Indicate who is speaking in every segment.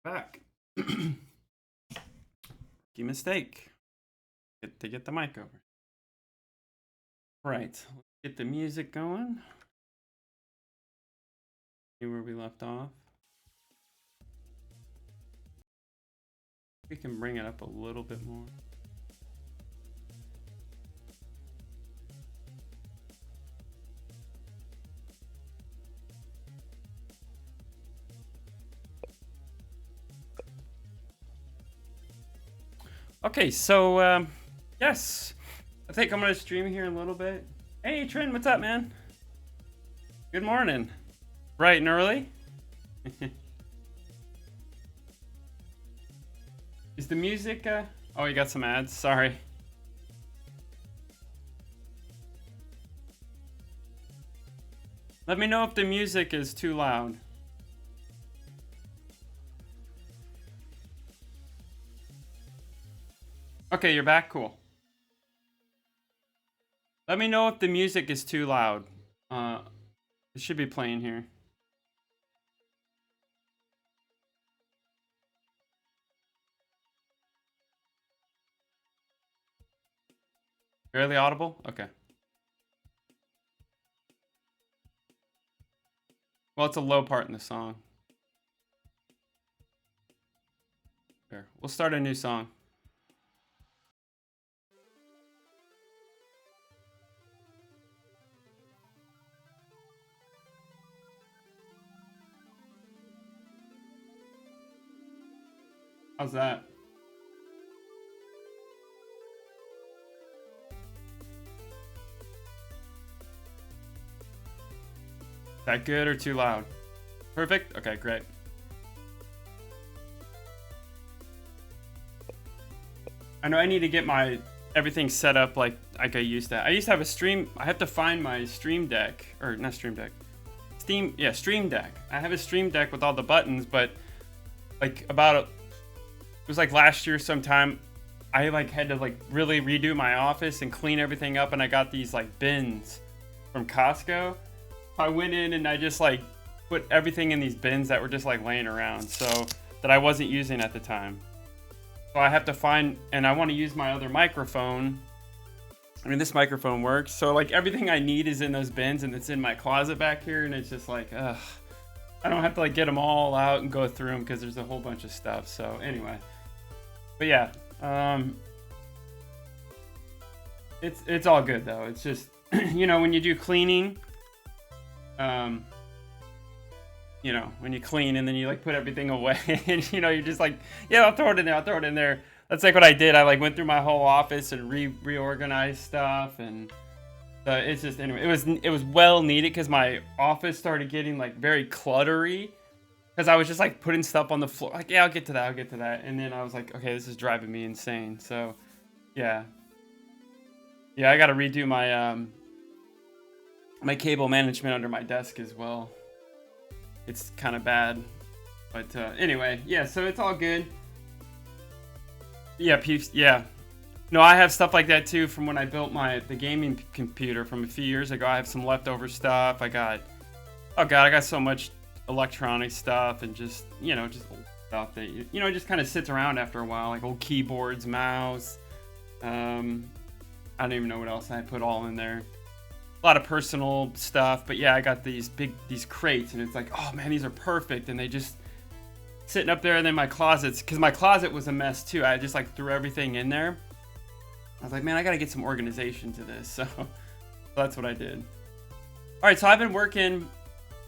Speaker 1: Back. Rookie mistake. Get the mic over. Right. Let's get the music going. See where we left off. We can bring it up a little bit more. Okay, so yes, I think I'm gonna stream here in a little bit. Hey, Trent, what's up, man? Good morning. Bright and early. Is the music? Oh, you got some ads. Sorry. Let me know if the music is too loud. Okay, you're back. Cool. Let me know if the music is too loud. It should be playing here. Barely audible? Okay. Well, it's a low part in the song. There. We'll start a new song. How's that? Is that good or too loud? Perfect? Okay, great. I know I need to get my everything set up like I used to. I used to have a stream. I have to find my Stream Deck, or not Stream Deck. Stream Deck. I have a Stream Deck with all the buttons, but like it was like last year sometime, I like had to like really redo my office and clean everything up, and I got these like bins from Costco. I went in and I just like put everything in these bins that were just like laying around, so that I wasn't using at the time. So I have to find, and I want to use my other microphone. I mean, this microphone works, so like everything I need is in those bins, and it's in my closet back here, and it's just like, ugh. I don't have to like get them all out and go through them because there's a whole bunch of stuff. So anyway, but yeah, it's all good though. It's just you know, when you do cleaning, you know, when you clean and then you like put everything away and you know, you're just like, yeah, I'll throw it in there. That's like what I did. I like went through my whole office and reorganized stuff, and it's just, anyway, it was well needed because my office started getting like very cluttery because I was just like putting stuff on the floor. Like, yeah, I'll get to that. And then I was like, okay, this is driving me insane. So yeah, I got to redo my my cable management under my desk as well. It's kind of bad, but anyway, yeah, so it's all good. Yeah, peeps, yeah. No, I have stuff like that too from when I built the gaming computer from a few years ago. I have some leftover stuff. Oh god, I got so much electronic stuff and just, you know, just old stuff that, you know, just kind of sits around after a while, like old keyboards, mouse. I don't even know what else I put all in there. A lot of personal stuff, but yeah, I got these crates, and it's like, oh man, these are perfect, and they just sitting up there. And then my closets, because my closet was a mess too. I just like threw everything in there. I was like, man, I gotta get some organization to this. So that's what I did. All right, so I've been working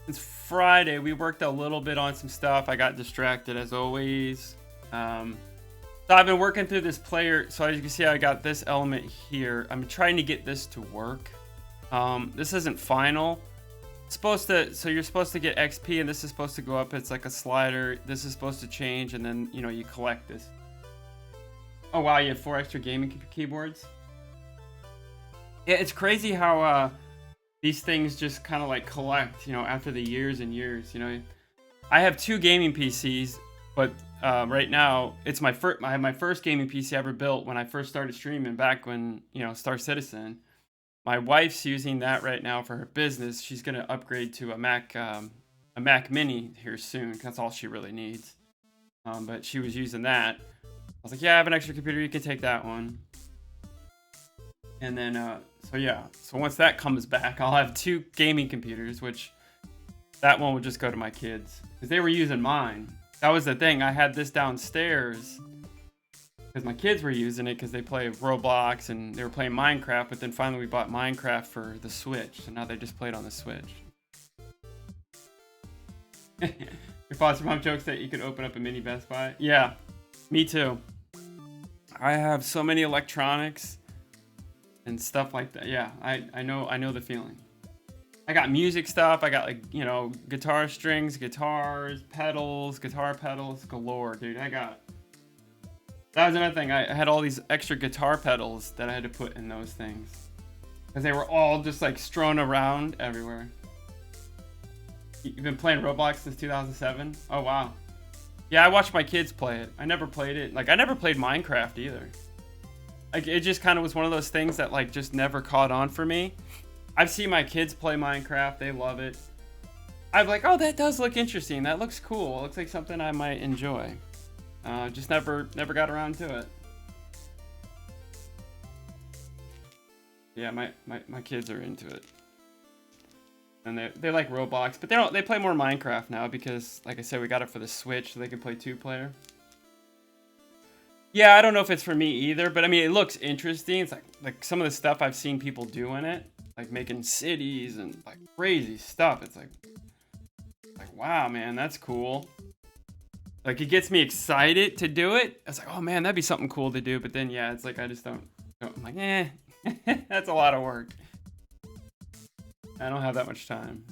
Speaker 1: since Friday. We worked a little bit on some stuff. I got distracted as always. So I've been working through this player. So as you can see, I got this element here. I'm trying to get this to work. This isn't final. So you're supposed to get XP, and this is supposed to go up. It's like a slider. This is supposed to change, and then, you know, you collect this. Oh wow, you have 4 extra gaming keyboards. Yeah, it's crazy how these things just kind of like collect, you know, after the years and years. You know, I have 2 gaming PCs, but right now it's I have my first gaming PC ever built when I first started streaming back when, you know, Star Citizen. My wife's using that right now for her business. She's gonna upgrade to a Mac Mini here soon. That's all she really needs. but she was using that. I was like, yeah, I have an extra computer. You can take that one. And then, so yeah. So once that comes back, I'll have 2 gaming computers, which that one will just go to my kids. Because they were using mine. That was the thing. I had this downstairs because my kids were using it because they play Roblox and they were playing Minecraft. But then finally we bought Minecraft for the Switch. So now they just play it on the Switch. Your foster mom jokes that you could open up a mini Best Buy. Yeah, me too. I have so many electronics and stuff like that. Yeah, I know the feeling. I got music stuff. I got, like, you know, guitar strings, guitars, pedals, guitar pedals galore, dude. That was another thing. I had all these extra guitar pedals that I had to put in those things because they were all just like strewn around everywhere. You've been playing Roblox since 2007? Oh, wow. Yeah, I watched my kids play it. I never played it. Like, I never played Minecraft either. Like, it just kind of was one of those things that, like, just never caught on for me. I've seen my kids play Minecraft. They love it. I'm like, oh, that does look interesting. That looks cool. It looks like something I might enjoy. Just never got around to it. Yeah, my kids are into it. And they like Roblox, but they play more Minecraft now because, like I said, we got it for the Switch so they can play 2-player. Yeah, I don't know if it's for me either, but I mean, it looks interesting. It's like some of the stuff I've seen people do in it, like making cities and like crazy stuff. It's like wow, man, that's cool. Like, it gets me excited to do it. It's like, oh man, that'd be something cool to do. But then, yeah, it's like I just don't I'm like, that's a lot of work. I don't have that much time.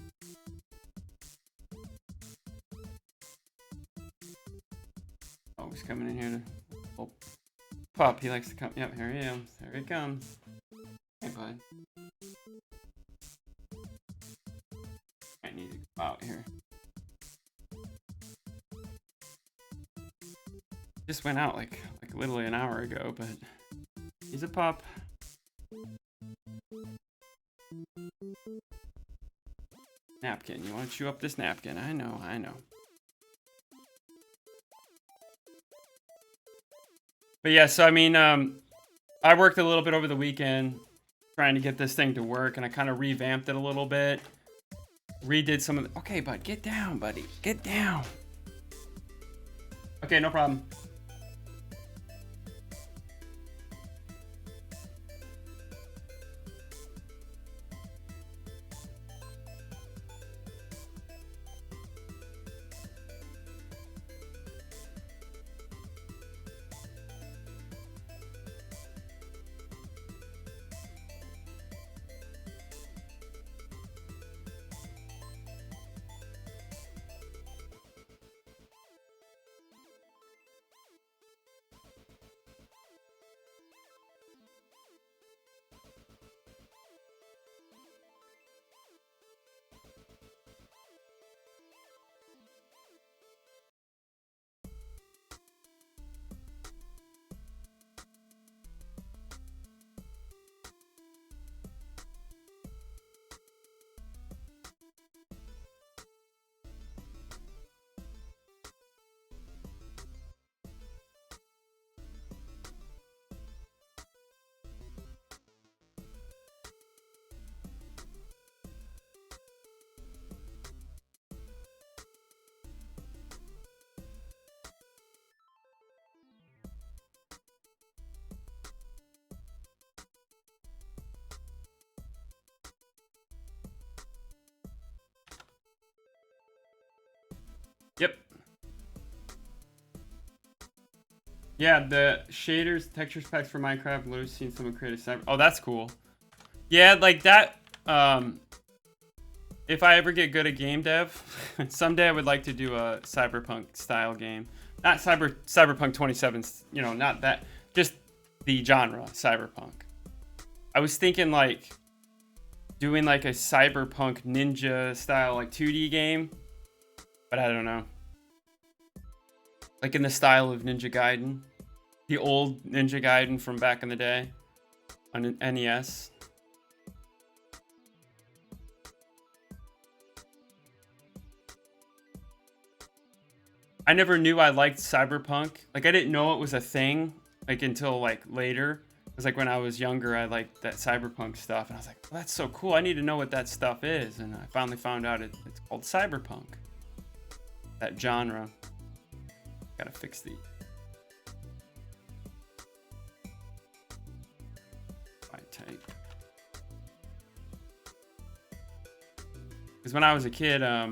Speaker 1: Oh, he's coming in here to... Oh, Pup, he likes to come. Yep, here he is. There he comes. Hey, bud. I need to go out here. Just went out like literally an hour ago, but he's a pup. Napkin. You want to chew up this napkin? I know. But yeah, so I mean, I worked a little bit over the weekend trying to get this thing to work, and I kind of revamped it a little bit. Redid some of the... Okay, bud, get down, buddy. Get down. Okay, no problem. Yep. Yeah, the shaders, textures packs for Minecraft. Literally seen someone create a cyber. Oh, that's cool. Yeah, like that. If I ever get good at game dev, someday I would like to do a cyberpunk style game. Not cyberpunk 27. You know, not that. Just the genre cyberpunk. I was thinking like doing like a cyberpunk ninja style like 2D game, but I don't know. Like in the style of Ninja Gaiden. The old Ninja Gaiden from back in the day on an NES. I never knew I liked cyberpunk. Like I didn't know it was a thing like until like later. It was like when I was younger, I liked that cyberpunk stuff, and I was like, well, that's so cool. I need to know what that stuff is, and I finally found out it's called cyberpunk. That genre. Gotta fix the. Type. Because when I was a kid, I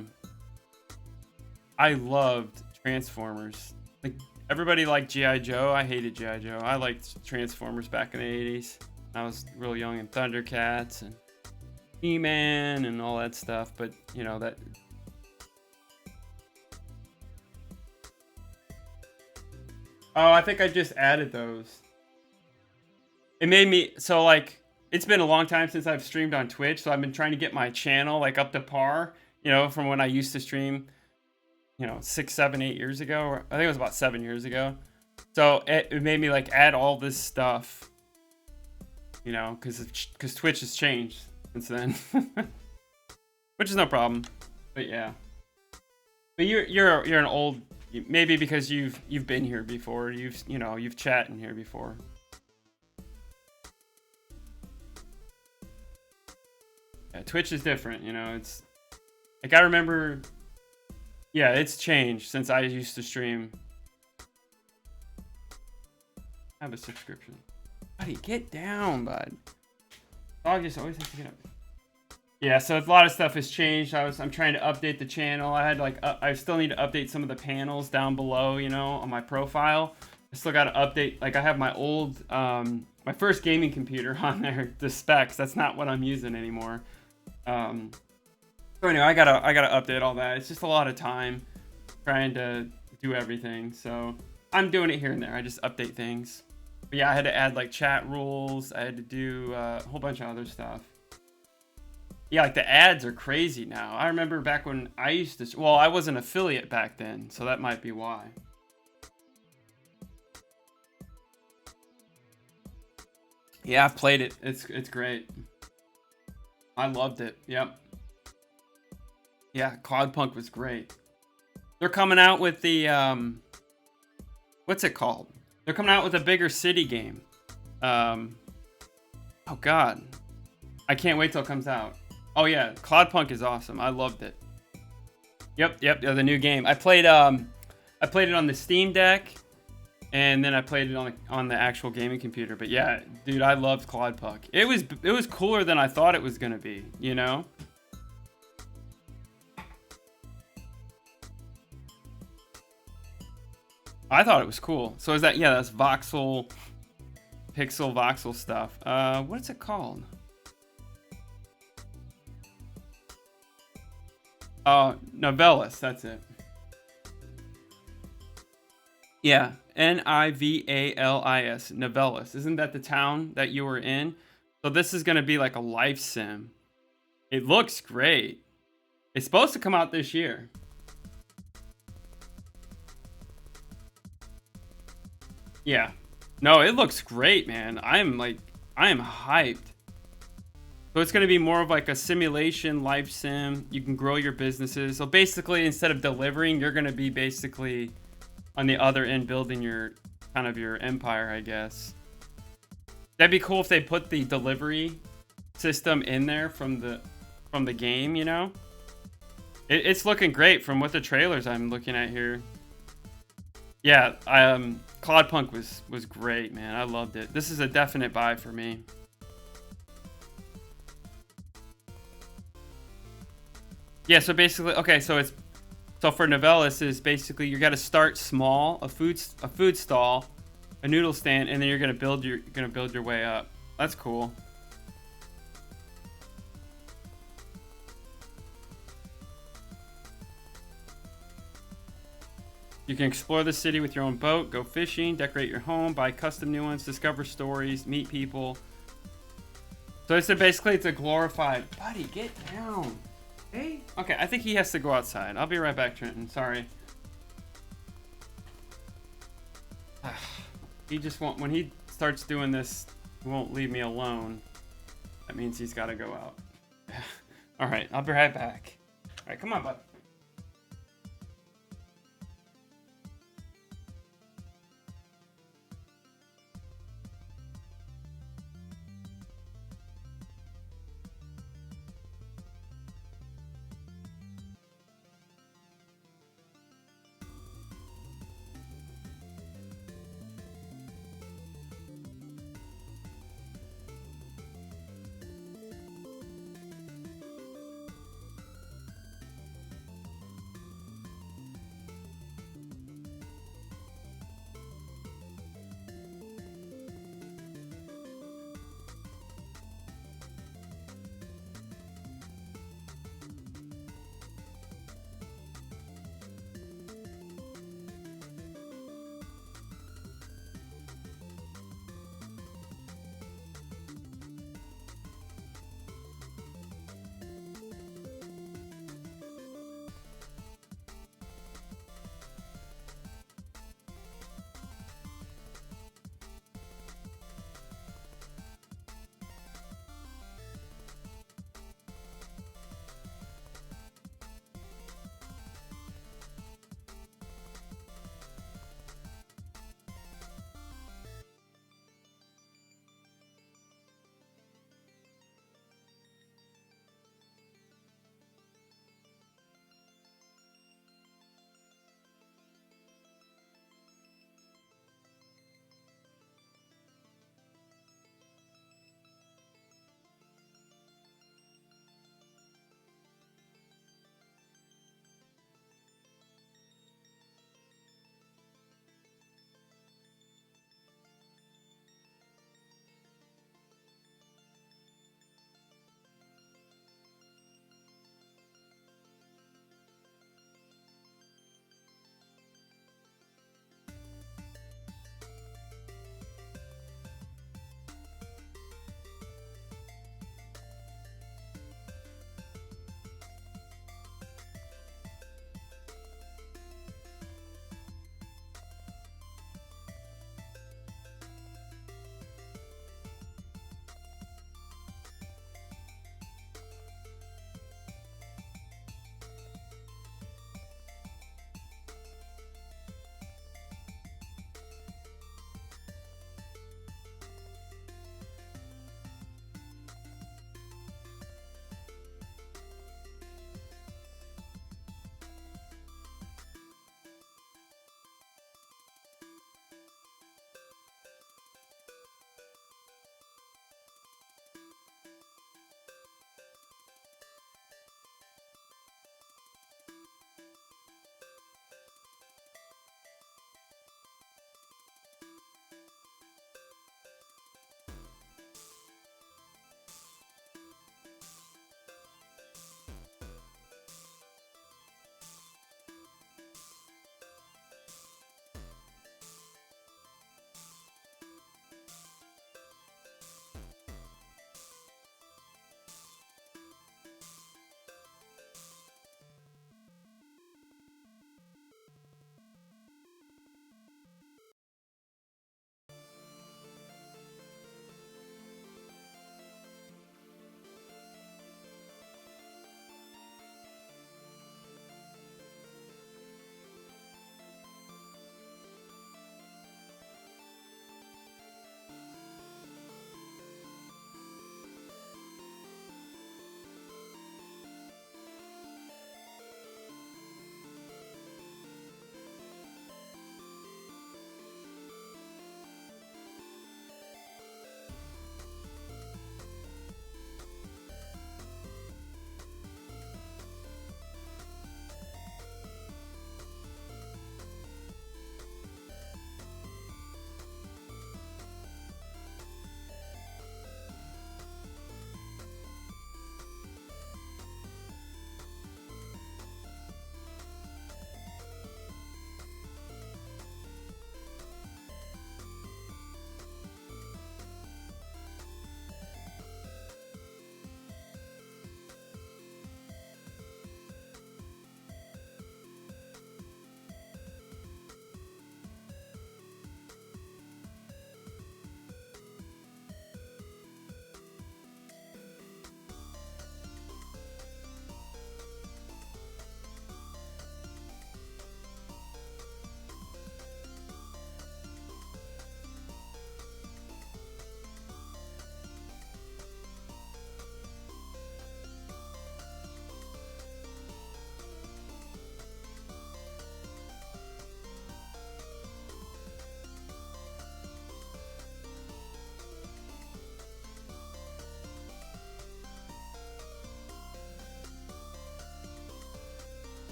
Speaker 1: loved Transformers. Like everybody liked G.I. Joe. I hated G.I. Joe. I liked Transformers back in the 80s. I was real young, and Thundercats and He-Man and all that stuff. But you know that. Oh, I think I just added those. It made me so like it's been a long time since I've streamed on Twitch, so I've been trying to get my channel like up to par, you know, from when I used to stream, you know, 6, 7, 8 years ago, or I think it was about 7 years ago. So it made me like add all this stuff, you know, because Twitch has changed since then, which is no problem. But yeah, but you're an old, maybe because you've been here before, you've chat in here before. Yeah, Twitch is different, you know, it's like I remember, yeah, it's changed since I used to stream. I have a subscription. Buddy, get down, bud. Dog just always has to get up. Yeah, so a lot of stuff has changed. I'm trying to update the channel. I had like I still need to update some of the panels down below, you know, on my profile. I still got to update. Like I have my old my first gaming computer on there, the specs. That's not what I'm using anymore. So anyway, I gotta update all that. It's just a lot of time trying to do everything. So I'm doing it here and there. I just update things. But yeah, I had to add like chat rules. I had to do a whole bunch of other stuff. Yeah, like the ads are crazy now. I remember back when I used to, well, I was an affiliate back then, so that might be why. Yeah, I've played it. It's great. I loved it. Yep. Yeah, Cloudpunk was great. They're coming out with the what's it called? They're coming out with a bigger city game. Oh god. I can't wait till it comes out. Oh yeah, Cloudpunk is awesome. I loved it. Yep, yeah, the new game. I played it on the Steam Deck, and then I played it on the actual gaming computer. But yeah, dude, I loved Cloudpunk. It was cooler than I thought it was gonna be, you know? I thought it was cool. So is that, yeah, that's voxel, pixel voxel stuff. What's it called? Nivalis, that's it. Yeah, Nivalis, Nivalis. Isn't that the town that you were in? So this is going to be like a life sim. It looks great. It's supposed to come out this year. Yeah. No, it looks great, man. I am hyped. So it's going to be more of like a simulation life sim. You can grow your businesses. So basically, instead of delivering, you're going to be basically on the other end building your kind of your empire, I guess. That'd be cool if they put the delivery system in there from the game, you know? It's looking great from what the trailers I'm looking at here. Yeah, Cloudpunk was great, man. I loved it. This is a definite buy for me. Yeah, so basically, okay, so for Nivalis is basically you got to start small, a food stall, a noodle stand, and then you're gonna build your way up. That's cool. You can explore the city with your own boat, go fishing, decorate your home, buy custom new ones, discover stories, meet people. So it's a glorified. Buddy, get down. Hey. Okay, I think he has to go outside. I'll be right back, Trenton. Sorry. He just won't. When he starts doing this, he won't leave me alone. That means he's got to go out. All right, I'll be right back. All right, come on, bud.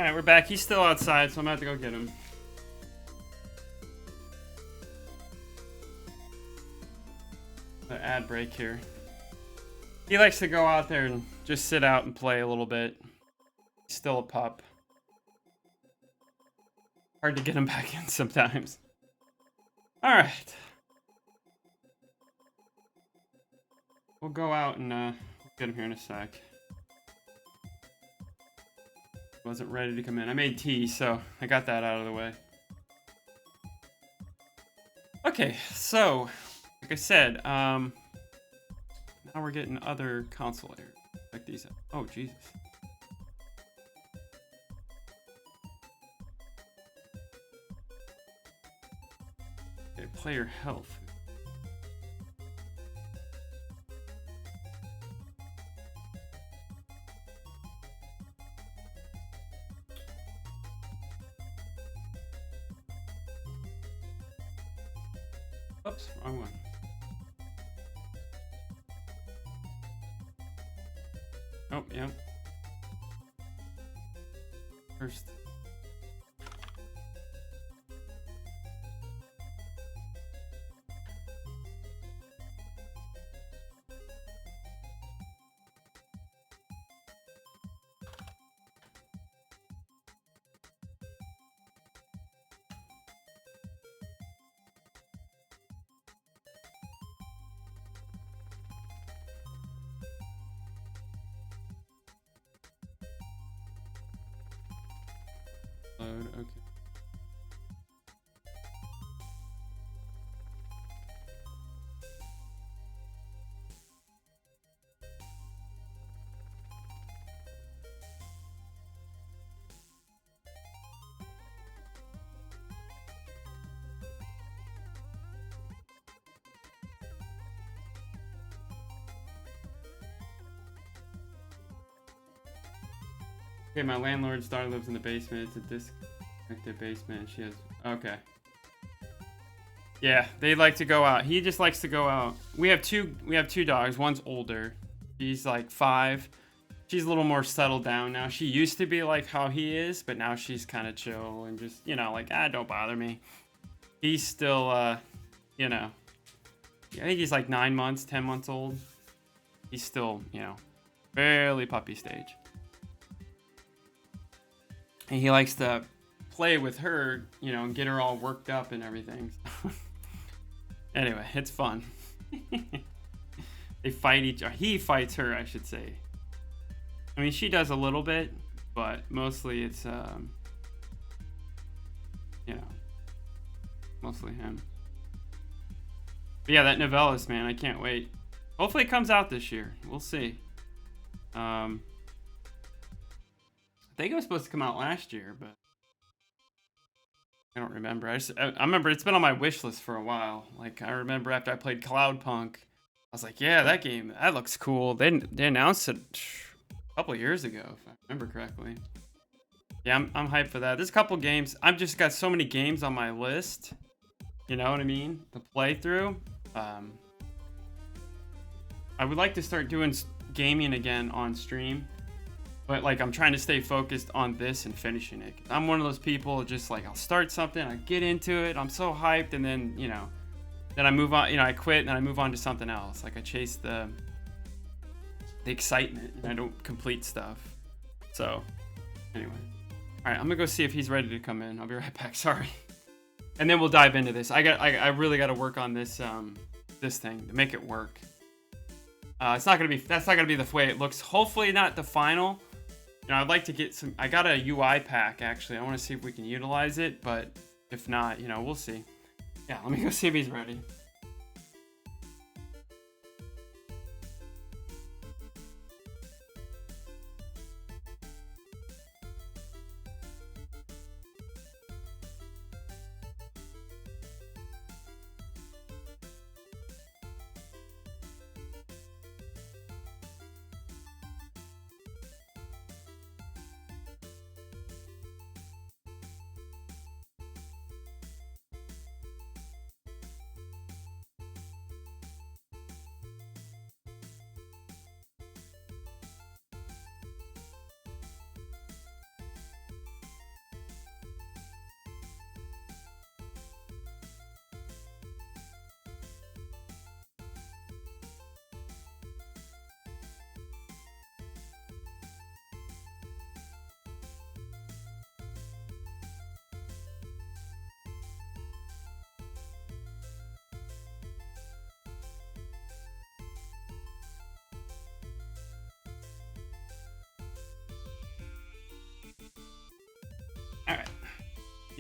Speaker 1: Alright, we're back. He's still outside, so I'm about to go get him. The ad break here. He likes to go out there and just sit out and play a little bit. He's still a pup. Hard to get him back in sometimes. Alright. We'll go out and get him here in a sec. Wasn't ready to come in. I made tea, so I got that out of the way. Okay, so like I said, now we're getting other console areas like these. Oh Jesus! Okay, player health. Oops, wrong one. Oh, yeah. First. Load, okay. Okay, my landlord's daughter lives in the basement. It's a disconnected basement. She has... Okay. Yeah, they like to go out. He just likes to go out. We have two dogs. One's older. She's like 5. She's a little more settled down now. She used to be like how he is, but now she's kind of chill and just, you know, like, don't bother me. He's still, you know... I think he's like 9 months, 10 months old. He's still, you know, barely puppy stage. And he likes to play with her, you know, and get her all worked up and everything. Anyway, it's fun. They fight each other. He fights her, I should say. I mean, she does a little bit, but mostly it's, you know, mostly him. But yeah, that Novellis, man, I can't wait. Hopefully it comes out this year. We'll see. I think it was supposed to come out last year, but I don't remember. I remember it's been on my wish list for a while. Like, I remember after I played Cloudpunk, I was like, yeah, that game, that looks cool. They announced it a couple years ago, if I remember correctly. Yeah, I'm hyped for that. There's a couple games. I've just got so many games on my list. You know what I mean? To play through. I would like to start doing gaming again on stream. But, like, I'm trying to stay focused on this and finishing it. I'm one of those people, just, like, I'll start something, I get into it, I'm so hyped, and then, you know, then I move on, you know, I quit, and then I move on to something else. Like, I chase the excitement, and I don't complete stuff. So, anyway. Alright, I'm gonna go see if he's ready to come in. I'll be right back, sorry. And then we'll dive into this. I really gotta work on this, this thing to make it work. That's not gonna be the way it looks. Hopefully not the final. You know, I'd like to get some... I got a UI pack, actually. I want to see if we can utilize it, but if not, you know, we'll see. Yeah, let me go see if he's ready.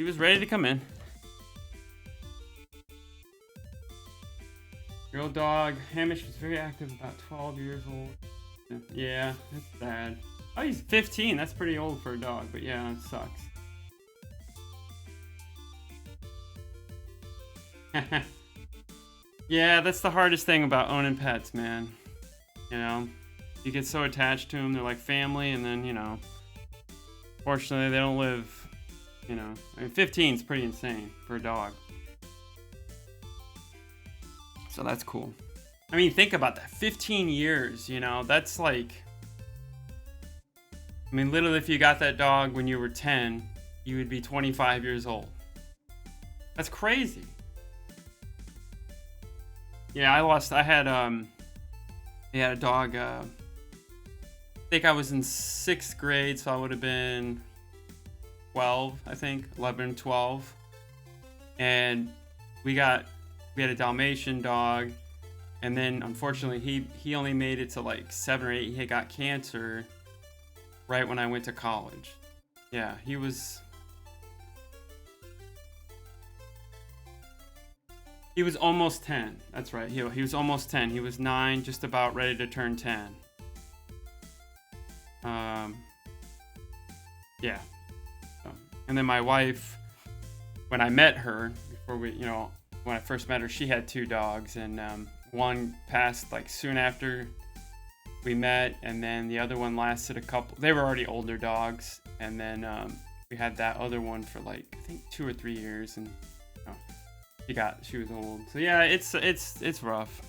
Speaker 1: He was ready to come in. Girl dog. Hamish was very active, about 12 years old. Yeah, that's sad. Oh, he's 15. That's pretty old for a dog, but yeah, it sucks. Yeah, that's the hardest thing about owning pets, man. You know, you get so attached to them, they're like family, and then, you know, fortunately they don't live, you know. I mean, 15 is pretty insane for a dog. So that's cool. I mean, think about that. 15 years, you know, that's like... I mean, literally, if you got that dog when you were 10, you would be 25 years old. That's crazy. Yeah, I had a dog, I think I was in 6th grade, so I would have been 12, I think, 11, 12. And we had a Dalmatian dog, and then unfortunately he only made it to like 7 or 8. He got cancer right when I went to college. Yeah, he was almost 10. That's right. He was almost 10. He was 9, just about ready to turn 10. Yeah. And then my wife, when I met her, when I first met her, she had 2 dogs, and one passed like soon after we met, and then the other one lasted a couple. They were already older dogs, and then we had that other one for like I think 2 or 3 years, and she was old. So yeah, it's rough.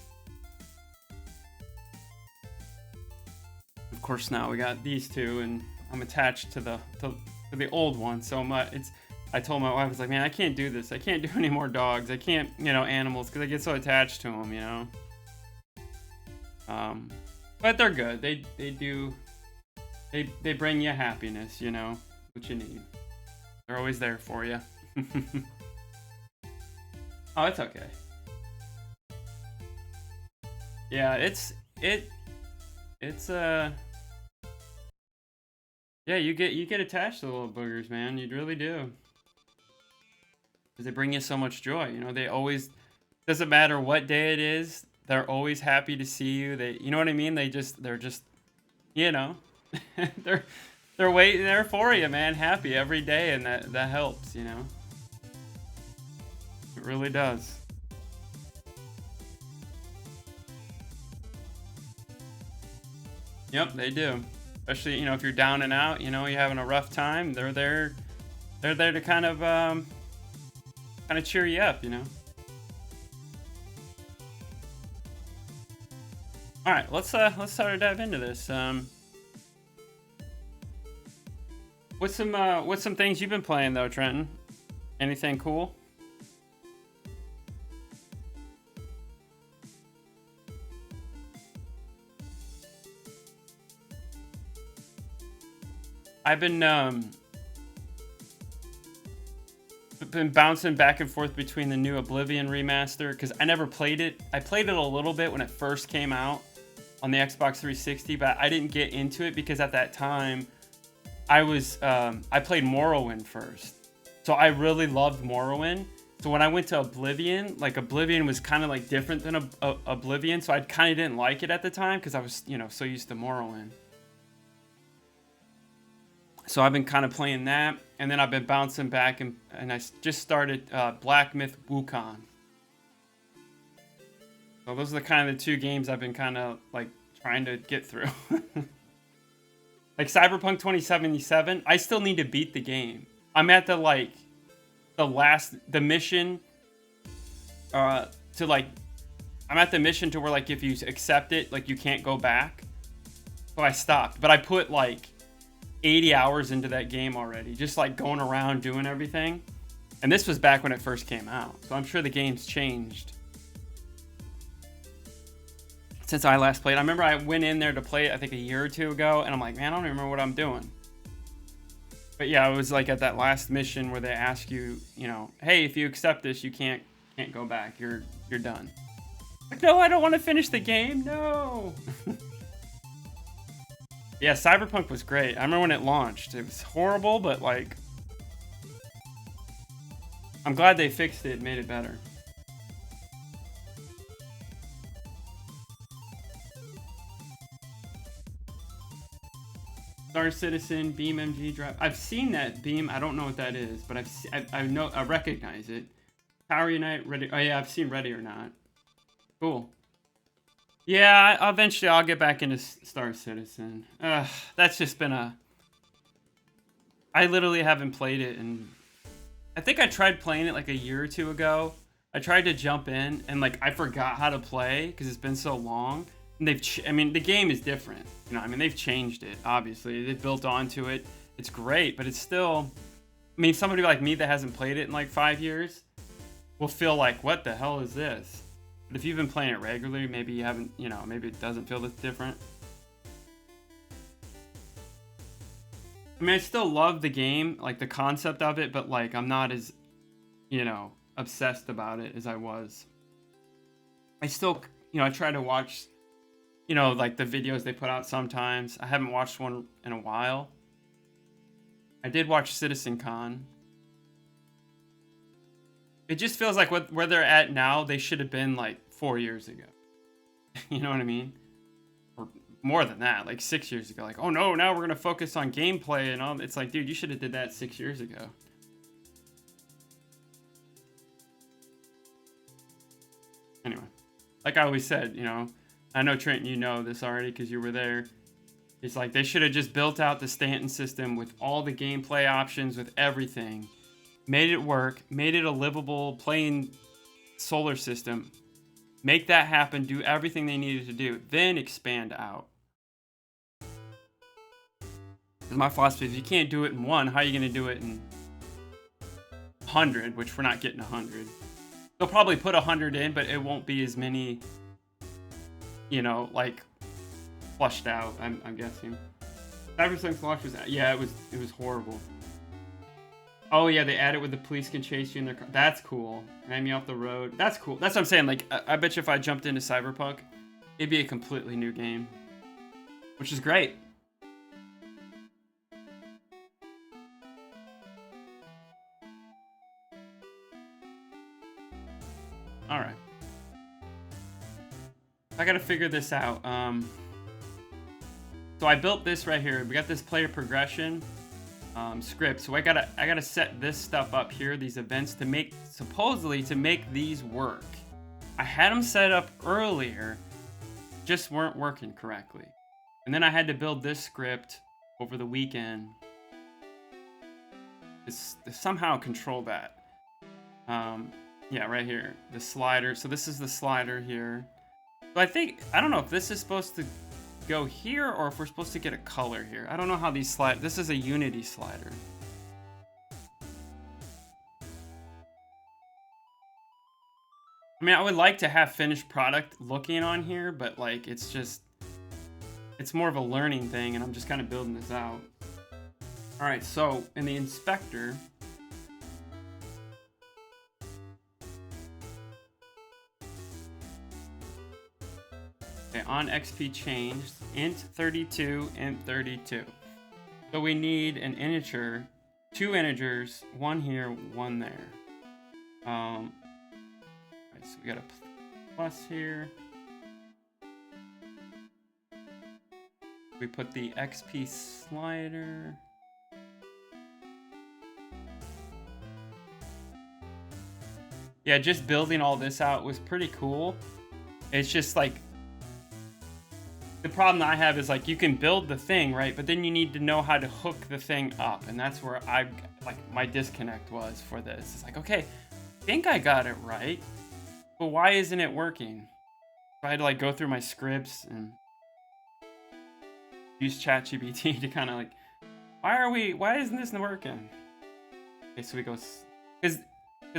Speaker 1: Of course, now we got these 2, and I'm attached to the old one so much. I told my wife, I was like, man, I can't do this. I can't do any more dogs. I can't, animals, because I get so attached to them, But they're good. They bring you happiness, what you need. They're always there for you. Oh, it's okay. Yeah, yeah, you get attached to the little boogers, man. You really do. Because they bring you so much joy. They always, doesn't matter what day it is, they're always happy to see you. You know what I mean? They're just, they're waiting there for you, man. Happy every day, and that helps, It really does. Yep, they do. Especially, if you're down and out, you're having a rough time, they're there to kind of cheer you up, All right, let's start to dive into this. What's some things you've been playing though, Trenton? Anything cool? I've been bouncing back and forth between the new Oblivion remaster, because I never played it. I played it a little bit when it first came out on the Xbox 360, but I didn't get into it because at that time I played Morrowind first. So I really loved Morrowind. So when I went to Oblivion, Oblivion was kind of like different than Oblivion, so I kind of didn't like it at the time because I was, so used to Morrowind. So I've been kind of playing that, and then I've been bouncing back, and I just started Black Myth Wukong. So those are the kind of the 2 games I've been kind of trying to get through. Cyberpunk 2077, I still need to beat the game. I'm at the mission I'm at the mission to where if you accept it, you can't go back. So I stopped, but I put 80 hours into that game already, just going around doing everything. And this was back when it first came out, so I'm sure the game's changed since I last played. I remember I went in there to play it I think a year or 2 ago, and I'm like, man, I don't even remember what I'm doing. But yeah, it was at that last mission where they ask you, hey, if you accept this, you can't go back. You're done. No, I don't want to finish the game. No. Yeah, Cyberpunk was great. I remember when it launched. It was horrible, but I'm glad they fixed it, made it better. Star Citizen, Beam MG Drive. I've seen that Beam. I don't know what that is, but I recognize it. Power Unite, Ready. Oh yeah, I've seen Ready or Not. Cool. Yeah, eventually I'll get back into Star Citizen. That's just been a. I literally haven't played it, and I think I tried playing it like a year or two ago. I tried to jump in, and like I forgot how to play because it's been so long. And I mean, the game is different. You know, I mean, they've changed it. Obviously, they built onto it. It's great, but it's still. I mean, somebody like me that hasn't played it in like 5 years will feel like, what the hell is this? But if you've been playing it regularly, maybe you haven't. You know, maybe it doesn't feel this different. I mean, I still love the game, like the concept of it, but like I'm not as, you know, obsessed about it as I was. I still, you know, I try to watch, you know, like the videos they put out sometimes. I haven't watched one in a while. I did watch CitizenCon. It just feels like where they're at now, they should have been like 4 years ago. You know what I mean? Or more than that, like 6 years ago. Like, oh no, now we're gonna focus on gameplay and all. It's like, dude, you should have did that 6 years ago. Anyway, like I always said, you know, I know Trent, you know this already because you were there. It's like they should have just built out the Stanton system with all the gameplay options, with everything, made it work, made it a livable playing solar system. Make that happen, do everything they needed to do, then expand out. Because my philosophy is you can't do it in one, how are you going to do it in 100, which we're not getting 100. They'll probably put 100 in, but it won't be as many, you know, like, flushed out, I'm guessing. Cyberpunk's launch was, yeah, it was horrible. Oh yeah, they add it with the police can chase you in their car. That's cool. Ran me off the road. That's cool. That's what I'm saying. Like, I bet you if I jumped into Cyberpunk, it'd be a completely new game, which is great. All right. I gotta figure this out. So I built this right here. We got this player progression script. So I gotta set this stuff up here, these events, to make, supposedly to make these work. I had them set up earlier, just weren't working correctly. And then I had to build this script over the weekend to somehow control that. Yeah, right here, the slider. So this is the slider here. So I don't know if this is supposed to go here or if we're supposed to get a color here. I don't know how these slide. This is a Unity slider. I mean, I would like to have finished product looking on here, but like it's more of a learning thing, and I'm just kind of building this out. All right, so in the inspector, okay, on XP changed, int 32, int 32. So we need an integer, 2 integers, 1 here, 1 there. Right, so we got a plus here. We put the XP slider. Yeah, just building all this out was pretty cool. It's just like, the problem that I have is like, you can build the thing, right? But then you need to know how to hook the thing up. And that's where my disconnect was for this. It's like, okay, I think I got it right, but why isn't it working? So I had to like go through my scripts and use ChatGPT to kind of like, why isn't this working? Okay, so we go, because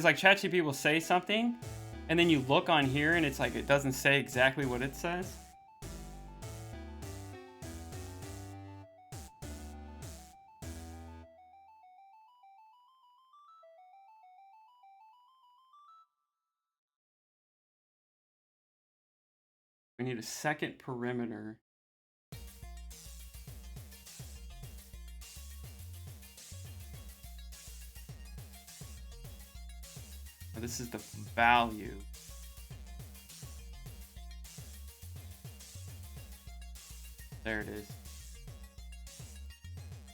Speaker 1: like ChatGPT will say something and then you look on here and it's like, it doesn't say exactly what it says. We need a second perimeter. This is the value. There it is.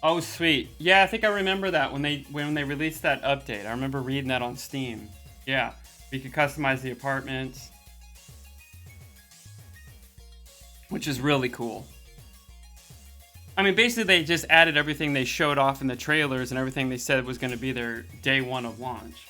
Speaker 1: Oh, sweet. Yeah, I think I remember that when they released that update. I remember reading that on Steam. Yeah, we could customize the apartments, which is really cool. I mean, basically they just added everything they showed off in the trailers and everything they said was going to be their day one of launch.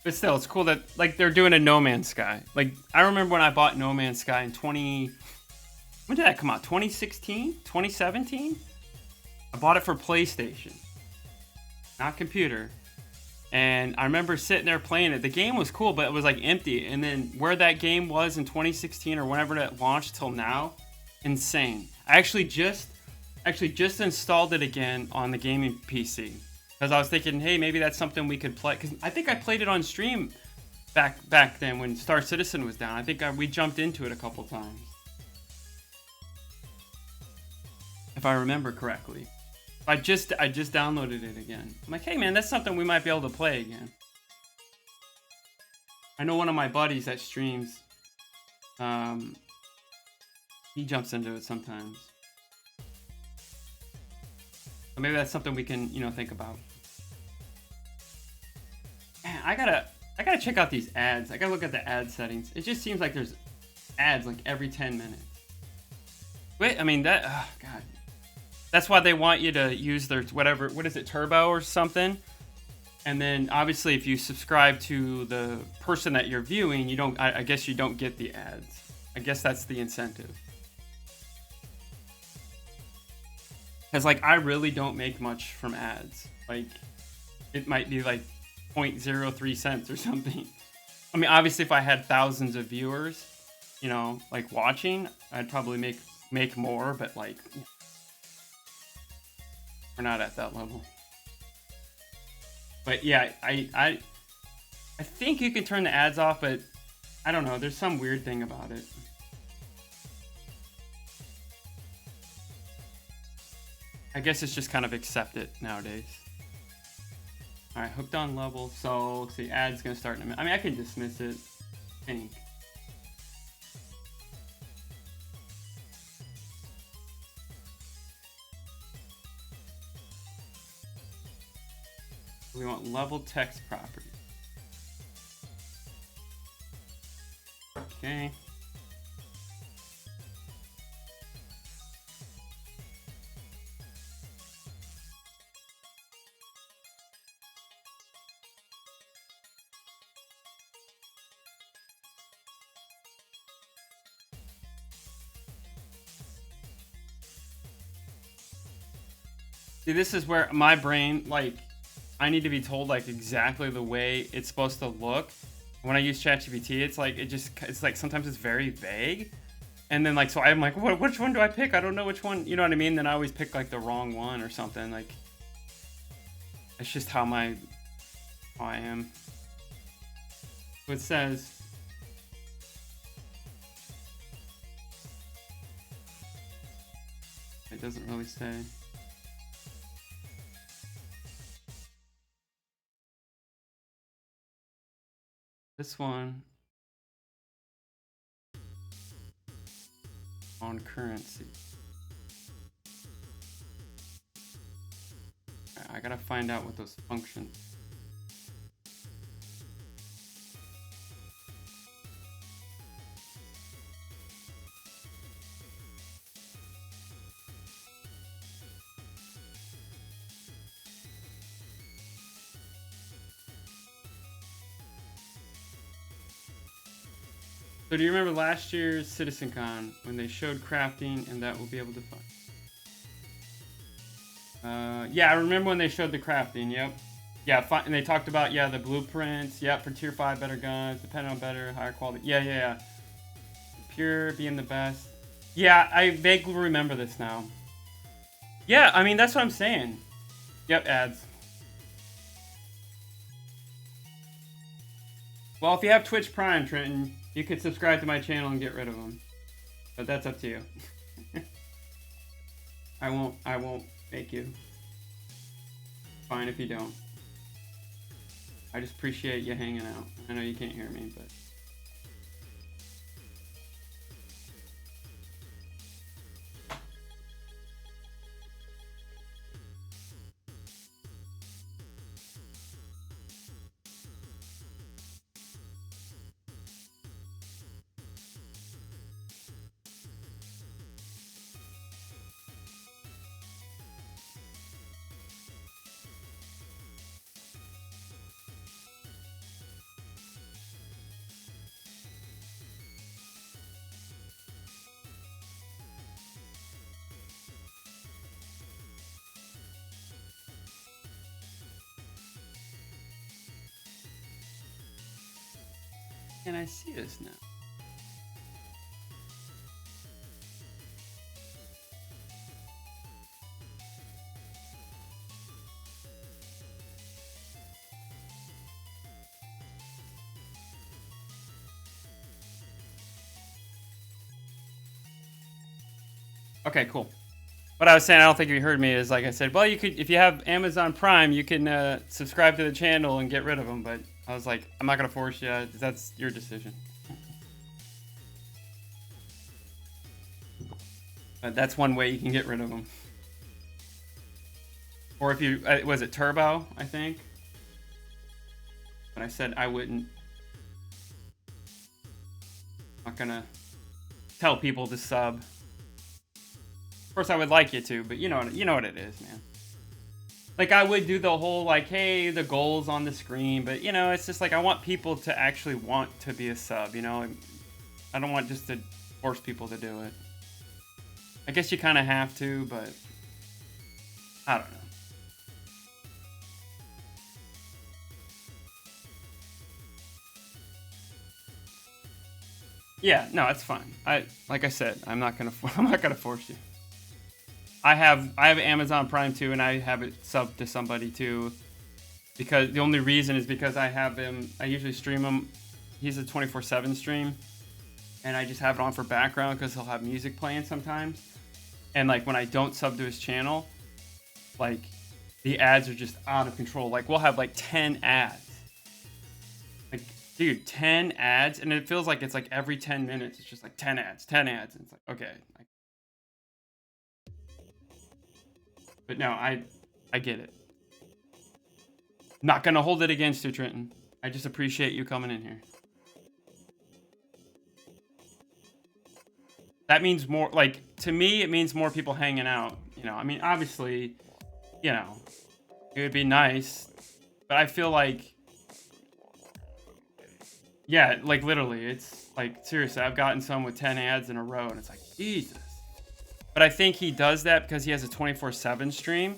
Speaker 1: But still, it's cool that, like, they're doing a No Man's Sky. Like, I remember when I bought No Man's Sky in when did that come out? 2016? 2017? I bought it for PlayStation, not computer. And I remember sitting there playing it. The game was cool, but it was, like, empty. And then where that game was in 2016 or whenever it launched till now, insane. I actually just installed it again on the gaming PC. Because I was thinking, hey, maybe that's something we could play. Because I think I played it on stream back then when Star Citizen was down. I think we jumped into it a couple times, if I remember correctly. I just downloaded it again. I'm like, hey man, that's something we might be able to play again. I know one of my buddies that streams. He jumps into it sometimes. So maybe that's something we can, think about. Man, I gotta check out these ads. I gotta look at the ad settings. It just seems like there's ads like every 10 minutes. Wait, I mean that. Oh God. That's why they want you to use their whatever. What is it, Turbo or something? And then obviously, if you subscribe to the person that you're viewing, you don't. I guess you don't get the ads. I guess that's the incentive. Because, like, I really don't make much from ads. Like, it might be, like, 0.03 cents or something. I mean, obviously, if I had thousands of viewers, like, watching, I'd probably make more, but, like, we're not at that level. But, yeah, I think you can turn the ads off, but I don't know. There's some weird thing about it. I guess it's just kind of accepted nowadays. Alright, hooked on level. So, let's see, ad's gonna start in a minute. I mean, I can dismiss it, I think. We want level text property. Okay. See, this is where my brain, like, I need to be told, like, exactly the way it's supposed to look. When I use ChatGPT, it's like, it's like, sometimes it's very vague. And then, like, so I'm like, which one do I pick? I don't know which one, you know what I mean? Then I always pick, like, the wrong one or something. Like, it's just how I am. So it says, it doesn't really say. This one on currency. I gotta find out what those functions. So do you remember last year's CitizenCon when they showed crafting and that we'll be able to find? Yeah, I remember when they showed the crafting, yep. Yeah, and they talked about, yeah, the blueprints, yep, for tier 5 better guns, depending on better, higher quality. Yeah. Pure being the best. Yeah, I vaguely remember this now. Yeah, I mean, that's what I'm saying. Yep, ads. Well, if you have Twitch Prime, Trenton, you could subscribe to my channel and get rid of them. But that's up to you. I won't make you. Fine if you don't. I just appreciate you hanging out. I know you can't hear me, but can I see this now? Okay, cool. What I was saying, I don't think you heard me, is like I said, well, you could, if you have Amazon Prime, you can subscribe to the channel and get rid of them. But I was like, I'm not gonna force you. That's your decision. But that's one way you can get rid of them. Or if you, was it Turbo? I think. But I said I wouldn't. I'm not gonna tell people to sub. Of course, I would like you to, but you know what it is, man. Like, I would do the whole, like, hey, the goals on the screen, but, you know, it's just like, I want people to actually want to be a sub, you know? I don't want just to force people to do it. I guess you kind of have to, but I don't know. Yeah, no, it's fine. Like I said, I'm not gonna force you. I have Amazon Prime too, and I have it subbed to somebody too, because the only reason is because I have him. I usually stream him. He's a 24/7 stream, and I just have it on for background because he'll have music playing sometimes. And like when I don't sub to his channel, like the ads are just out of control. Like we'll have like 10 ads. Like, dude, 10 ads, and it feels like it's like every 10 minutes. It's just like 10 ads, 10 ads, and it's like, okay. But no, I get it. Not gonna hold it against you, Trenton. I just appreciate you coming in here. That means more, like, to me, it means more people hanging out. You know, I mean, obviously, you know, it would be nice, but I feel like, yeah, like, literally, it's, like, seriously, I've gotten some with 10 ads in a row, and it's like, Jesus. But I think he does that because he has a 24/7 stream,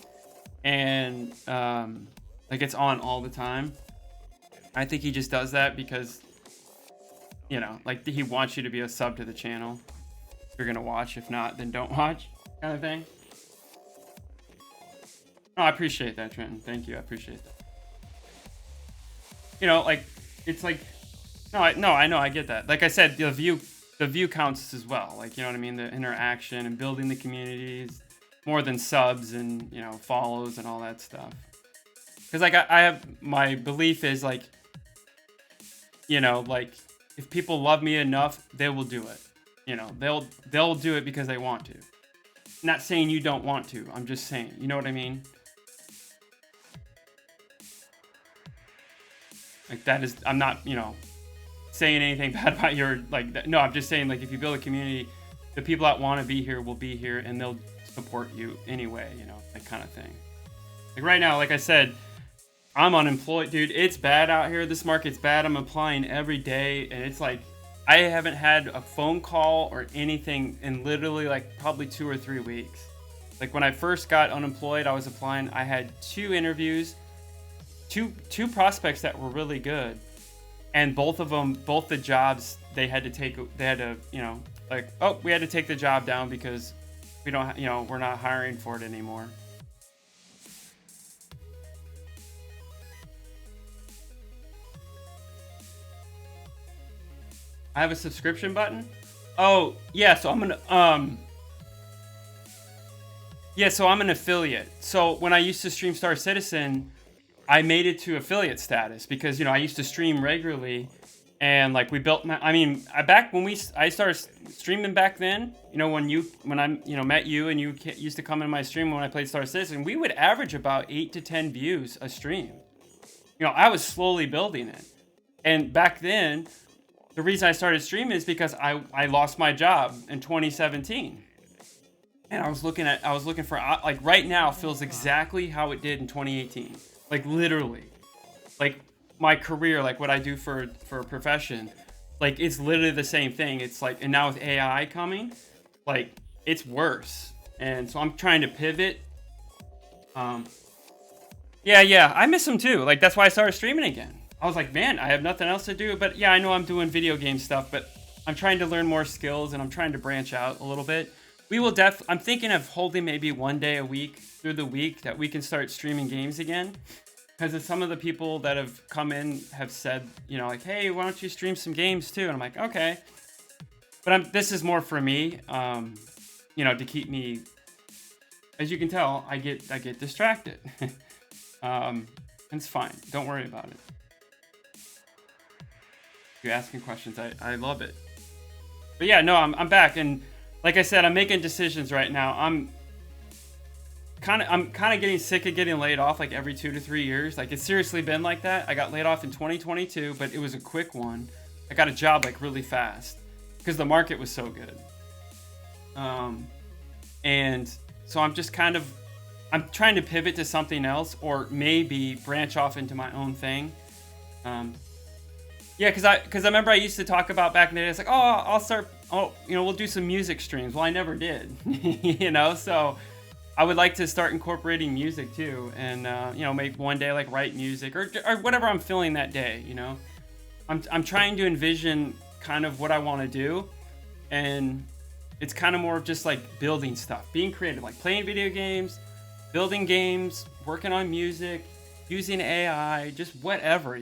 Speaker 1: and, like, it's on all the time. I think he just does that because, you know, like, he wants you to be a sub to the channel. If you're gonna watch. If not, then don't watch, kind of thing. Oh, I appreciate that, Trenton. Thank you. I appreciate that. You know, like, it's like, no, I know, I get that. Like I said, the view counts as well. Like, you know what I mean? The interaction and building the communities more than subs and, you know, follows and all that stuff. Because, like, I have, my belief is, like, you know, like, if people love me enough, they will do it. You know, they'll do it because they want to. Not saying you don't want to. I'm just saying, you know what I mean? Like, that is, I'm not, you know, saying anything bad about your, like, that. No, I'm just saying, like, if you build a community, the people that want to be here will be here, and they'll support you anyway, you know, that kind of thing. Like, right now, like I said, I'm unemployed, dude. It's bad out here. This market's bad. I'm applying every day, and it's like, I haven't had a phone call or anything in literally, like, probably 2 or 3 weeks. Like, when I first got unemployed, I was applying. I had 2 interviews, two prospects that were really good, and both the jobs, they had to, you know, like, oh, we had to take the job down because we don't, you know, we're not hiring for it anymore. I have a subscription button. Oh, yeah, so I'm an affiliate. So when I used to stream Star Citizen, I made it to affiliate status because I used to stream regularly, and like we built my. I mean, back when I started streaming back then. When I met you and you used to come in my stream when I played Star Citizen, we would average about 8 to 10 views a stream. I was slowly building it, and back then, the reason I started streaming is because I lost my job in 2017. And I was looking for, like, right now feels exactly how it did in 2018. Like, literally. Like, my career, like what I do for a profession, like, it's literally the same thing. It's like, and now with AI coming, like, it's worse. And so I'm trying to pivot. Yeah, I miss them too. Like, that's why I started streaming again. I was like, man, I have nothing else to do. But yeah, I know I'm doing video game stuff, but I'm trying to learn more skills and I'm trying to branch out a little bit. I'm thinking of holding maybe one day a week through the week that we can start streaming games again. Because some of the people that have come in have said, like, hey, why don't you stream some games too? And I'm like, okay. But this is more for me, to keep me, as you can tell, I get distracted. It's fine. Don't worry about it. You're asking questions. I love it. But yeah, no, I'm back, and like I said, I'm making decisions right now. I'm kind of getting sick of getting laid off like every 2 to 3 years. Like, it's seriously been like that. I got laid off in 2022, but it was a quick one. I got a job like really fast because the market was so good. And so I'm trying to pivot to something else or maybe branch off into my own thing. Yeah, because I remember I used to talk about back in the day. It's like, we'll do some music streams. Well, I never did, So I would like to start incorporating music too, and maybe one day like write music or whatever I'm feeling that day. I'm trying to envision kind of what I want to do, and it's kind of more of just like building stuff, being creative, like playing video games, building games, working on music, using AI, just whatever.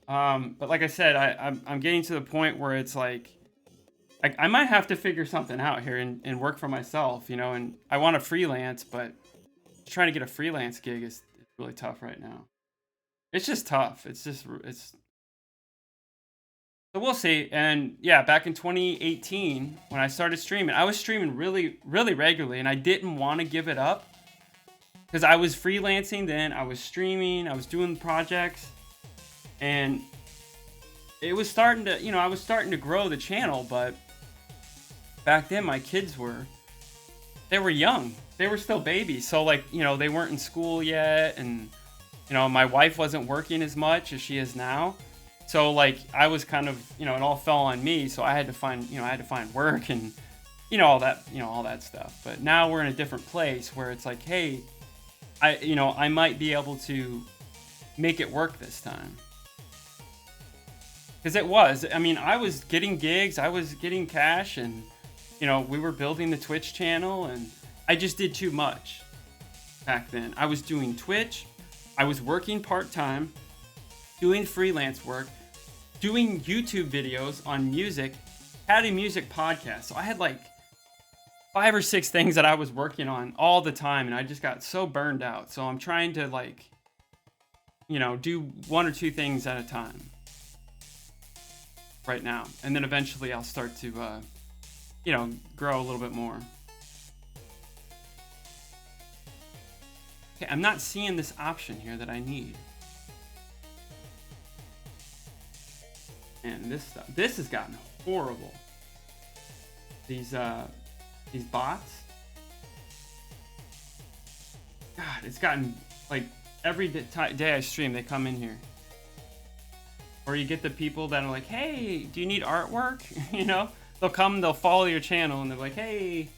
Speaker 1: But like I said, I'm getting to the point where it's like I might have to figure something out here and work for myself, and I want to freelance, but trying to get a freelance gig is really tough right now. It's just tough. So we'll see. And yeah, back in 2018, when I started streaming, I was streaming really, really regularly, and I didn't want to give it up because I was freelancing then, I was streaming, I was doing projects. And it was starting to, I was starting to grow the channel, but back then my kids they were young. They were still babies. So like, they weren't in school yet. And, my wife wasn't working as much as she is now. So like, I was kind of, it all fell on me. So I had to find work and, all that stuff. But now we're in a different place where it's like, hey, I might be able to make it work this time. Because I was getting gigs, I was getting cash, and, we were building the Twitch channel, and I just did too much back then. I was doing Twitch, I was working part-time, doing freelance work, doing YouTube videos on music, had a music podcast. So I had like 5 or 6 things that I was working on all the time, and I just got so burned out. So I'm trying to like, do 1 or 2 things at a time right now, and then eventually I'll start to grow a little bit more. Okay, I'm not seeing this option here that I need. And this has gotten horrible. These bots, God, it's gotten like every day I stream they come in here. Or you get the people that are like, hey, do you need artwork? They'll come, they'll follow your channel, and they're like, hey,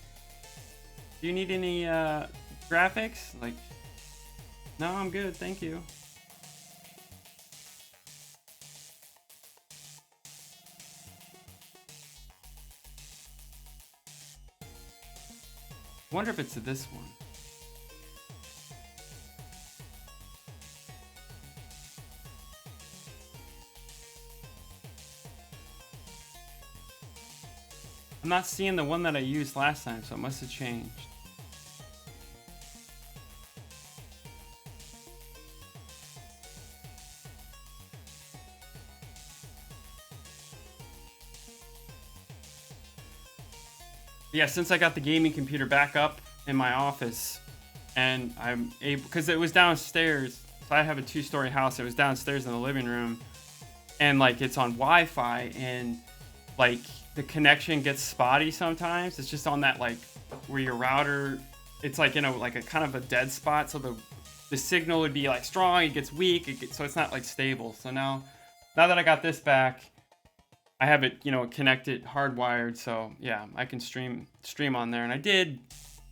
Speaker 1: do you need any graphics? Like, no, I'm good, thank you. I wonder if it's this one. I'm not seeing the one that I used last time, so it must have changed. Yeah, since I got the gaming computer back up in my office, and I'm able, because it was downstairs, so I have a 2-story house. It was downstairs in the living room, and like it's on Wi-Fi, and like the connection gets spotty sometimes. It's just on that like where your router, it's like in a like a kind of a dead spot, so the signal would be like strong, it gets weak, so it's not like stable. So now that I got this back, I have it, you know, connected, hardwired, so yeah, I can stream on there. And I did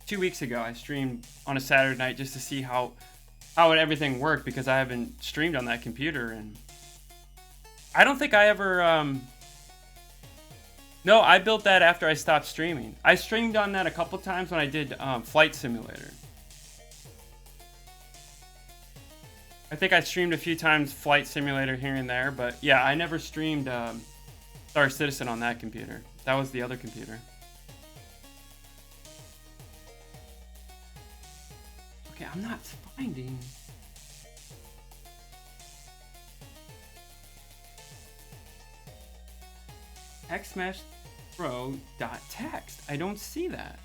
Speaker 1: 2 weeks ago. I streamed on a Saturday night just to see how everything worked, because I haven't streamed on that computer, and I don't think I ever. No, I built that after I stopped streaming. I streamed on that a couple times when I did Flight Simulator. I think I streamed a few times Flight Simulator here and there, but yeah, I never streamed Star Citizen on that computer. That was the other computer. Okay, I'm not finding. xMeshPro.text. I don't see that.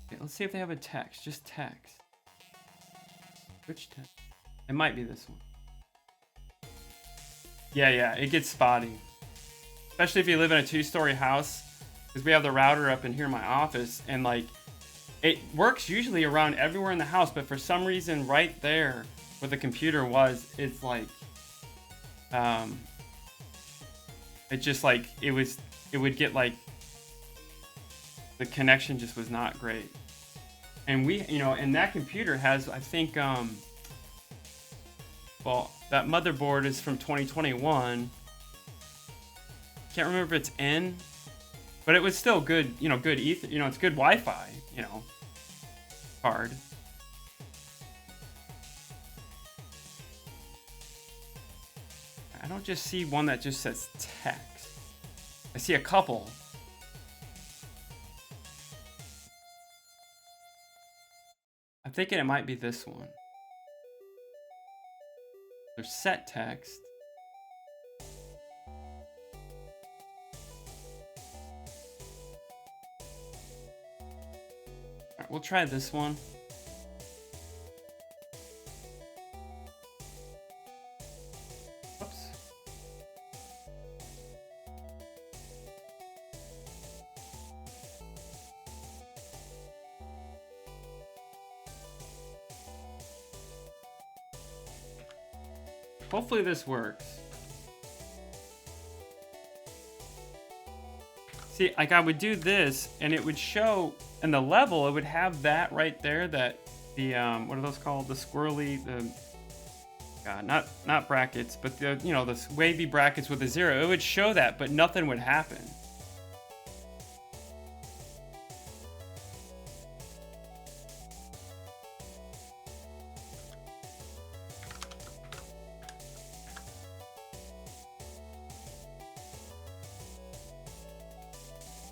Speaker 1: Okay, let's see if they have a text. Just text. Which text? It might be this one. Yeah, it gets spotty. Especially if you live in a 2-story house, because we have the router up in here in my office, and like it works usually around everywhere in the house, but for some reason right there where the computer was, it's like it just like it would get like the connection just was not great. And we, you know, and that computer has, I think well, that motherboard is from 2021. Can't remember if it's N, but it was still good, you know, good ether, you know, it's good Wi-Fi, you know, card. I don't just see one that just says text. I see a couple. I'm thinking it might be this one. There's set text. We'll try this one. Oops. Hopefully this works. See, like I would do this and it would show in the level, it would have that right there, that the what are those called? The squirrely, not brackets, but the, you know, the wavy brackets with a 0. It would show that, but nothing would happen.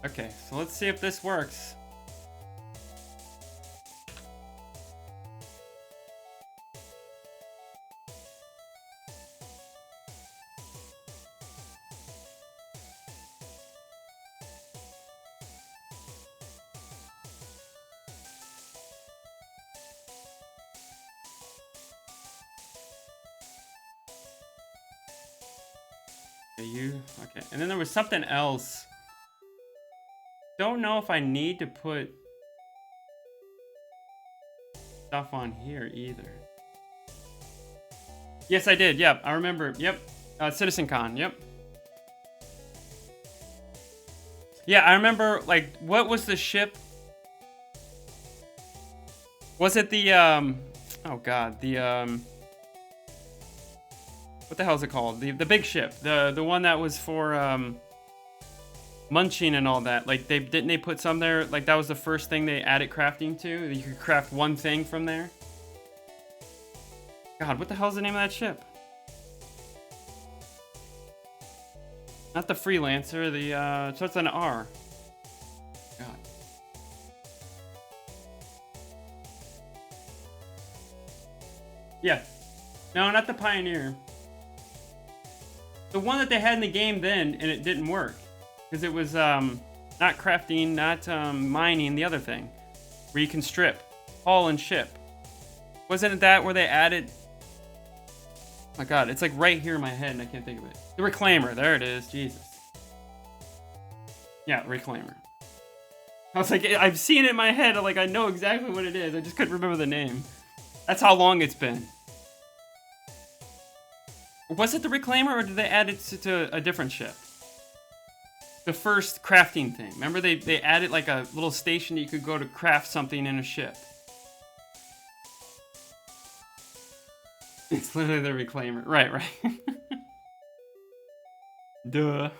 Speaker 1: Okay, so let's see if this works. Okay, and then there was something else. Don't know if I need to put stuff on here either. Yes, I did. Yep, I remember. Yep, CitizenCon. Yep. Yeah, I remember. Like, what was the ship? Was it the oh god, the what the hell is it called? The big ship, the one that was for munching and all that. Like didn't they put some there? Like that was the first thing they added crafting to. You could craft one thing from there. God, what the hell is the name of that ship? Not the Freelancer. The starts on an R. Yeah. No, not the Pioneer. The one that they had in the game then, and it didn't work. Because it was not crafting, not mining, the other thing. Where you can strip, haul, and ship. Wasn't it that where they added... Oh my god, it's like right here in my head and I can't think of it. The Reclaimer, there it is, Jesus. Yeah, Reclaimer. I was like, I've seen it in my head, like I know exactly what it is, I just couldn't remember the name. That's how long it's been. Was it the Reclaimer or did they add it to a different ship? The first crafting thing. Remember they added like a little station that you could go to craft something in a ship. It's literally the Reclaimer. Right, right. Duh.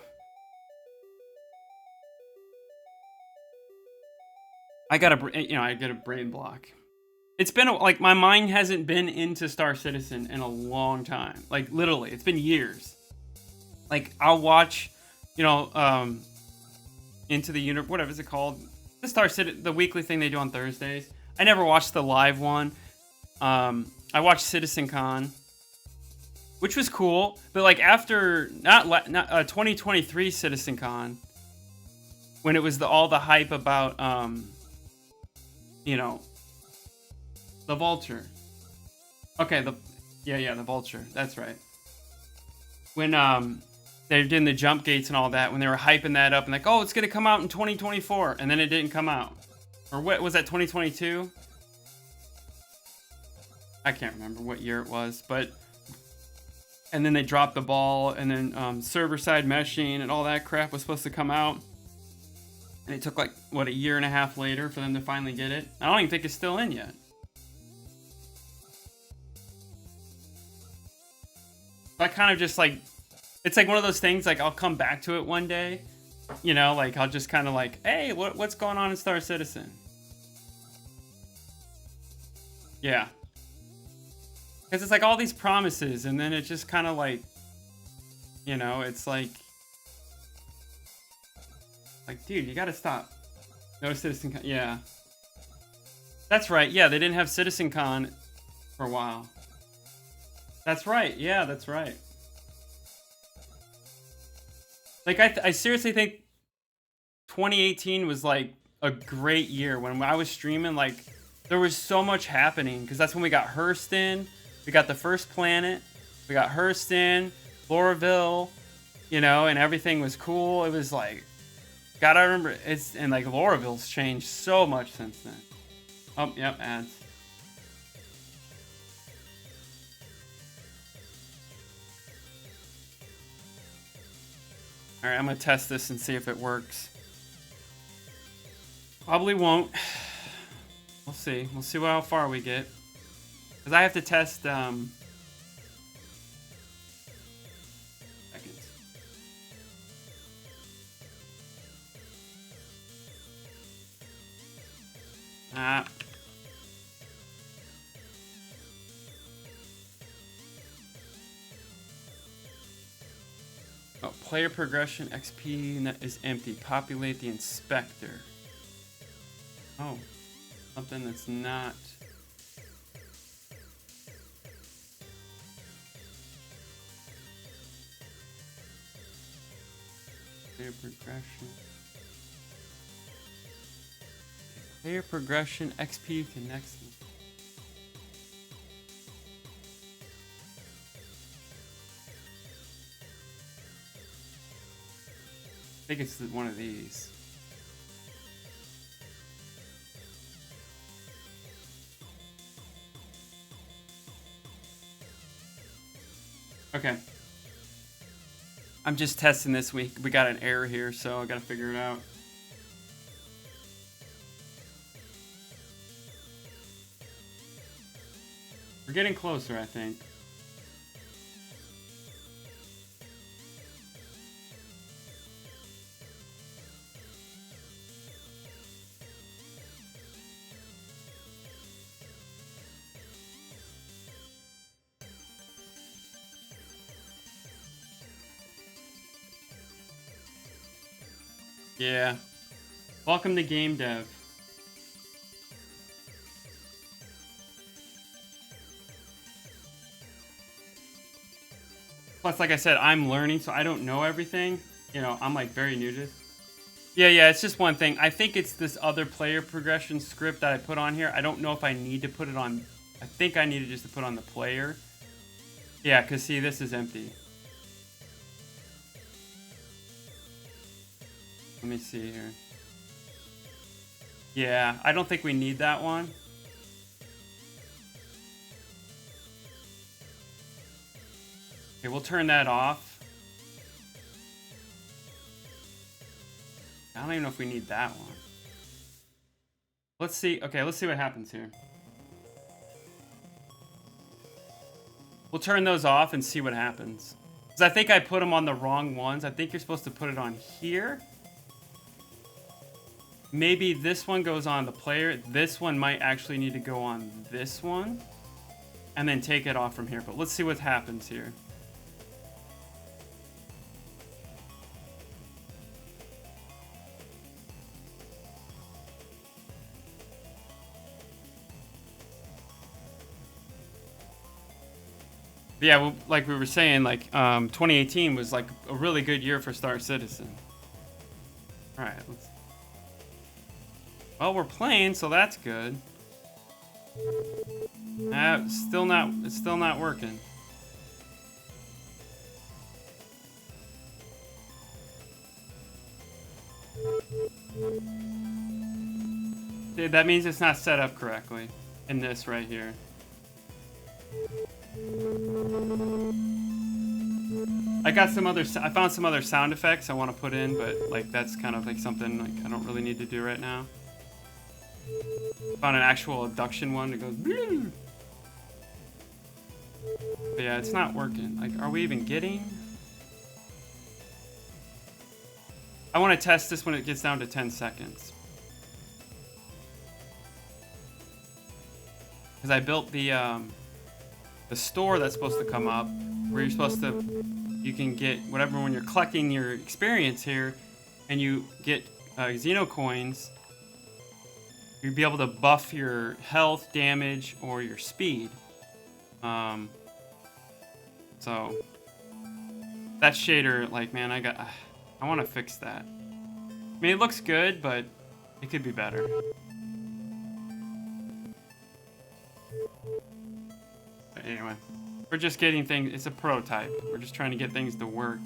Speaker 1: I get a brain block. It's been, like, my mind hasn't been into Star Citizen in a long time. Like, literally, it's been years. Like, I'll watch, Into the Universe, whatever is it called? The Star Citizen, the weekly thing they do on Thursdays. I never watched the live one. I watched CitizenCon, which was cool. But, like, after, not 2023 CitizenCon, when it was all the hype about, the Vulture. Okay, the Vulture. That's right. When they did the jump gates and all that, when they were hyping that up and like, oh, it's gonna come out in 2024, and then it didn't come out. Or what was that, 2022? I can't remember what year it was, but and then they dropped the ball, and then server-side meshing and all that crap was supposed to come out. And it took like, what, a year and a half later for them to finally get it? I don't even think it's still in yet. I kind of just like, it's like one of those things, like I'll come back to it one day, like I'll just kind of like, hey, what's going on in Star Citizen? Yeah. Because it's like all these promises, and then it just kind of like, it's like, dude, you gotta stop. No CitizenCon, yeah. That's right, yeah, they didn't have CitizenCon for a while. That's right, yeah, that's right. Like, I seriously think 2018 was, like, a great year. When I was streaming, like, there was so much happening. Because that's when we got Hurston, we got the first planet, we got Hurston, Lorville, and everything was cool. It was, like, gotta remember, and, like, Lorville's changed so much since then. Oh, yep, ads. Alright, I'm gonna test this and see if it works. Probably won't. We'll see. We'll see how far we get. Because I have to test, seconds. Oh, player progression XP is empty. Populate the inspector. Oh, something that's not. Player progression. Player progression XP connects. I think it's one of these. Okay. I'm just testing this week. We got an error here, so I gotta figure it out. We're getting closer, I think. Yeah. Welcome to game dev. Plus, like I said, I'm learning, so I don't know everything. You know, I'm like very new to this. Yeah, it's just one thing. I think it's this other player progression script that I put on here. I don't know if I need to put it on. I think I needed just to put on the player. Yeah, because see, this is empty. Let me see here. Yeah, I don't think we need that one. Okay, we'll turn that off. I don't even know if we need that one. Let's see. Okay, let's see what happens here. We'll turn those off and see what happens. Because I think I put them on the wrong ones. I think you're supposed to put it on here. Maybe this one goes on the player. This one might actually need to go on this one. And then take it off from here. But let's see what happens here. Yeah, well, like we were saying, like 2018 was like a really good year for Star Citizen. All right, let's. Well, we're playing, so that's good. It's still not working. Dude, that means it's not set up correctly in this right here. I found some other sound effects I want to put in, but like that's kind of like something like I don't really need to do right now. Found an actual abduction one that goes. But yeah, it's not working. Like, are we even getting? I want to test this when it gets down to 10 seconds. Because I built the store that's supposed to come up, where you're supposed to, you can get whatever when you're collecting your experience here, and you get Xeno coins. You'll be able to buff your health, damage, or your speed. So that shader, like, man, I want to fix that. I mean, it looks good, but it could be better. But anyway, we're just getting things. It's a prototype. We're just trying to get things to work.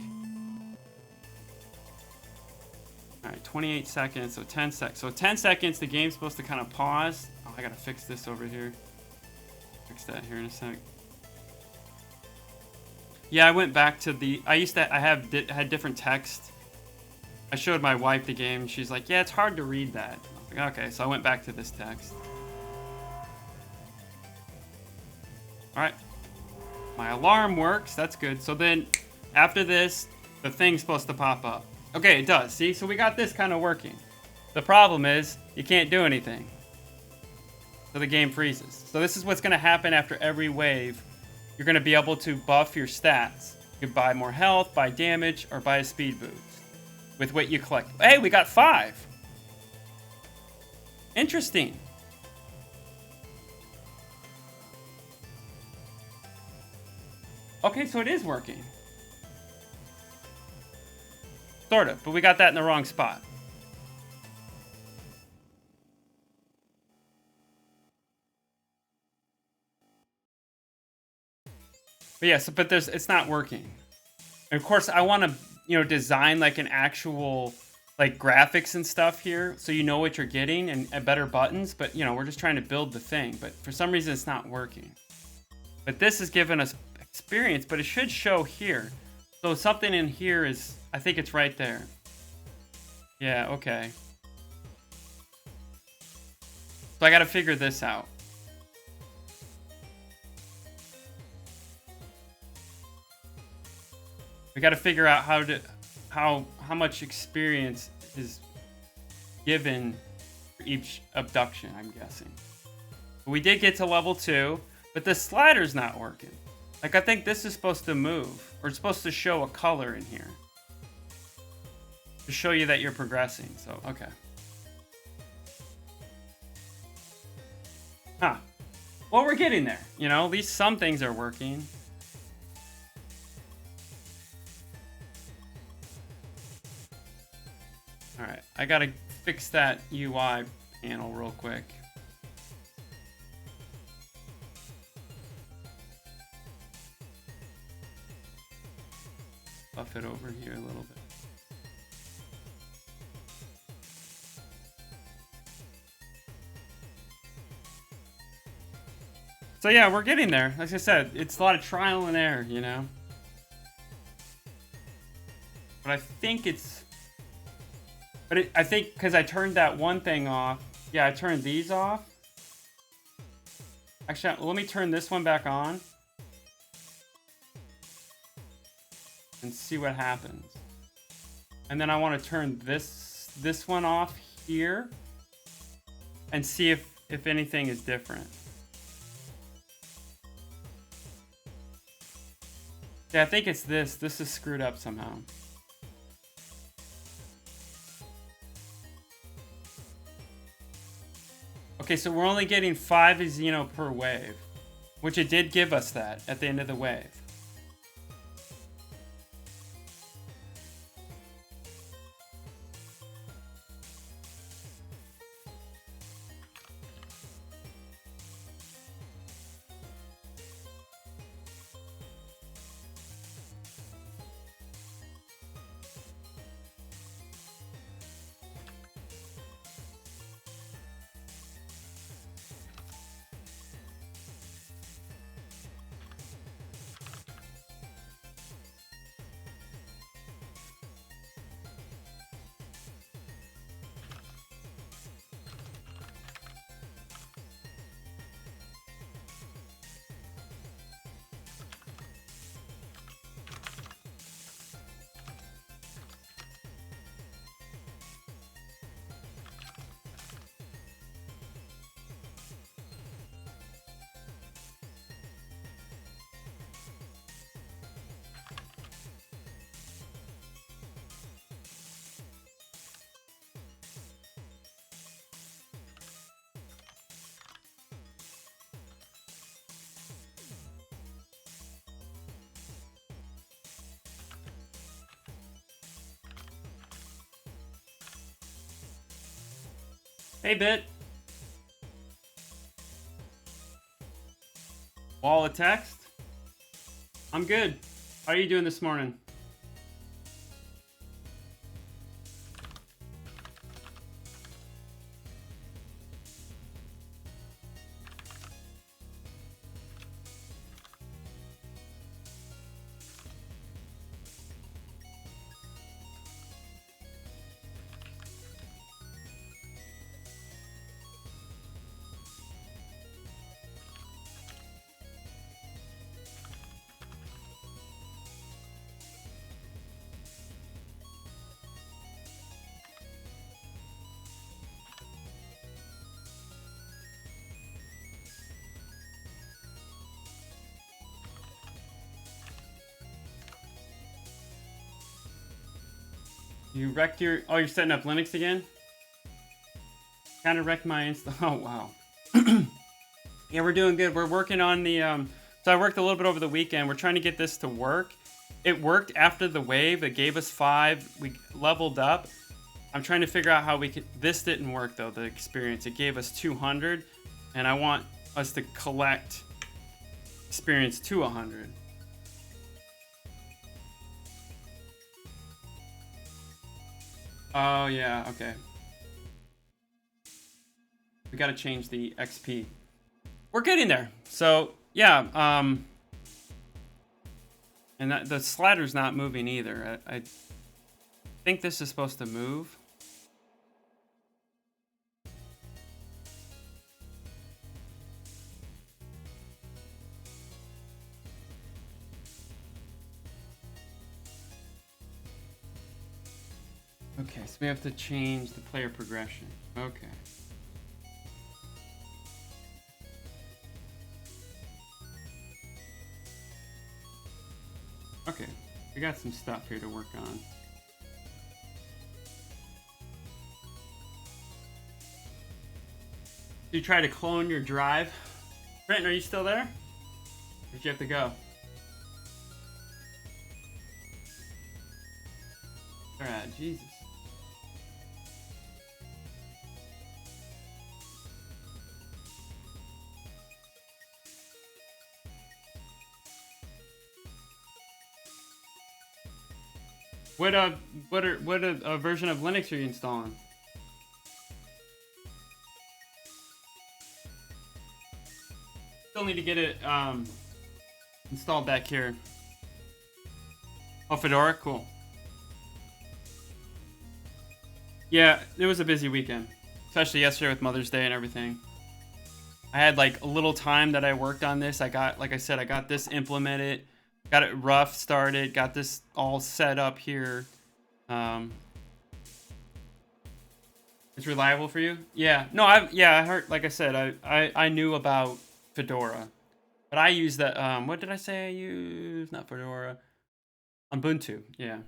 Speaker 1: All right, 28 seconds, so 10 seconds. So 10 seconds, the game's supposed to kind of pause. Oh, I gotta fix this over here. Fix that here in a sec. Yeah, I went back to the. I had different text. I showed my wife the game. And she's like, "Yeah, it's hard to read that." I was like, "Okay," so I went back to this text. All right, my alarm works. That's good. So then, after this, the thing's supposed to pop up. Okay, it does. See, so we got this kind of working. The problem is you can't do anything. So the game freezes. So this is what's going to happen after every wave. You're going to be able to buff your stats. You can buy more health, buy damage, or buy a speed boost with what you collect. Hey, we got 5. Interesting. Okay, so it is working. Sort of, but we got that in the wrong spot. But yeah, but it's not working. And of course, I want to, design like an actual like graphics and stuff here, so you know what you're getting and better buttons. But we're just trying to build the thing. But for some reason, it's not working. But this is giving us experience, but it should show here. So something in here is, I think it's right there. Yeah, okay. So I got to figure this out. We got to figure out how much experience is given for each abduction, I'm guessing. We did get to level 2, but the slider's not working. Like, I think this is supposed to move, or it's supposed to show a color in here to show you that you're progressing. So, okay. Huh. Well, we're getting there. At least some things are working. I gotta fix that UI panel real quick. Buff it over here a little bit. So yeah, we're getting there. Like I said, it's a lot of trial and error, you know? But I think it's... I think because I turned that one thing off. Yeah, I turned these off. Actually, let me turn this one back on. And see what happens. And then I want to turn this one off here. And see if anything is different. Yeah, I think it's this. This is screwed up somehow. Okay, so we're only getting 5 Xeno per wave, which it did give us that at the end of the wave. Hey, Bit. Wall of text? I'm good. How are you doing this morning? You wrecked your... Oh, you're setting up Linux again? Kind of wrecked my insta... Oh, wow. Yeah, we're doing good. We're working on the... So I worked a little bit over the weekend. We're trying to get this to work. It worked after the wave. It gave us 5. We leveled up. I'm trying to figure out how we could... This didn't work, though, the experience. It gave us 200. And I want us to collect experience to 100. Oh, yeah, okay. We gotta change the XP. We're getting there. So, yeah, and the slider's not moving either. I think this is supposed to move. Okay, so we have to change the player progression. Okay. Okay, we got some stuff here to work on. Did you try to clone your drive? Brenton, are you still there? Or did you have to go? Alright, Jesus. What version of Linux are you installing? Still need to get it installed back here. Oh, Fedora, cool. Yeah, it was a busy weekend, especially yesterday with Mother's Day and everything. I had like a little time that I worked on this. I got, like I said, I got this implemented, got it rough started, got this all set up here. It's reliable for you? Yeah. No, I heard, like I said, I knew about Fedora, but I use that. What did I say I use? Not Fedora. Ubuntu. Yeah.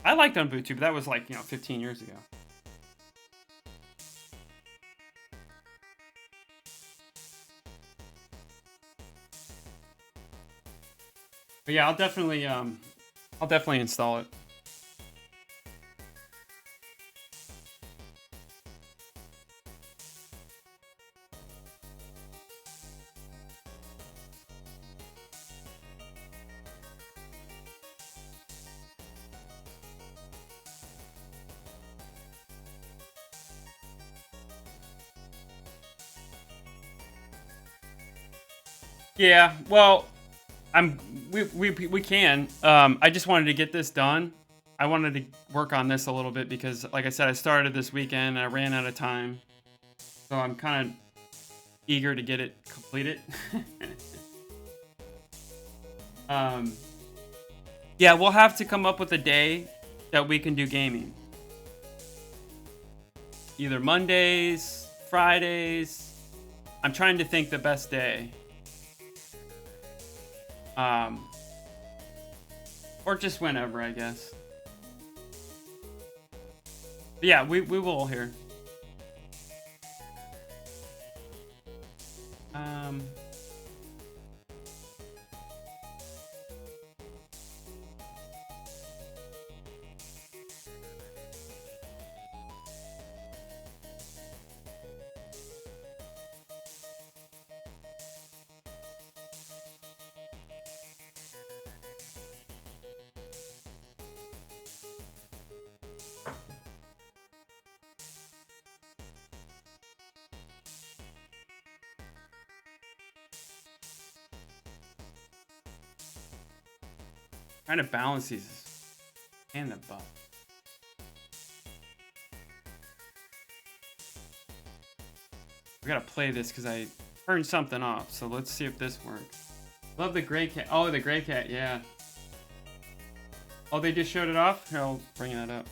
Speaker 1: I liked Ubuntu, but that was like 15 years ago. But yeah, I'll definitely install it. Yeah, well, we can. I just wanted to get this done. I wanted to work on this a little bit because, like I said, I started this weekend and I ran out of time, so I'm kind of eager to get it completed. Yeah, we'll have to come up with a day that we can do gaming. Either Mondays, Fridays. I'm trying to think the best day. Or just whenever, I guess. But yeah, we will here. Trying to balance these and the butt. We gotta play this because I turned something off. So let's see if this works. Love the gray cat. Oh, the gray cat. Yeah. Oh, they just showed it off? Here, I'll bring that up.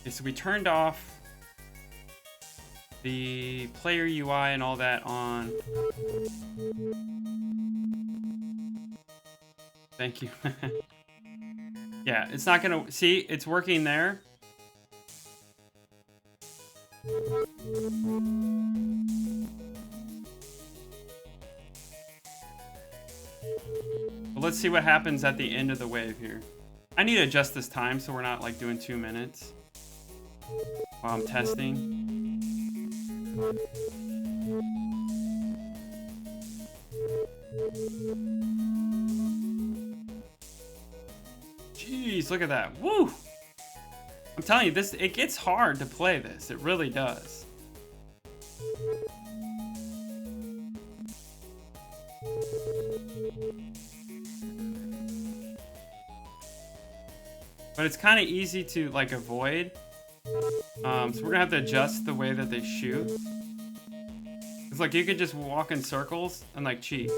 Speaker 1: Okay, so we turned off the player UI and all that on. Thank you. Yeah, it's not gonna, see, it's working there. But let's see what happens at the end of the wave here. I need to adjust this time so we're not like doing 2 minutes while I'm testing. Jeez, look at that. Woo! I'm telling you, it gets hard to play this. It really does. But it's kind of easy to like avoid. So we're gonna have to adjust the way that they shoot. It's like you could just walk in circles and like cheat.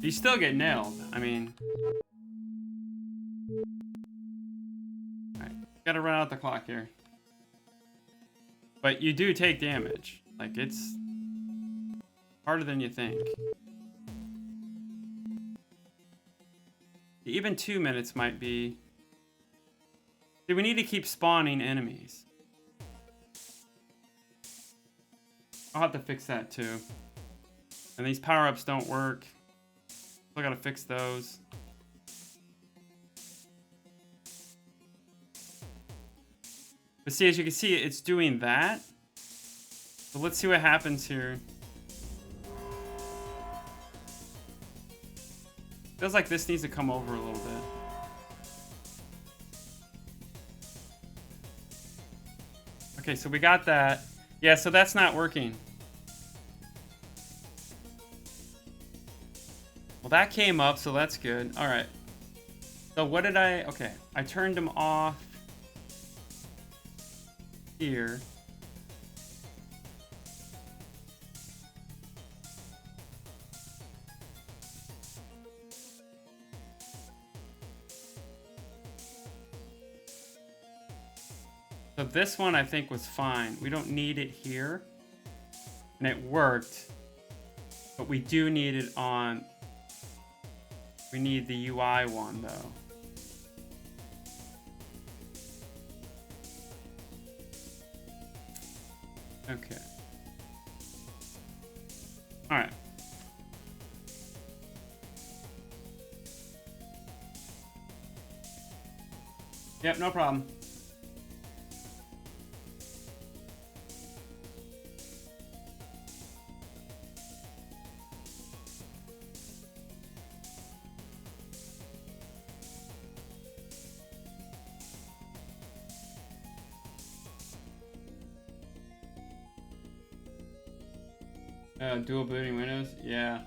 Speaker 1: You still get nailed. I mean, alright, gotta run out the clock here. But you do take damage. Like, it's harder than you think. Even 2 minutes might be. See, we need to keep spawning enemies. I'll have to fix that too. And these power-ups don't work. Still gotta fix those. But see, as you can see, it's doing that. So let's see what happens here. Feels like this needs to come over a little bit. Okay, so we got that. Yeah, so that's not working. Well, that came up, so that's good. All right. So what did I... Okay, I turned them off here. So this one I think was fine. We don't need it here. And it worked. But we do need it on... We need the UI one though. Okay. All right. Yep, no problem. Dual booting Windows? Yeah.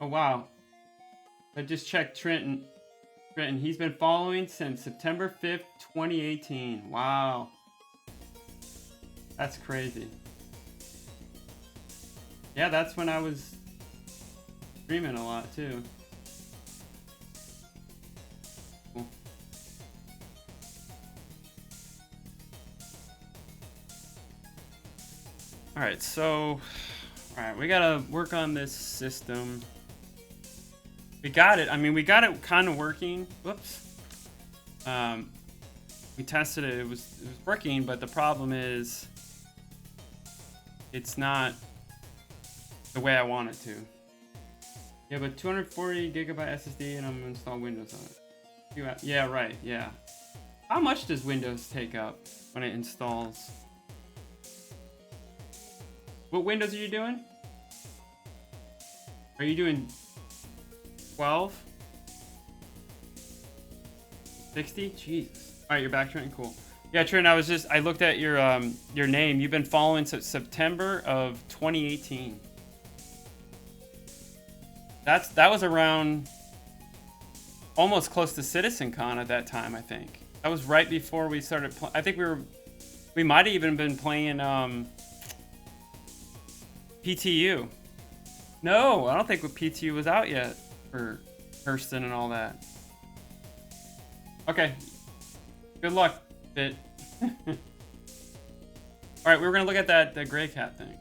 Speaker 1: Oh, wow. I just checked Trenton. He's been following since September 5th, 2018. Wow. That's crazy. Yeah, that's when I was streaming a lot, too. Cool. Alright, so... Alright, we gotta work on this system. We got it. I mean, we got it kind of working. Whoops. We tested it. It was working, but the problem is... It's not the way I want it to. Yeah, but 240 gigabyte SSD and I'm gonna install Windows on it. Yeah, right, yeah. How much does Windows take up when it installs? What Windows are you doing? Are you doing 12? 60? Jesus. Alright, you're back, Trent. Cool. Yeah, Trent, I looked at your name. You've been following since September of 2018. That was around almost close to CitizenCon at that time, I think. That was right before we started I think we might have even been playing PTU. No, I don't think PTU was out yet for Hurston and all that. Okay. Good luck, Bit. Alright, we were gonna look at that gray cat thing.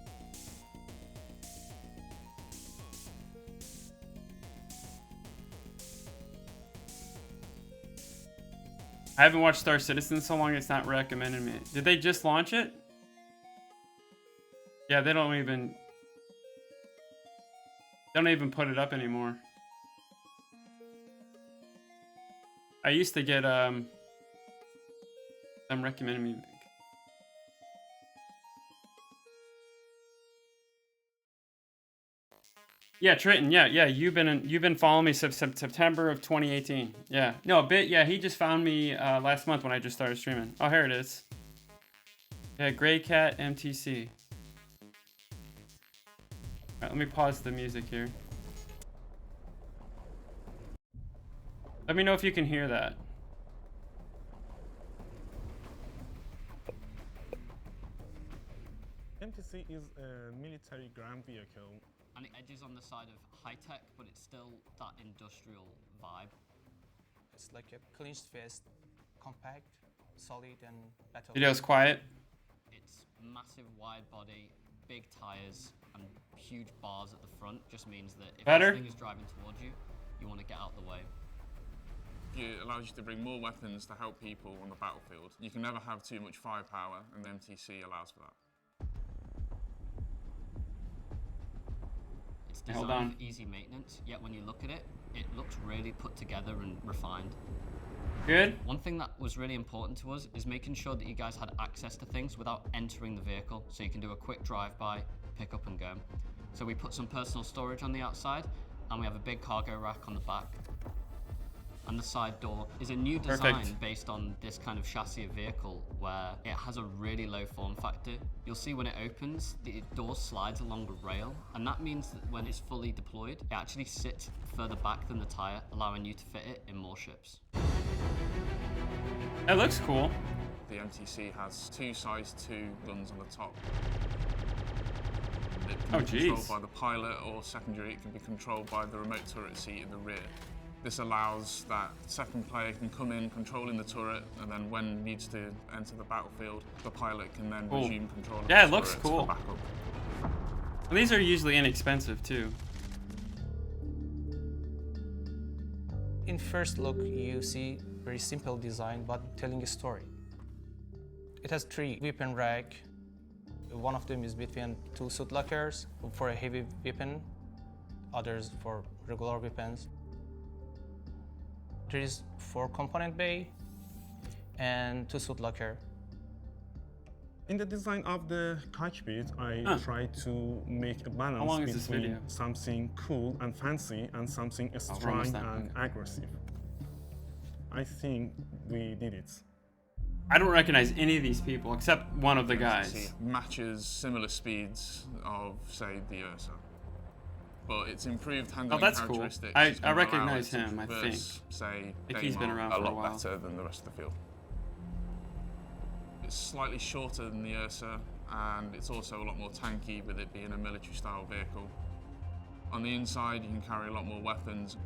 Speaker 1: I haven't watched Star Citizen so long it's not recommended me. Did they just launch it? Yeah, they don't even put it up anymore. I used to get them recommending me. Yeah, Trenton. Yeah. You've been following me since September of 2018. Yeah. No, a bit. Yeah, he just found me last month when I just started streaming. Oh, here it is. Yeah, Gray Cat MTC. All right, let me pause the music here. Let me know if you can hear that.
Speaker 2: MTC is a military ground vehicle.
Speaker 3: And it edges on the side of high-tech, but it's still that industrial vibe.
Speaker 4: It's like a clenched fist, compact, solid, and battle.
Speaker 1: Video's quiet.
Speaker 3: It's massive wide body, big tires, and huge bars at the front. Just means that if this thing is driving towards you, you want to get out of the way.
Speaker 5: It allows you to bring more weapons to help people on the battlefield. You can never have too much firepower, and the MTC allows for that.
Speaker 3: It's designed for easy maintenance, yet when you look at it, it looks really put together and refined.
Speaker 1: Good.
Speaker 3: One thing that was really important to us is making sure that you guys had access to things without entering the vehicle, so you can do a quick drive-by, pick up and go. So we put some personal storage on the outside, and we have a big cargo rack on the back. And the side door is a new design
Speaker 1: Perfect.
Speaker 3: based on this kind of chassis of vehicle where it has a really low form factor. You'll see when it opens, the door slides along the rail, and that means that when it's fully deployed, it actually sits further back than the tire, allowing you to fit it in more ships.
Speaker 1: That looks cool.
Speaker 5: The MTC has two size 2 guns on the top. It can be controlled by the pilot, or secondary, it can be controlled by the remote turret seat in the rear. This allows that second player can come in controlling the turret, and then when needs to enter the battlefield, the pilot can then resume control of the turret.
Speaker 1: Yeah, it looks cool.
Speaker 5: Back up.
Speaker 1: And these are usually inexpensive too.
Speaker 4: In first look, you see very simple design, but telling a story. It has 3 weapon rack. One of them is between 2 suit lockers for a heavy weapon, others for regular weapons. There is 4 component bay and 2 suit locker.
Speaker 2: In the design of the cockpit, I tried to make a
Speaker 1: long
Speaker 2: balance
Speaker 1: is this
Speaker 2: between
Speaker 1: video?
Speaker 2: something cool and fancy and something strong
Speaker 1: almost done.
Speaker 2: and aggressive. I think we did it.
Speaker 1: I don't recognize any of these people except one of the guys.
Speaker 5: MTC matches similar speeds of, say, the Ursa. But it's improved handling
Speaker 1: that's cool.
Speaker 5: characteristics.
Speaker 1: I
Speaker 5: is gonna
Speaker 1: recognize
Speaker 5: allow it to
Speaker 1: him, I
Speaker 5: traverse, say,
Speaker 1: I think he's been
Speaker 5: Daymar
Speaker 1: around
Speaker 5: a
Speaker 1: for a
Speaker 5: lot
Speaker 1: while.
Speaker 5: better than the rest of the field. It's slightly shorter than the Ursa, and it's also a lot more tanky with it being a military-style vehicle. On the inside, you can carry a lot more weapons.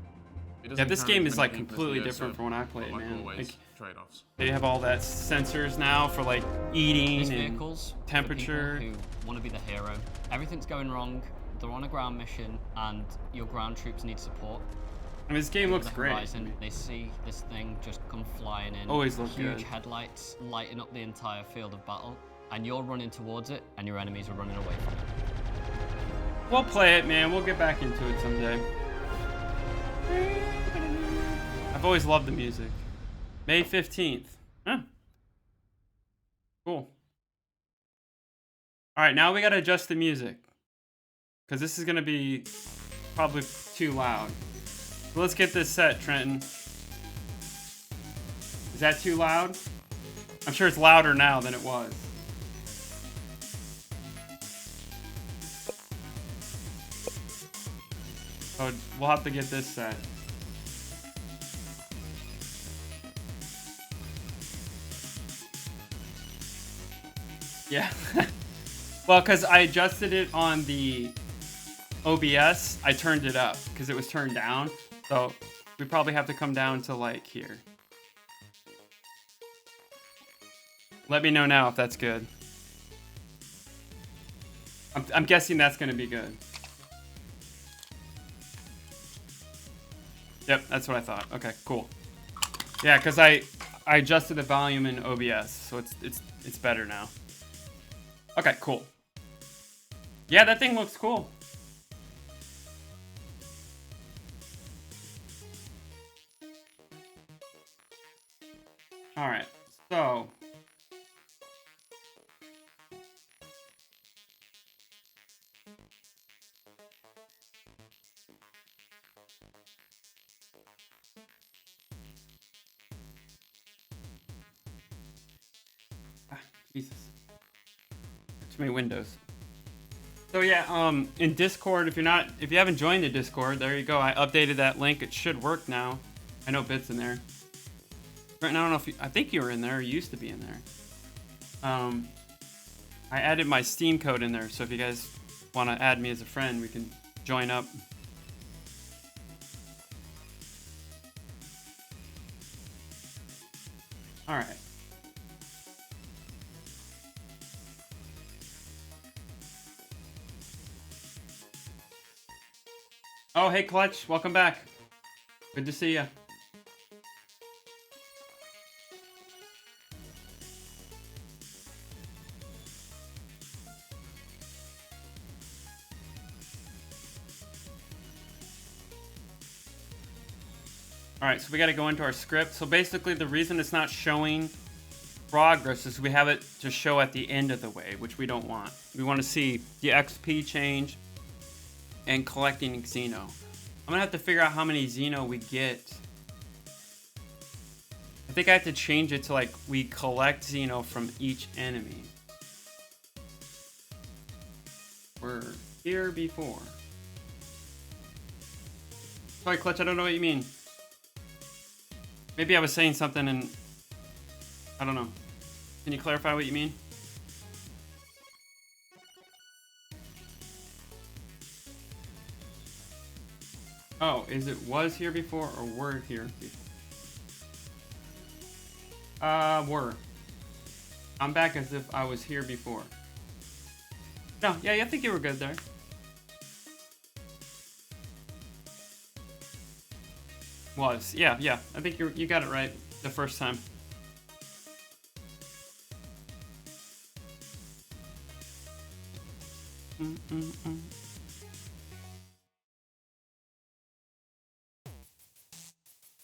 Speaker 5: It doesn't
Speaker 1: Yeah, this
Speaker 5: carry
Speaker 1: game
Speaker 5: as
Speaker 1: is
Speaker 5: many
Speaker 1: like
Speaker 5: people as the
Speaker 1: completely
Speaker 5: Ursa,
Speaker 1: different from when I
Speaker 5: but
Speaker 1: played,
Speaker 5: like
Speaker 1: man.
Speaker 5: always,
Speaker 1: Like,
Speaker 5: trade-offs.
Speaker 1: they have all that sensors now for like eating
Speaker 3: These
Speaker 1: and
Speaker 3: vehicles, for
Speaker 1: temperature.
Speaker 3: people who want to be the hero, everything's going wrong, they're on a ground mission, and your ground troops need support.
Speaker 1: I mean, this game looks
Speaker 3: The
Speaker 1: great.
Speaker 3: horizon, they see this thing just come flying in.
Speaker 1: Always look
Speaker 3: huge
Speaker 1: good.
Speaker 3: headlights lighting up the entire field of battle, and you're running towards it, and your enemies are running away from it.
Speaker 1: We'll play it, man. We'll get back into it someday. I've always loved the music. May 15th. Huh. Cool. All right, now we got to adjust the music, because this is going to be probably too loud. So let's get this set, Trenton. Is that too loud? I'm sure it's louder now than it was. So we'll have to get this set. Yeah. Well, because I adjusted it on the OBS, I turned it up because it was turned down. So we probably have to come down to like here. Let me know now if that's good. I'm guessing that's going to be good. Yep, that's what I thought. Okay, cool. Yeah, because I adjusted the volume in OBS, so it's better now. Okay, cool. Yeah, that thing looks cool. All right, so Jesus. Too many windows. So yeah, in Discord, if you haven't joined the Discord, there you go. I updated that link. It should work now. I know Bit's in there. I don't know if I think you were in there. Or you used to be in there. I added my Steam code in there, so if you guys want to add me as a friend, we can join up. All right. Oh, hey, Clutch. Welcome back. Good to see you. All right, so we got to go into our script. So basically, the reason it's not showing progress is we have it to show at the end of the way, which we don't want. We want to see the XP change and collecting Xeno. I'm gonna have to figure out how many Xeno we get. I think I have to change it to like we collect Xeno from each enemy. We're here before. Sorry, Clutch, I don't know what you mean. Maybe I was saying something and I don't know. Can you clarify what you mean? Oh, is it was here before or were here before? Were. I'm back as if I was here before. No, yeah, I think you were good there. Was, yeah. I think you got it right the first time.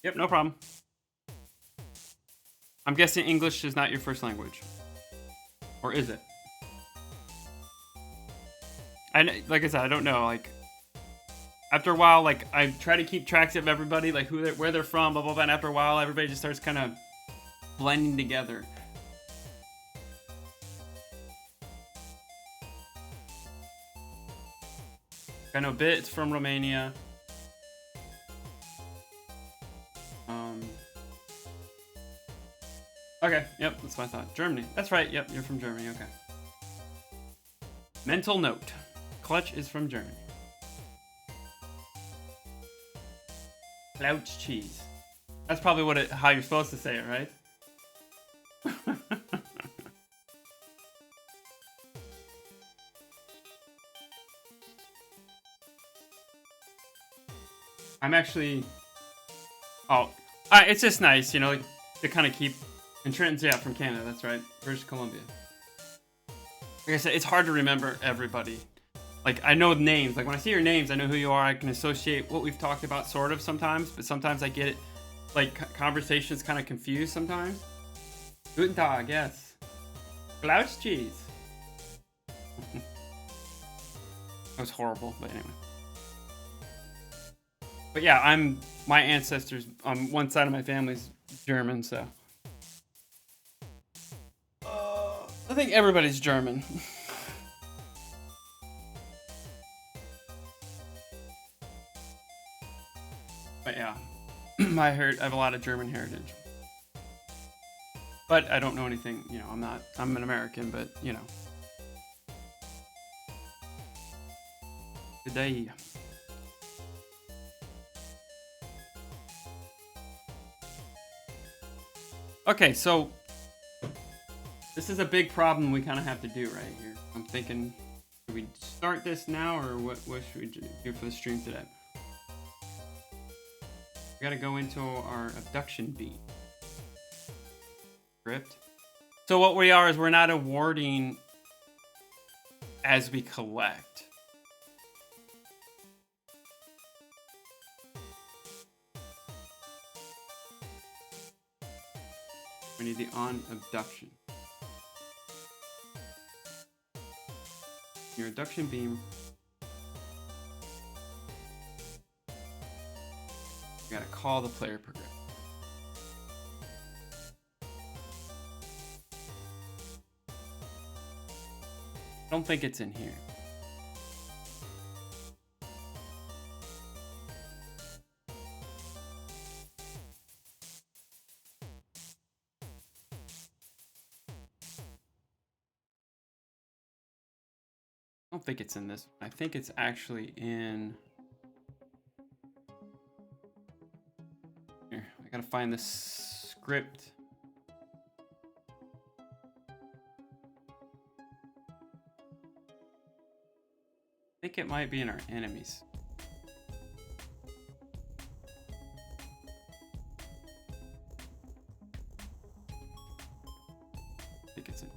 Speaker 1: Yep, no problem. I'm guessing English is not your first language. Or is it? Like I said, I don't know. Like, after a while, like, I try to keep tracks of everybody, like where they're from, blah, blah, blah. And after a while, everybody just starts kind of blending together. I know Bit's from Romania. Okay, yep, that's what I thought. Germany. That's right, yep, you're from Germany, okay. Mental note. Clutch is from Germany. Clouch cheese. That's probably how you're supposed to say it, right? I'm actually... Oh, it's just nice, you know, like, to kind of keep... And Trenton's, yeah, from Canada, that's right. British Columbia. Like I said, it's hard to remember everybody. Like, I know names. Like, when I see your names, I know who you are. I can associate what we've talked about sort of sometimes, but sometimes I get it, like, conversations kind of confused sometimes. Guten Tag, yes. Clouch cheese. That was horrible, but anyway. But yeah, my ancestors on one side of my family's German, so. I think everybody's German. But yeah, I have a lot of German heritage. But I don't know anything, you know, I'm an American, but you know. Good day. Okay, so this is a big problem we kind of have to do right here. I'm thinking, should we start this now, or what should we do for the stream today? We gotta go into our abduction beat script. So what we are is we're not awarding as we collect. We need the on abduction. Your abduction beam. You gotta call the player progress. I don't think it's in here. I don't think it's in this. I think it's actually in here. I gotta find this script. I think it might be in our enemies. I think it's in.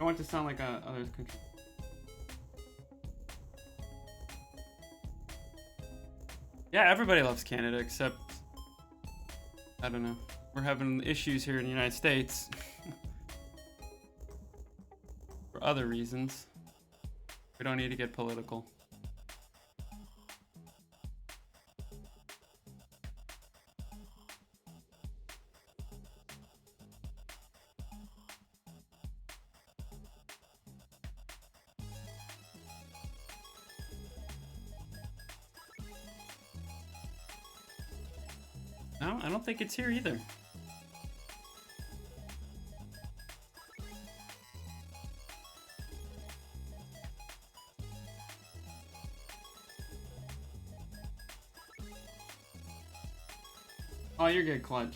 Speaker 1: I want it to sound like other country. Yeah, everybody loves Canada except, I don't know. We're having issues here in the United States. for other reasons. We don't need to get political. No, I don't think it's here either. Oh, you're good, Clutch.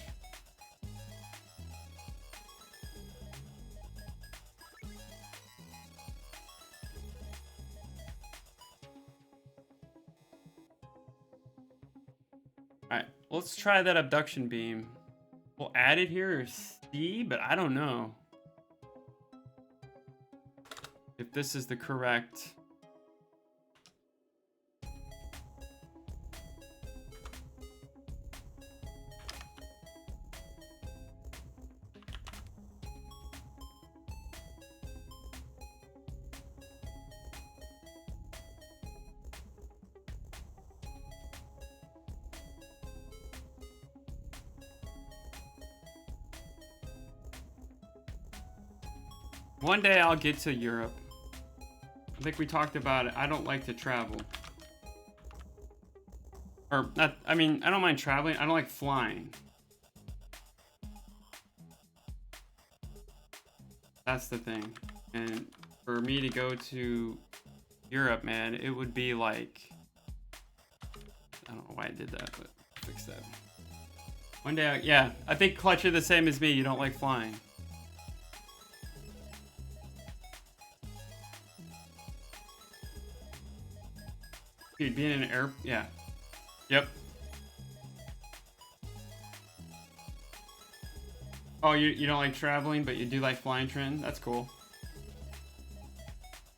Speaker 1: Alright, let's try that abduction beam. We'll add it here or C, but I don't know if this is the correct. One day I'll get to Europe. I think we talked about it. I don't like to travel. Or not, I mean, I don't mind traveling. I don't like flying. That's the thing. And for me to go to Europe, man, it would be like, I don't know why I did that, but I'll fix that. One day, yeah, I think Clutch, you're the same as me. You don't like flying. Dude, being in an air, yeah. Yep. Oh, you don't like traveling, but you do like flying, Trent? That's cool.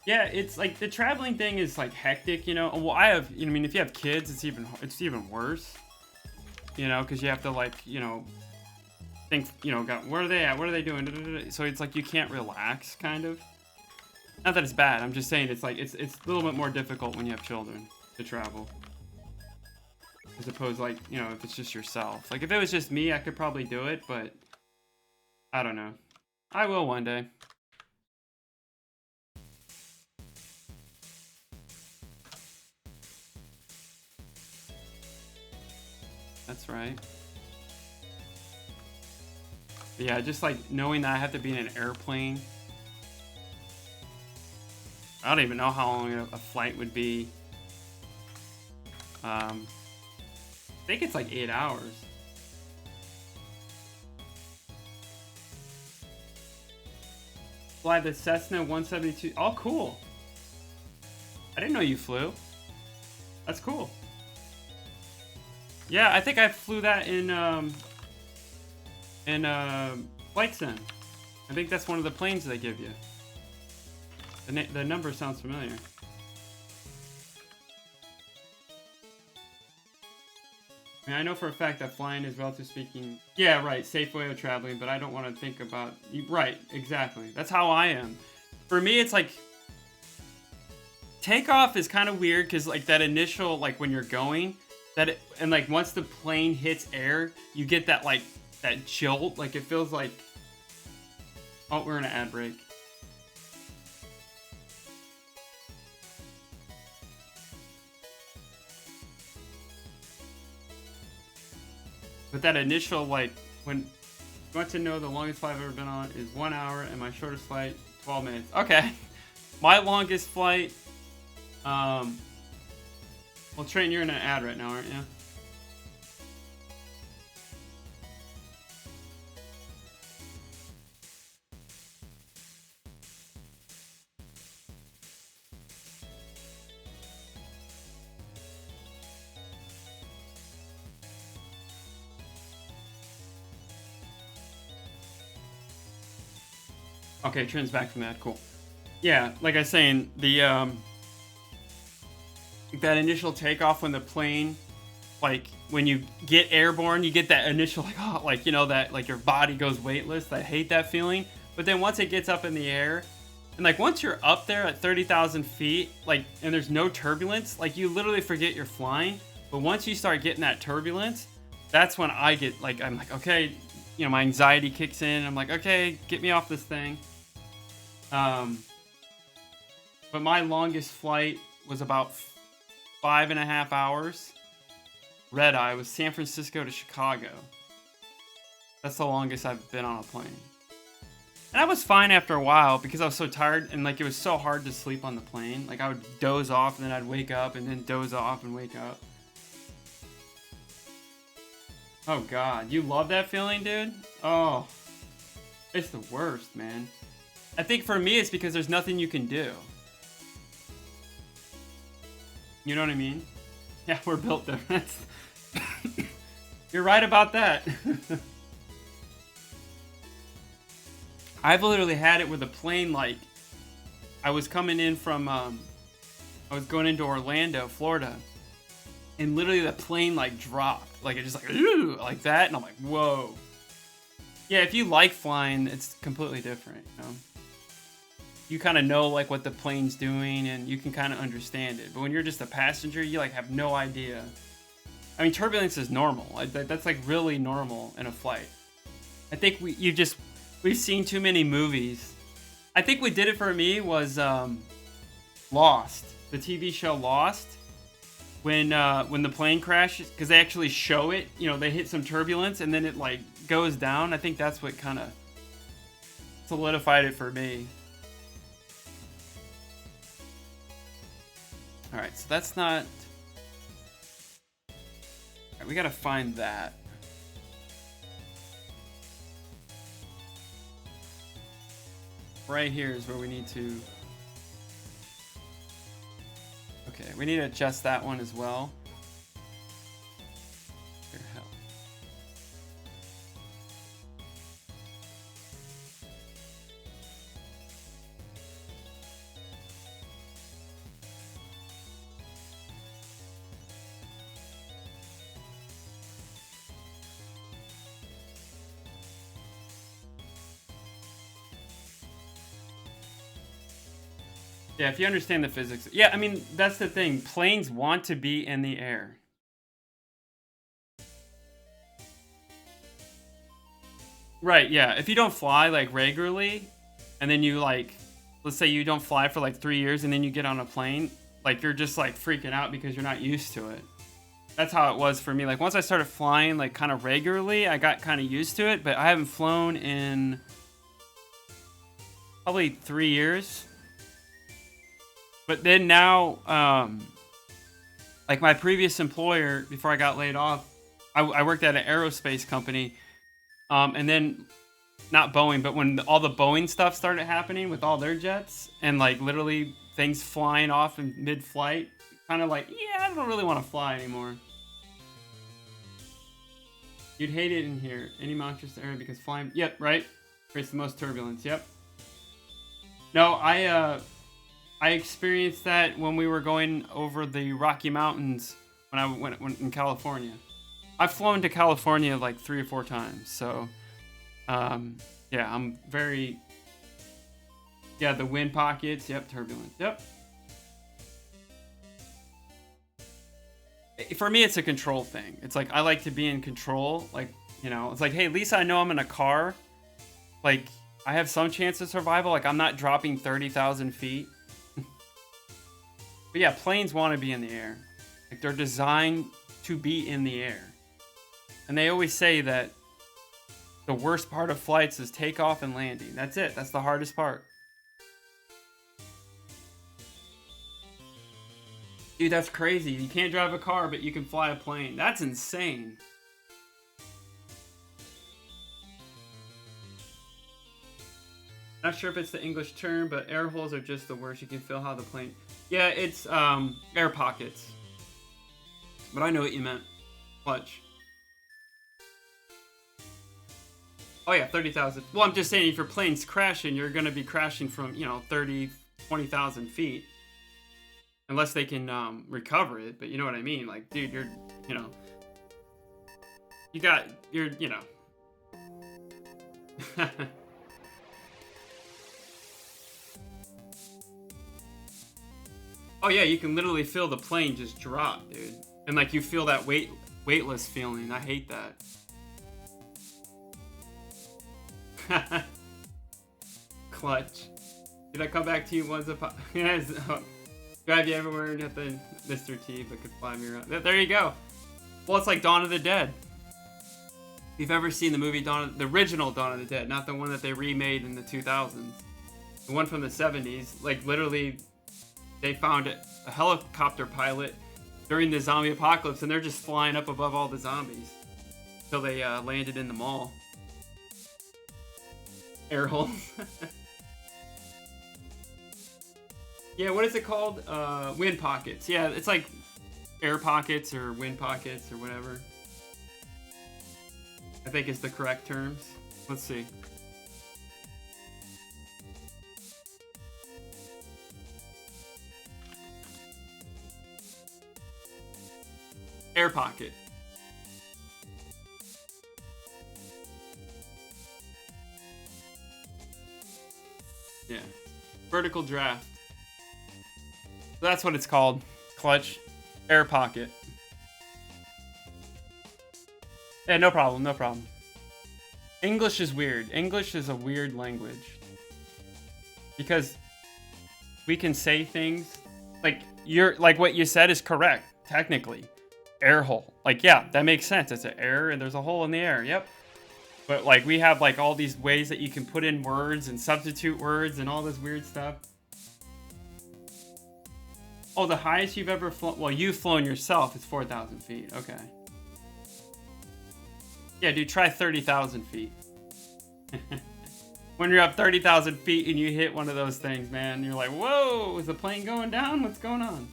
Speaker 1: Yeah, it's like the traveling thing is like hectic, you know. Well, I mean, if you have kids, it's even worse. You know, because you have to like, you know, think, you know, where are they at? What are they doing? So it's like you can't relax, kind of. Not that it's bad. I'm just saying it's like it's a little bit more difficult when you have children to travel, as opposed, like, you know, if it's just yourself. Like if it was just me, I could probably do it, but I don't know. I will one day. That's right. But yeah, just like knowing that I have to be in an airplane. I don't even know how long a flight would be. I think it's like 8 hours. Fly the Cessna 172. Oh, cool. I didn't know you flew. That's cool. Yeah, I think I flew that in Flight Sim. I think that's one of the planes they give you. The number sounds familiar. I mean, I know for a fact that flying is, relatively speaking, yeah, right, safe way of traveling, but I don't want to think about, right, exactly. That's how I am. For me, it's like, takeoff is kind of weird, because like that initial, like when you're going, and like once the plane hits air, you get that like, that jolt, like it feels like, oh, we're in an ad break. But that initial, like, when you want to know the longest flight I've ever been on is 1 hour, and my shortest flight, 12 minutes. Okay. My longest flight, well, Trent, you're in an ad right now, aren't you? Okay, Trent's back from that. Cool. Yeah, like I was saying, the that initial takeoff when the plane, like when you get airborne, you get that initial like, oh, like, you know, that like your body goes weightless. I hate that feeling. But then once it gets up in the air, And like once you're up there at 30,000 feet, like, and there's no turbulence, like you literally forget you're flying. But once you start getting that turbulence, that's when I get like, I'm like, okay, you know, my anxiety kicks in. I'm like, okay, get me off this thing. But my longest flight was about 5.5 hours. Red eye was San Francisco to Chicago. That's the longest I've been on a plane. And I was fine after a while because I was so tired and like it was so hard to sleep on the plane. Like I would doze off and then I'd wake up and then doze off and wake up. Oh God, you love that feeling, dude? Oh, it's the worst, man. I think for me it's because there's nothing you can do. You know what I mean? Yeah, we're built different. You're right about that. I've literally had it with a plane, like, I was coming in from, I was going into Orlando, Florida, and literally the plane, like, dropped. Like, it just, like that, and I'm like, whoa. Yeah, if you like flying, it's completely different, you know? You kind of know, like, what the plane's doing, and you can kind of understand it. But when you're just a passenger, you, like, have no idea. I mean, turbulence is normal. That's, like, really normal in a flight. I think we've seen too many movies. I think what did it for me was Lost, the TV show Lost. When the plane crashes, because they actually show it, you know, they hit some turbulence and then it like goes down. I think that's what kind of solidified it for me. All right, so that's not. All right, we gotta find that. Right here is where we need to. Okay, we need to adjust that one as well. Here, hell. Yeah, if you understand the physics. Yeah, I mean, that's the thing. Planes want to be in the air. Right, yeah. If you don't fly, like, regularly, and then you, like, let's say you don't fly for, like, 3 years, and then you get on a plane, like, you're just, like, freaking out because you're not used to it. That's how it was for me. Like, once I started flying, like, kind of regularly, I got kind of used to it, but I haven't flown in probably 3 years. But then now, like my previous employer, before I got laid off, I worked at an aerospace company. And then, not Boeing, but when all the Boeing stuff started happening with all their jets, and like literally things flying off in mid-flight, kind of like, yeah, I don't really want to fly anymore. You'd hate it in here. Any monstrous area because flying, yep, right? Creates the most turbulence, yep. No, I experienced that when we were going over the Rocky Mountains when I went in California. I've flown to California like 3 or 4 times, so yeah, I'm very. Yeah, the wind pockets. Yep, turbulence. Yep. For me, it's a control thing. It's like I like to be in control. Like, you know, it's like, hey, at least I know I'm in a car. Like, I have some chance of survival. Like, I'm not dropping 30,000 feet. But yeah, planes want to be in the air. Like, they're designed to be in the air. And they always say that the worst part of flights is takeoff and landing. That's it. That's the hardest part. Dude, that's crazy. You can't drive a car, but you can fly a plane. That's insane. Not sure if it's the English term, but air holes are just the worst. You can feel how the plane... Yeah, it's air pockets. But I know what you meant. Clutch. Oh yeah, 30,000. Well, I'm just saying if your plane's crashing, you're going to be crashing from, 30, 20,000 feet. Unless they can recover it. But you know what I mean? Like, dude, you're. Oh yeah, you can literally feel the plane just drop, dude. And like you feel that weightless feeling. I hate that. Clutch. Did I come back to you once upon... Yes. Have you ever wearing nothing, Mr. T, but could fly me around? There you go. Well, it's like Dawn of the Dead. If you've ever seen the movie the original Dawn of the Dead, not the one that they remade in the 2000s. The one from the 70s, like literally, they found a helicopter pilot during the zombie apocalypse, and they're just flying up above all the zombies until they landed in the mall. Air holes. Yeah, what is it called? Wind pockets. Yeah, it's like air pockets or wind pockets or whatever. I think is the correct terms. Let's see. Air pocket. Yeah. Vertical draft. That's what it's called. Clutch. Air pocket. Yeah, no problem, no problem. English is weird. English is a weird language. Because we can say things like what you said is correct, technically. Air hole. Like, yeah, that makes sense. It's an air and there's a hole in the air. Yep. But like we have like all these ways that you can put in words and substitute words and all this weird stuff. Oh, the highest you've ever flown? Well, you've flown yourself is 4,000 feet. Okay. Yeah, dude, try 30,000 feet. When you're up 30,000 feet and you hit one of those things, man, you're like, whoa, is the plane going down? What's going on?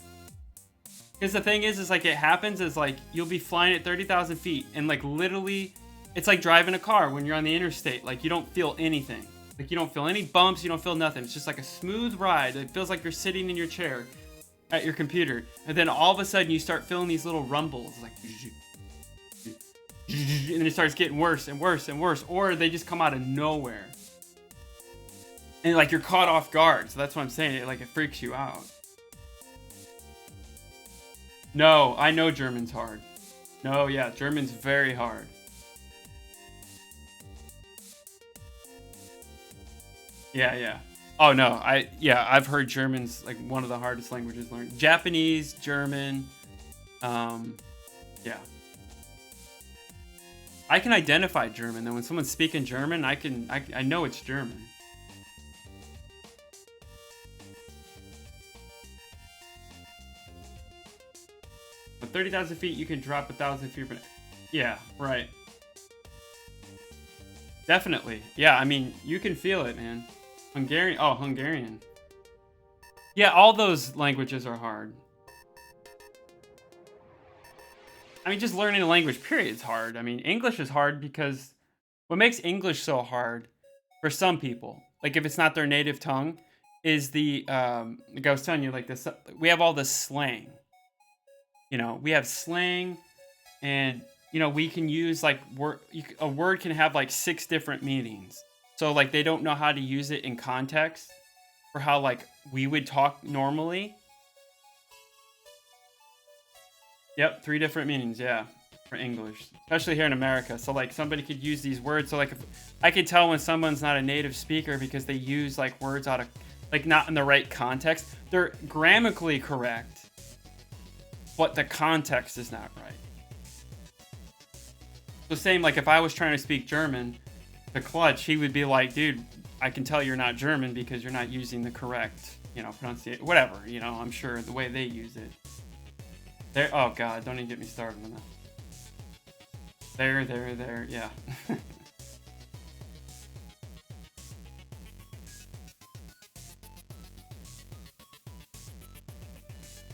Speaker 1: Because the thing is like it happens is like you'll be flying at 30,000 feet and like literally it's like driving a car when you're on the interstate. Like you don't feel anything. Like you don't feel any bumps. You don't feel nothing. It's just like a smooth ride. It feels like you're sitting in your chair at your computer. And then all of a sudden you start feeling these little rumbles. Like, and then it starts getting worse and worse and worse. Or they just come out of nowhere. And like you're caught off guard. So that's what I'm saying. It freaks you out. No, I know German's hard. No, yeah, German's very hard. Yeah. Oh no, I've heard German's like one of the hardest languages to learn. Japanese, German, yeah. I can identify German though. When someone's speaking German, I know it's German. But 30,000 feet, you can drop 1,000 feet. Yeah, right. Definitely. Yeah, I mean, you can feel it, man. Hungarian. Oh, Hungarian. Yeah, all those languages are hard. I mean, just learning a language, period, is hard. I mean, English is hard because what makes English so hard for some people, like if it's not their native tongue, is like I was telling you, like this, we have all this slang. You know, we have slang, and you know, we can use like a word can have like 6 different meanings. So like they don't know how to use it in context for how like we would talk normally. Yep, 3 different meanings, yeah, for English, especially here in America. So like somebody could use these words. So like if I could tell when someone's not a native speaker because they use like words out of like not in the right context. They're grammatically correct, but the context is not right. So same like if I was trying to speak German to Clutch, he would be like, dude, I can tell you're not German because you're not using the correct, you know, pronunciation, whatever, you know, I'm sure the way they use it. There, oh God, don't even get me started on that. There, yeah.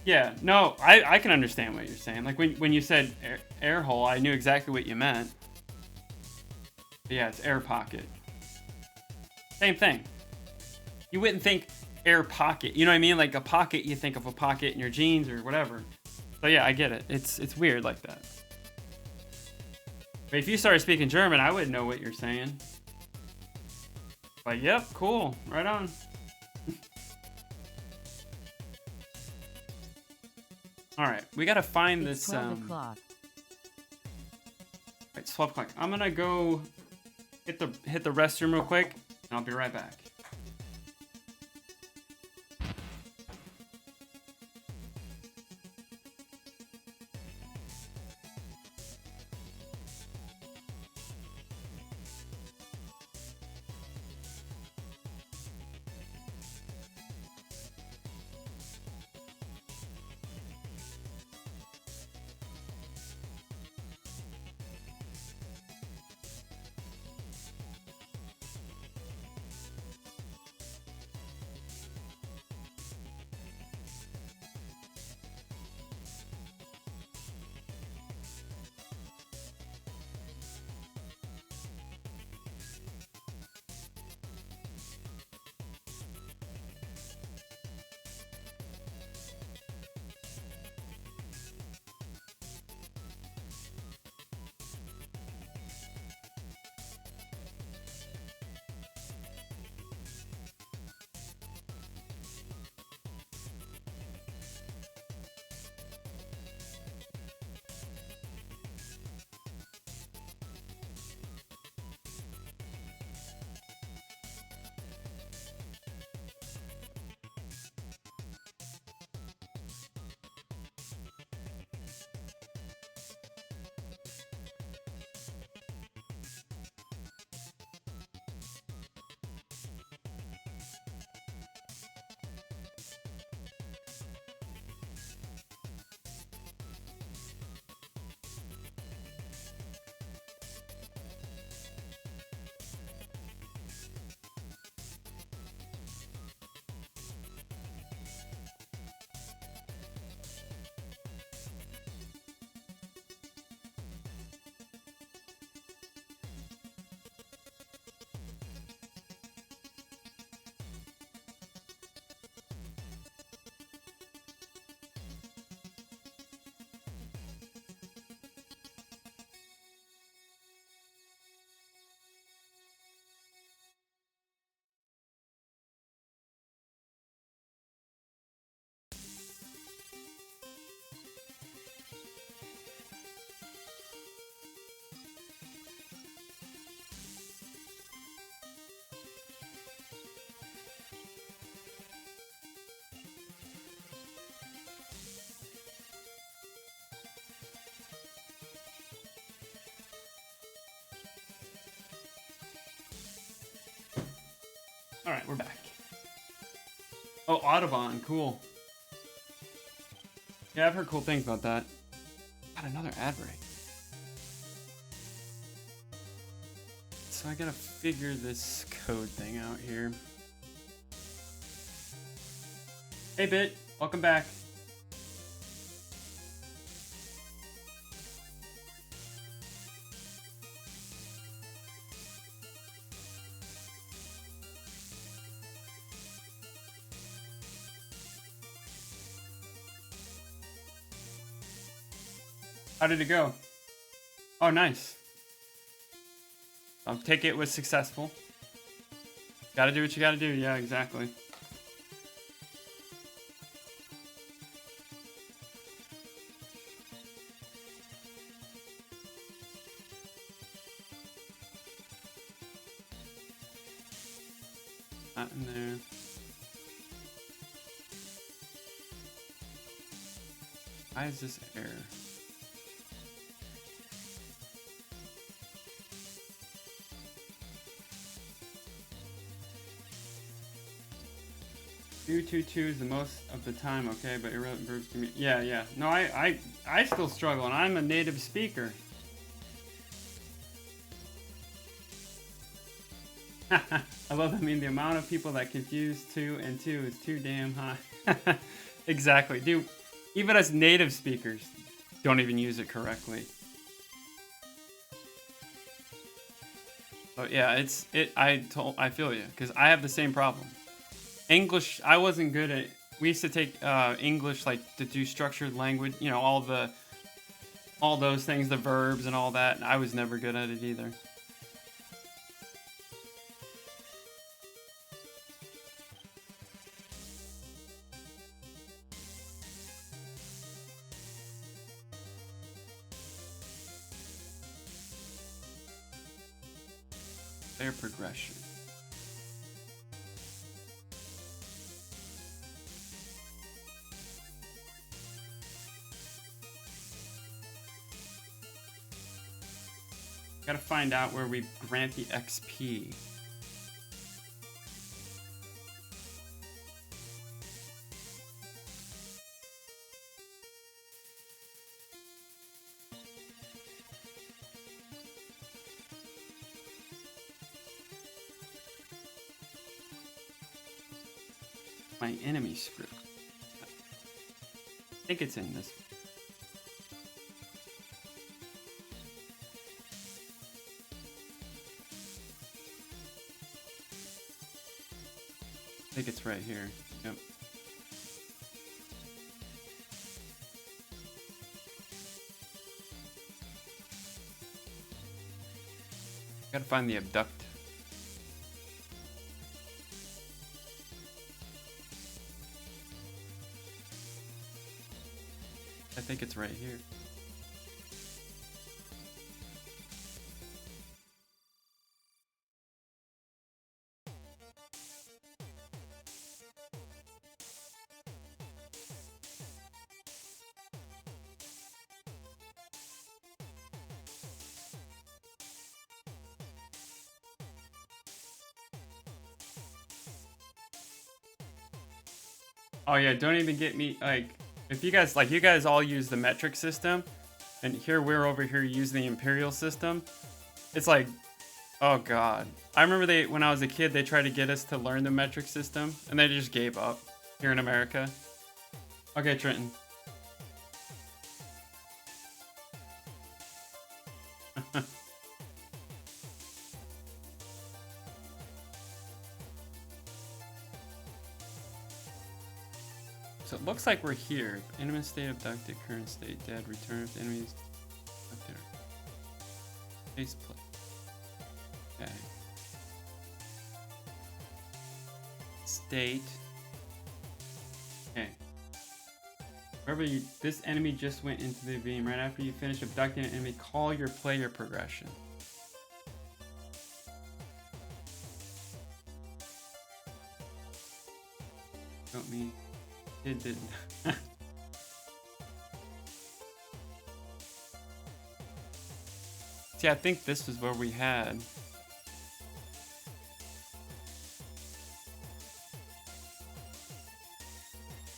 Speaker 1: Yeah, no, I can understand what you're saying. Like when you said air hole, I knew exactly what you meant. But yeah, it's air pocket. Same thing. You wouldn't think air pocket. You know what I mean? Like a pocket, you think of a pocket in your jeans or whatever. So yeah, I get it. It's weird like that. But if you started speaking German, I wouldn't know what you're saying. Like, yep, cool, right on. All right, we gotta find
Speaker 6: It's
Speaker 1: this.
Speaker 6: 12 o'clock.
Speaker 1: It's 12 o'clock. I'm gonna go hit the restroom real quick, and I'll be right back. All right, we're back. Oh, Audubon, cool. Yeah, I've heard cool things about that. Got another ad break. So I gotta figure this code thing out here. Hey, Bit, welcome back. How did it go? Oh, nice. I'll take it was successful. Gotta do what you gotta do. Yeah, exactly. Not in there. Why is this error? Two is the most of the time, okay, but irrelevant verbs can be. Yeah. No, I still struggle, and I'm a native speaker. I love that. I mean, the amount of people that confuse two and two is too damn high. Exactly, dude. Even as native speakers, don't even use it correctly. But yeah, I feel you, because I have the same problem. English, I wasn't good at. We used to take English like to do structured language, you know, all those things, the verbs and all that. And I was never good at it either. Player progression. Gotta find out where we grant the XP. My enemy script. I think it's in this. I think it's right here. Yep. Gotta find the abduct. I think it's right here. Oh yeah, don't even get me like if you guys all use the metric system and here we're over here using the imperial system. It's like, oh god. I remember when I was a kid they tried to get us to learn the metric system and they just gave up here in America. Okay, Trenton. So it looks like we're here. Enemy state abducted, current state dead, return if the enemies abducted. Face play. Okay. State. Okay. Wherever this enemy just went into the beam. Right after you finish abducting an enemy, call your player progression. Don't mean. It didn't. See, I think this was where we had.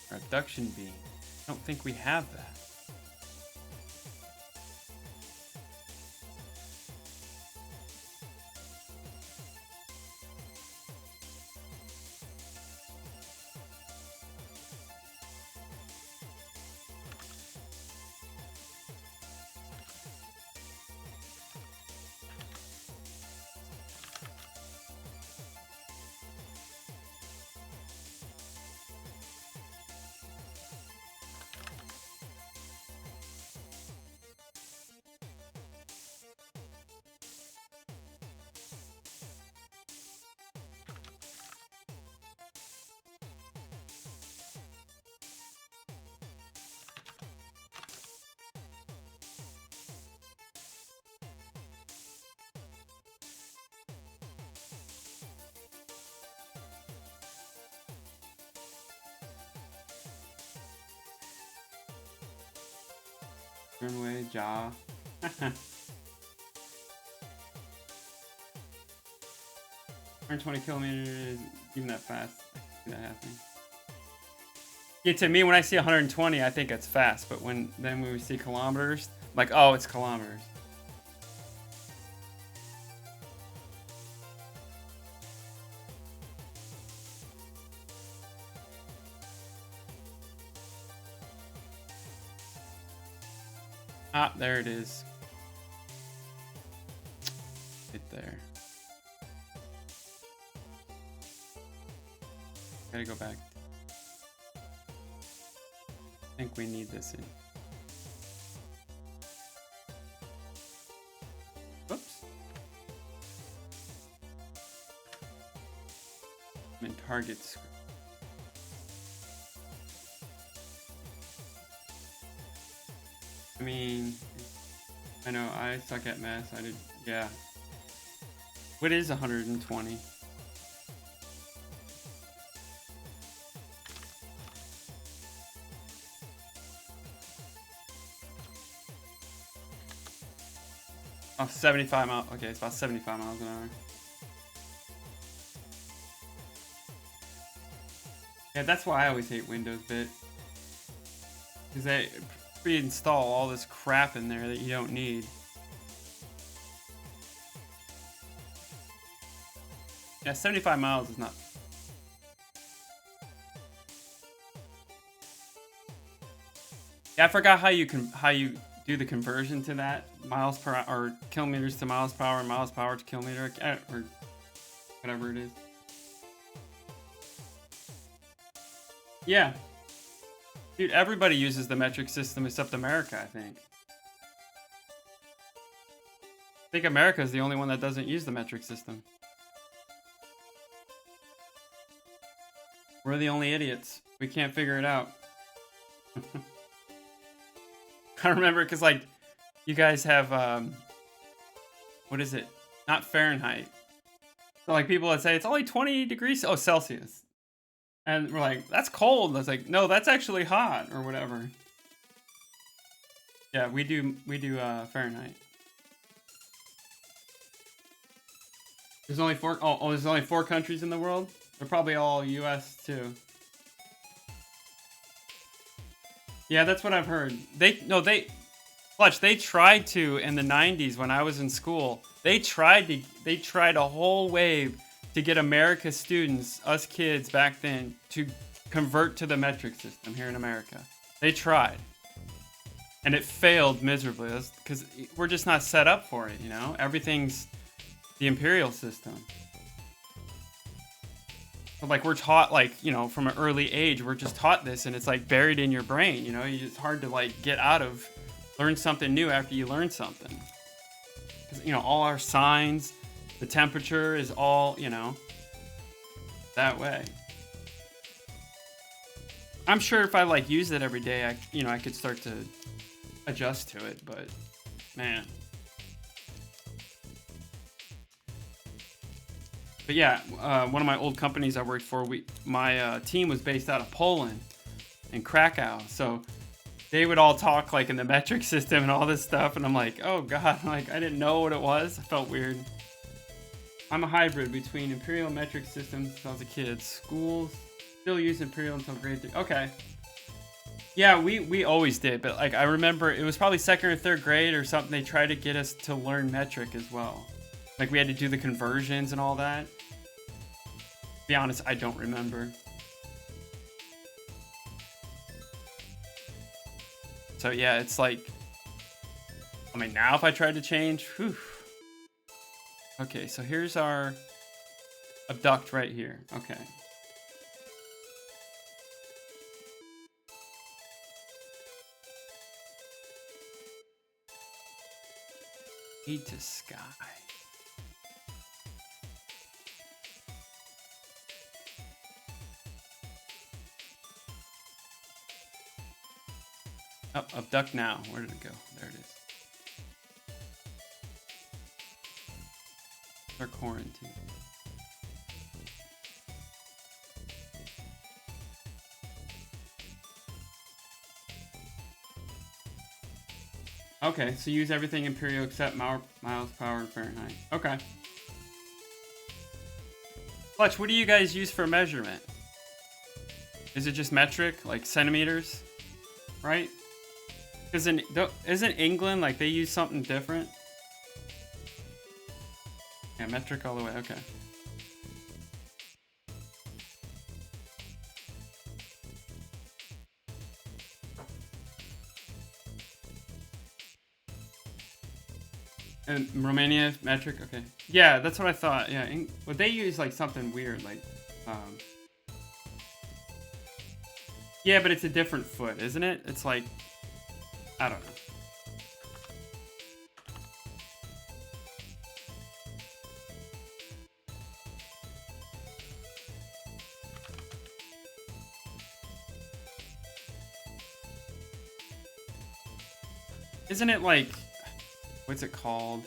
Speaker 1: Our abduction beam. I don't think we have that. Turn away, jaw. 120 kilometers, even that fast. I can see that happening. Yeah, to me, when I see 120, I think it's fast. But when we see kilometers, I'm like, oh, it's kilometers. Ah, there it is. Right there. Gotta go back. I think we need this in. Oops. I'm in target script. I mean, I know I suck at math. I did, yeah. What is 120? Oh, 75 miles. Okay, it's about 75 miles an hour. Yeah, that's why I always hate Windows Bit. Because they pre-install all this crap in there that you don't need. Yeah, 75 miles is not... Yeah, I forgot how you do the conversion to that. Miles per hour, or kilometers to miles per hour, and miles per hour to kilometer, or whatever it is. Yeah. Dude, everybody uses the metric system except America, I think. I think America is the only one that doesn't use the metric system. We're the only idiots. We can't figure it out. I remember because, like, you guys have, what is it? Not Fahrenheit. So, like, people would say, it's only 20 degrees, oh, Celsius. And we're like, that's cold. I was like, no, that's actually hot, or whatever. Yeah, we do Fahrenheit. There's only four, there's only 4 countries in the world? They're probably all US, too. Yeah, that's what I've heard. Clutch, they tried to in the 90s when I was in school. They tried a whole wave to get America students, us kids back then, to convert to the metric system here in America. They tried. And it failed miserably because we're just not set up for it, you know? Everything's the imperial system. So, like, we're taught, like, you know, from an early age, we're just taught this, and it's, like, buried in your brain, you know? It's hard to, like, get out of, learn something new after you learn something. Because, you know, all our signs, the temperature is all, you know, that way. I'm sure if I, like, use it every day, I could start to adjust to it, but, man. But yeah, one of my old companies I worked for, my team was based out of Poland, in Krakow. So they would all talk like in the metric system and all this stuff, and I'm like, oh god, like I didn't know what it was. I felt weird. I'm a hybrid between imperial and metric systems since I was a kid. Schools still use imperial until grade 3. Okay. Yeah, we always did, but like I remember it was probably 2nd or 3rd grade or something. They tried to get us to learn metric as well. Like, we had to do the conversions and all that. To be honest, I don't remember. So, yeah, it's like... I mean, now if I tried to change... Whew. Okay, so here's our... Abduct right here. Okay. Heat to sky. Oh, abduct now. Where did it go? There it is. Our quarantine. Okay, so use everything imperial except miles per hour and Fahrenheit. Okay. Clutch, what do you guys use for measurement? Is it just metric, like centimeters? Right? Isn't England, like, they use something different? Yeah, metric all the way, okay. And Romania, metric, okay. Yeah, that's what I thought, yeah. But they use, like, something weird, like, yeah, but it's a different foot, isn't it? It's like, I don't know. Isn't it like, what's it called?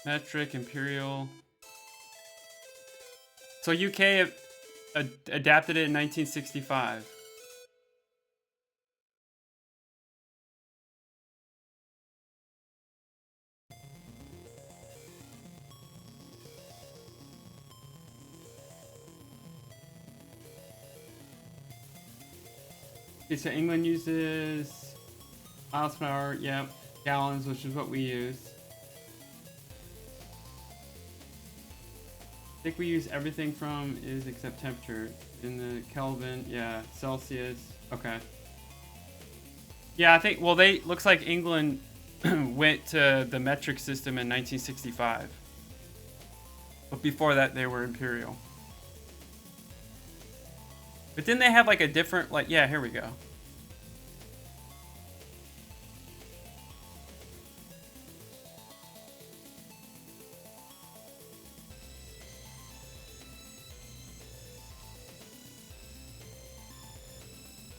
Speaker 1: Metric, imperial. So UK adapted it in 1965. Okay, so England uses miles per hour, yep, gallons, which is what we use. I think we use everything from is except temperature. In the Kelvin, yeah, Celsius, okay. Yeah, I think, well, looks like England went to the metric system in 1965. But before that, they were imperial. But didn't they have like a different, like, yeah, here we go.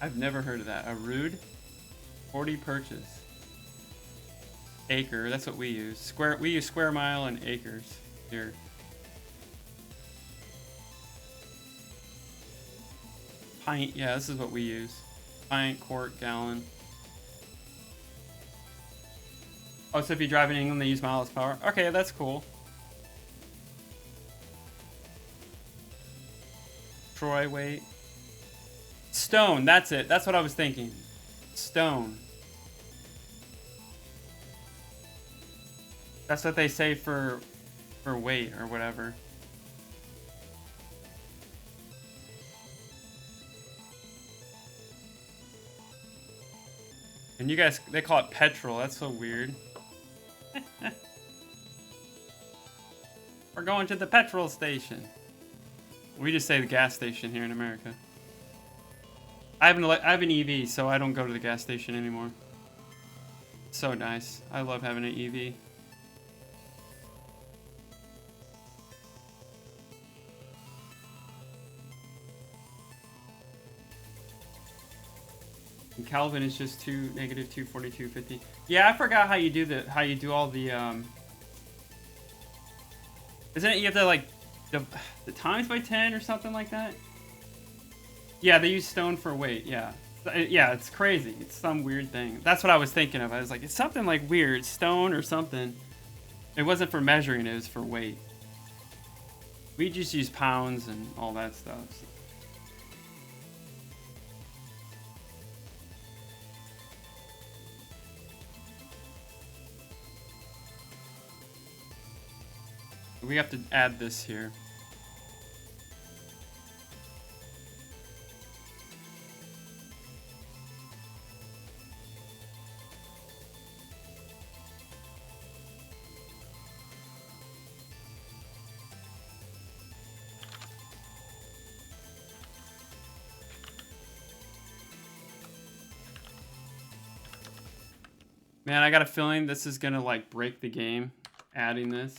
Speaker 1: I've never heard of that. A rood? 40 purchase. Acre, that's what we use. We use square mile and acres here. Pint, yeah, this is what we use. Pint, quart, gallon. Oh, so if you drive in England, they use miles per hour. Okay, that's cool. Troy weight. Stone, that's it. That's what I was thinking. Stone. That's what they say for weight or whatever. And you guys, they call it petrol. That's so weird. We're going to the petrol station. We just say the gas station here in America. I have an EV, so I don't go to the gas station anymore. So nice. I love having an EV. And Kelvin is just negative 242.50. Yeah, I forgot how you do all the Isn't it you have to like the times by 10 or something like that? Yeah, they use stone for weight. Yeah. Yeah, it's crazy. It's some weird thing. That's what I was thinking of. I was like, it's something like weird, stone or something. It wasn't for measuring, it was for weight. We just use pounds and all that stuff. So. We have to add this here. Man, I got a feeling this is gonna like break the game, adding this.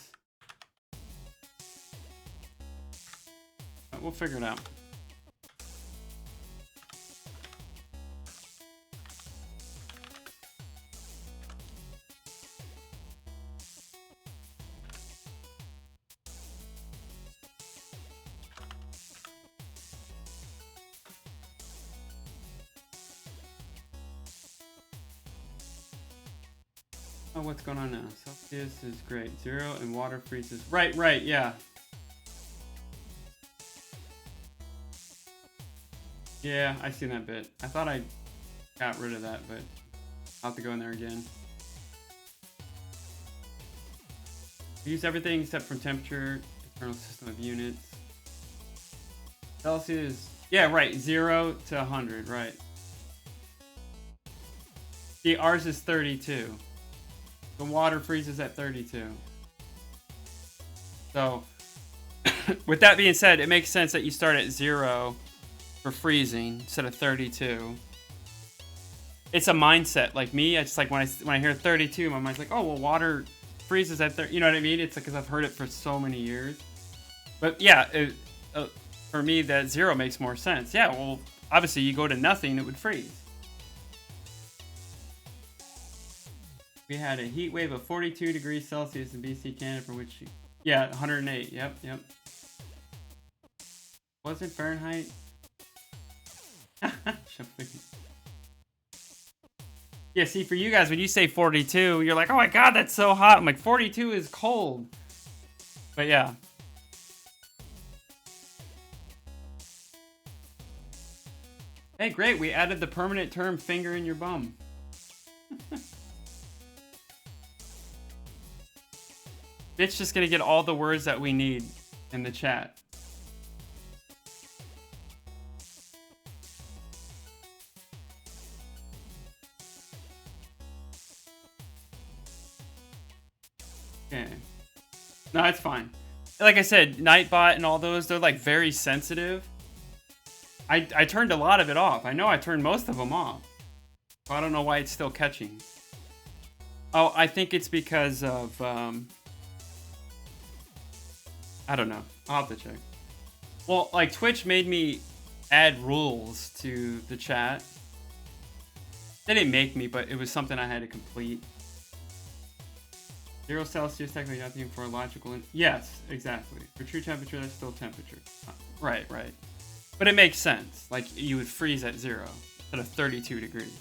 Speaker 1: But we'll figure it out. Oh, what's going on now? Celsius is great. 0 and water freezes. Right, yeah. Yeah, I seen that bit. I thought I got rid of that, but I'll have to go in there again. Use everything except from temperature, internal system of units. Celsius, yeah, right, 0 to 100, right. See, ours is 32. The water freezes at 32. So, with that being said, it makes sense that you start at 0 for freezing instead of 32. It's a mindset. Like me, it's like when I hear 32, my mind's like, oh, well, water freezes at 30. You know what I mean? It's because I've heard it for so many years. But yeah, for me, that 0 makes more sense. Yeah, well, obviously, you go to nothing, it would freeze. We had a heat wave of 42 degrees Celsius in BC, Canada, for which, yeah, 108. Yep. Was it Fahrenheit? Yeah, see, for you guys, when you say 42, you're like, oh my god, that's so hot. I'm like, 42 is cold. But yeah. Hey, great, we added the permanent term finger in your bum. Bit's just gonna get all the words that we need in the chat. Okay. No, it's fine. Like I said, Nightbot and all those, they're like very sensitive. I turned a lot of it off. I know I turned most of them off. But I don't know why it's still catching. Oh, I think it's because of, I don't know. I'll have to check. Well, like Twitch made me add rules to the chat. They didn't make me, but it was something I had to complete. 0 Celsius, technically nothing for a logical... Yes, exactly. For true temperature, that's still temperature. Right. But it makes sense. Like, you would freeze at 0 instead of 32 degrees.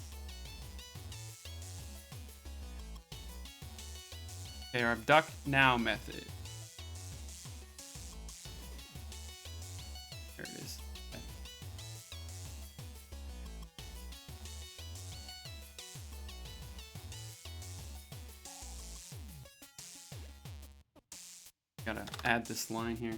Speaker 1: Okay, our abduct now method. There it is. Okay. Gotta add this line here.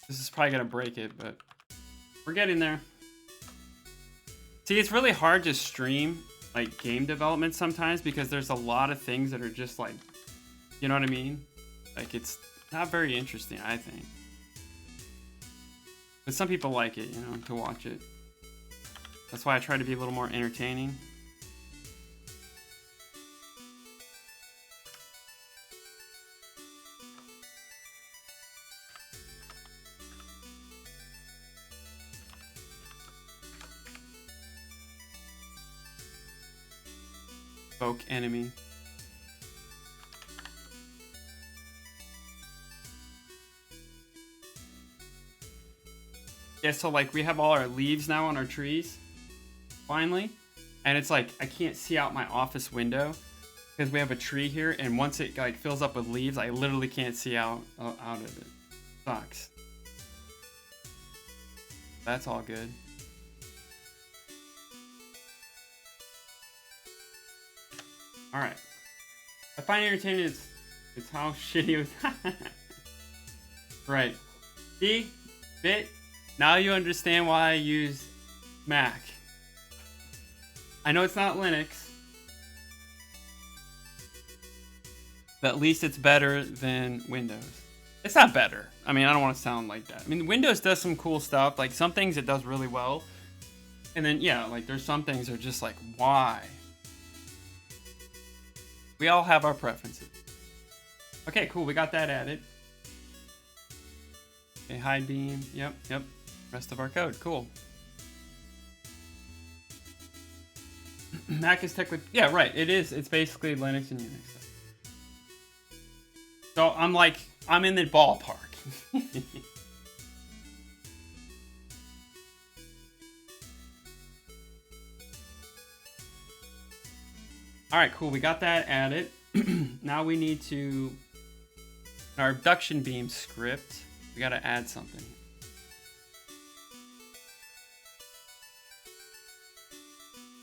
Speaker 1: This is probably gonna break it, but we're getting there. See, it's really hard to stream like game development sometimes because there's a lot of things that are just like, you know what I mean? Like, it's not very interesting, I think. But some people like it, you know, to watch it. That's why I try to be a little more entertaining. Evoke enemy. Yeah, so like we have all our leaves now on our trees, finally, and it's like I can't see out my office window because we have a tree here, and once it like fills up with leaves, I literally can't see out of it. Sucks. That's all good. All right. I find entertaining it's how shitty it was. Right. See? Bit. Now you understand why I use Mac. I know it's not Linux. But at least it's better than Windows. It's not better. I mean, I don't want to sound like that. I mean, Windows does some cool stuff. Like, some things it does really well. And then, yeah, like, there's some things that are just like, why? We all have our preferences. Okay, cool. We got that added. Okay, hide beam. Yep. Rest of our code. Cool. Mac is technically... Yeah, right. It is. It's basically Linux and Unix. So I'm like... I'm in the ballpark. Alright, cool. We got that added. Now we need to... In our abduction beam script, we got to add something.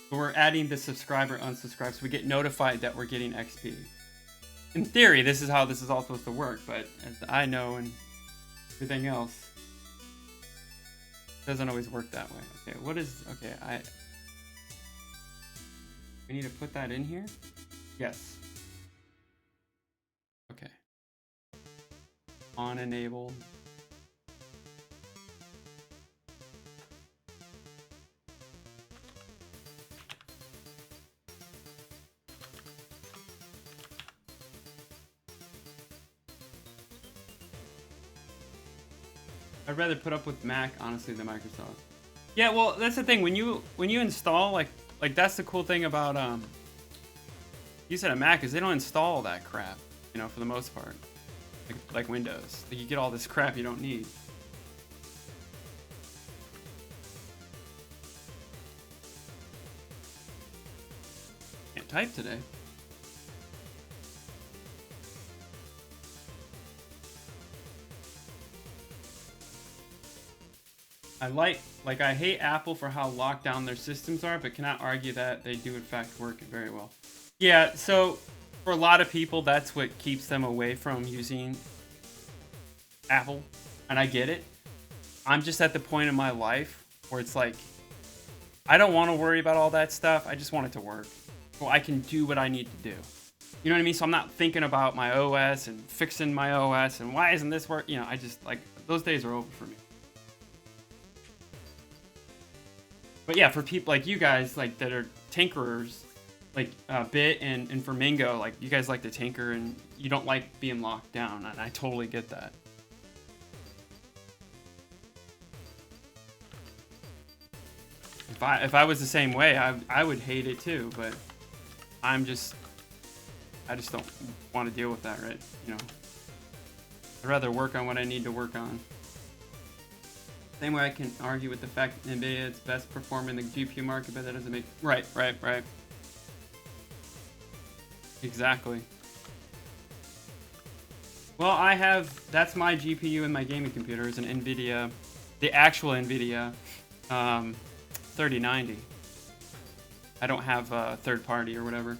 Speaker 1: So we're adding the subscriber unsubscribe so we get notified that we're getting XP. In theory, this is how this is all supposed to work, but as I know and everything else, it doesn't always work that way. Okay, what is... Okay, we need to put that in here? Yes. Okay. On enable. I'd rather put up with Mac honestly than Microsoft. Yeah, well, that's the thing. When you install like that's the cool thing about you said a Mac is they don't install that crap, you know, for the most part. Like Windows. Like you get all this crap you don't need. Can't type today. I hate Apple for how locked down their systems are, but cannot argue that they do in fact work very well. Yeah, so for a lot of people, that's what keeps them away from using Apple, and I get it. I'm just at the point in my life where it's like, I don't want to worry about all that stuff. I just want it to work, so I can do what I need to do. You know what I mean? So I'm not thinking about my OS and fixing my OS and why isn't this work? You know, I just like those days are over for me. But yeah, for people like you guys, like that are tinkerers, like Bit and Flamingo, like you guys like to tinker and you don't like being locked down, and I totally get that. If I was the same way, I would hate it too, but I just don't want to deal with that, right? You know, I'd rather work on what I need to work on. Same way I can argue with the fact that NVIDIA is best performing in the GPU market, but that doesn't make... Right. Exactly. Well, that's my GPU in my gaming computer is an NVIDIA, the actual NVIDIA 3090. I don't have a third party or whatever.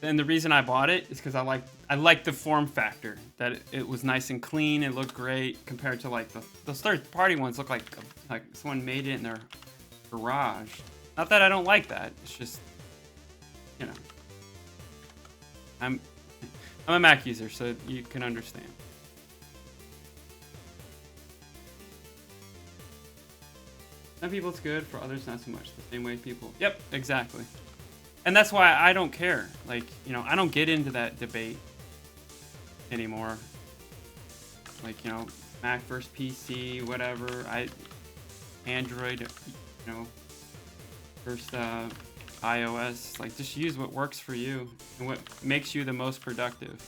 Speaker 1: And the reason I bought it is because I like the form factor, that it was nice and clean, it looked great compared to like those third-party ones look like someone made it in their garage. Not that I don't like that, it's just, you know, I'm a Mac user, so you can understand. Some people it's good, for others not so much. The same way people. Yep, exactly. And that's why I don't care. Like, you know, I don't get into that debate anymore. Like, you know, Mac versus PC, whatever. Android, you know, versus iOS. Like, just use what works for you and what makes you the most productive.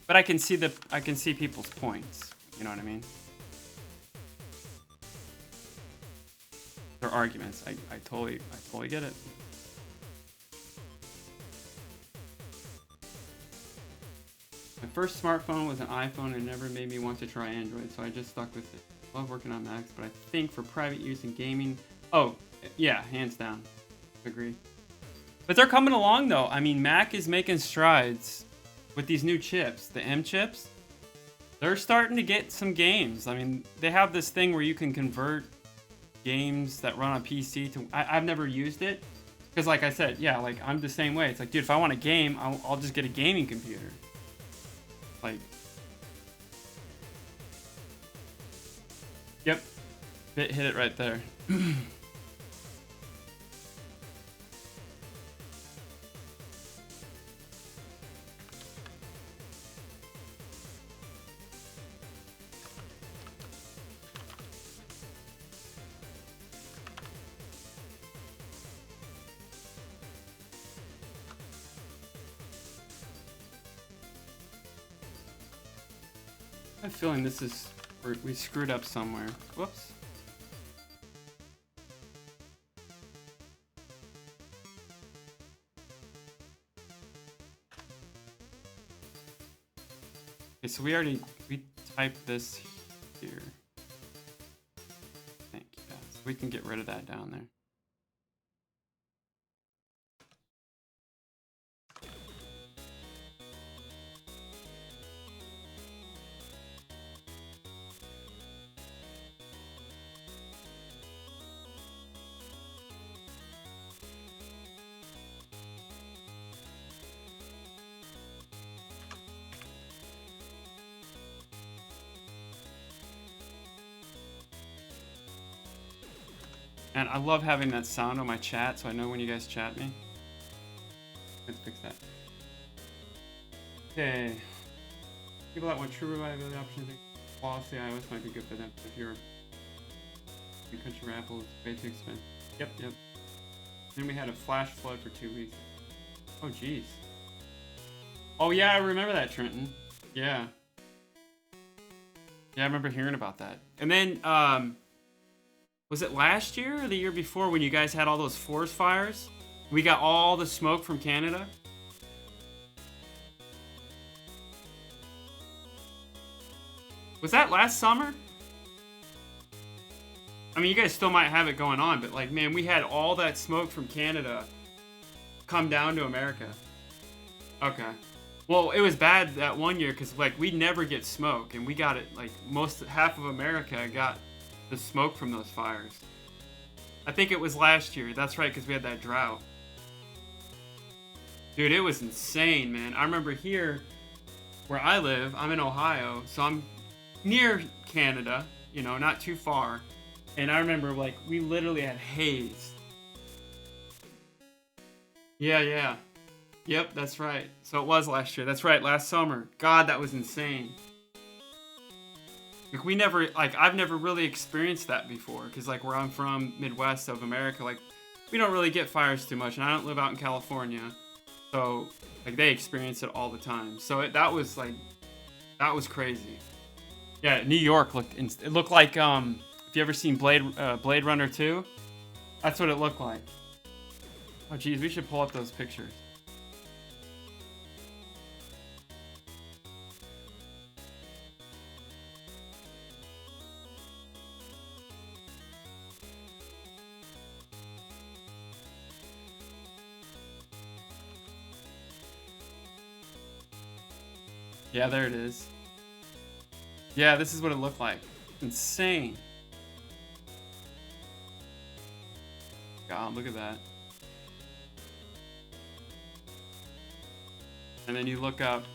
Speaker 1: But I can see people's points. You know what I mean? Their arguments. I totally get it. My first smartphone was an iPhone and never made me want to try Android, so I just stuck with it. I love working on Macs, but I think for private use and gaming, oh, yeah, hands down. Agree. But they're coming along though. I mean, Mac is making strides with these new chips, the M chips. They're starting to get some games. I mean, they have this thing where you can convert games that run on PC to... I've never used it because, like I said, yeah, like I'm the same way. It's like, dude, if I want a game, I'll just get a gaming computer. Like, yep, hit it right there. I have a feeling this is where we screwed up somewhere. Whoops. Okay, so we typed this here. Thank you guys. We can get rid of that down there. And I love having that sound on my chat, so I know when you guys chat me. Let's fix that. Okay. People that want true reliability options, policy iOS might be good for them. If you're in country for Apple, it's way too expensive. Yep. Then we had a flash flood for 2 weeks. Oh, jeez. Oh, yeah, I remember that, Trenton. Yeah. Yeah, I remember hearing about that. And then, was it last year or the year before when you guys had all those forest fires? We got all the smoke from Canada? Was that last summer? I mean, you guys still might have it going on, but like, man, we had all that smoke from Canada come down to America. Okay. Well, it was bad that one year because like we never get smoke, and we got it like half of America got the smoke from those fires. I think it was last year. That's right, because we had that drought. Dude, it was insane, man. I remember here where I live, I'm in Ohio, so I'm near Canada, you know, not too far. And I remember like we literally had haze. Yeah. Yep, that's right. So it was last year. That's right, last summer. God, that was insane. Like I've never really experienced that before, because like where I'm from, Midwest of America, like we don't really get fires too much, and I don't live out in California, so like they experience it all the time. So that was crazy. Yeah, New York it looked like if you ever seen Blade Runner 2, that's what it looked like. Oh geez, we should pull up those pictures. Yeah, there it is. Yeah, this is what it looked like. Insane. God, look at that. And then you look up.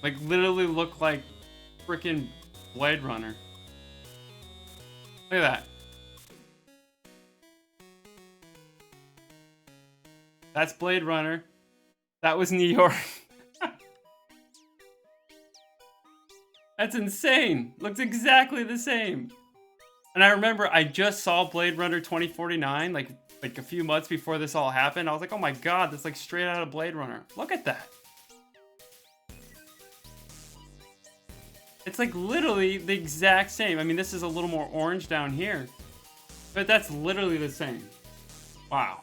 Speaker 1: Like, literally look like freaking Blade Runner. Look at that. That's Blade Runner. That was New York. That's insane. Looks exactly the same. And I remember I just saw Blade Runner 2049 like a few months before this all happened. I was like, oh my god, that's like straight out of Blade Runner. Look at that. It's like literally the exact same. I mean, this is a little more orange down here, but that's literally the same. Wow.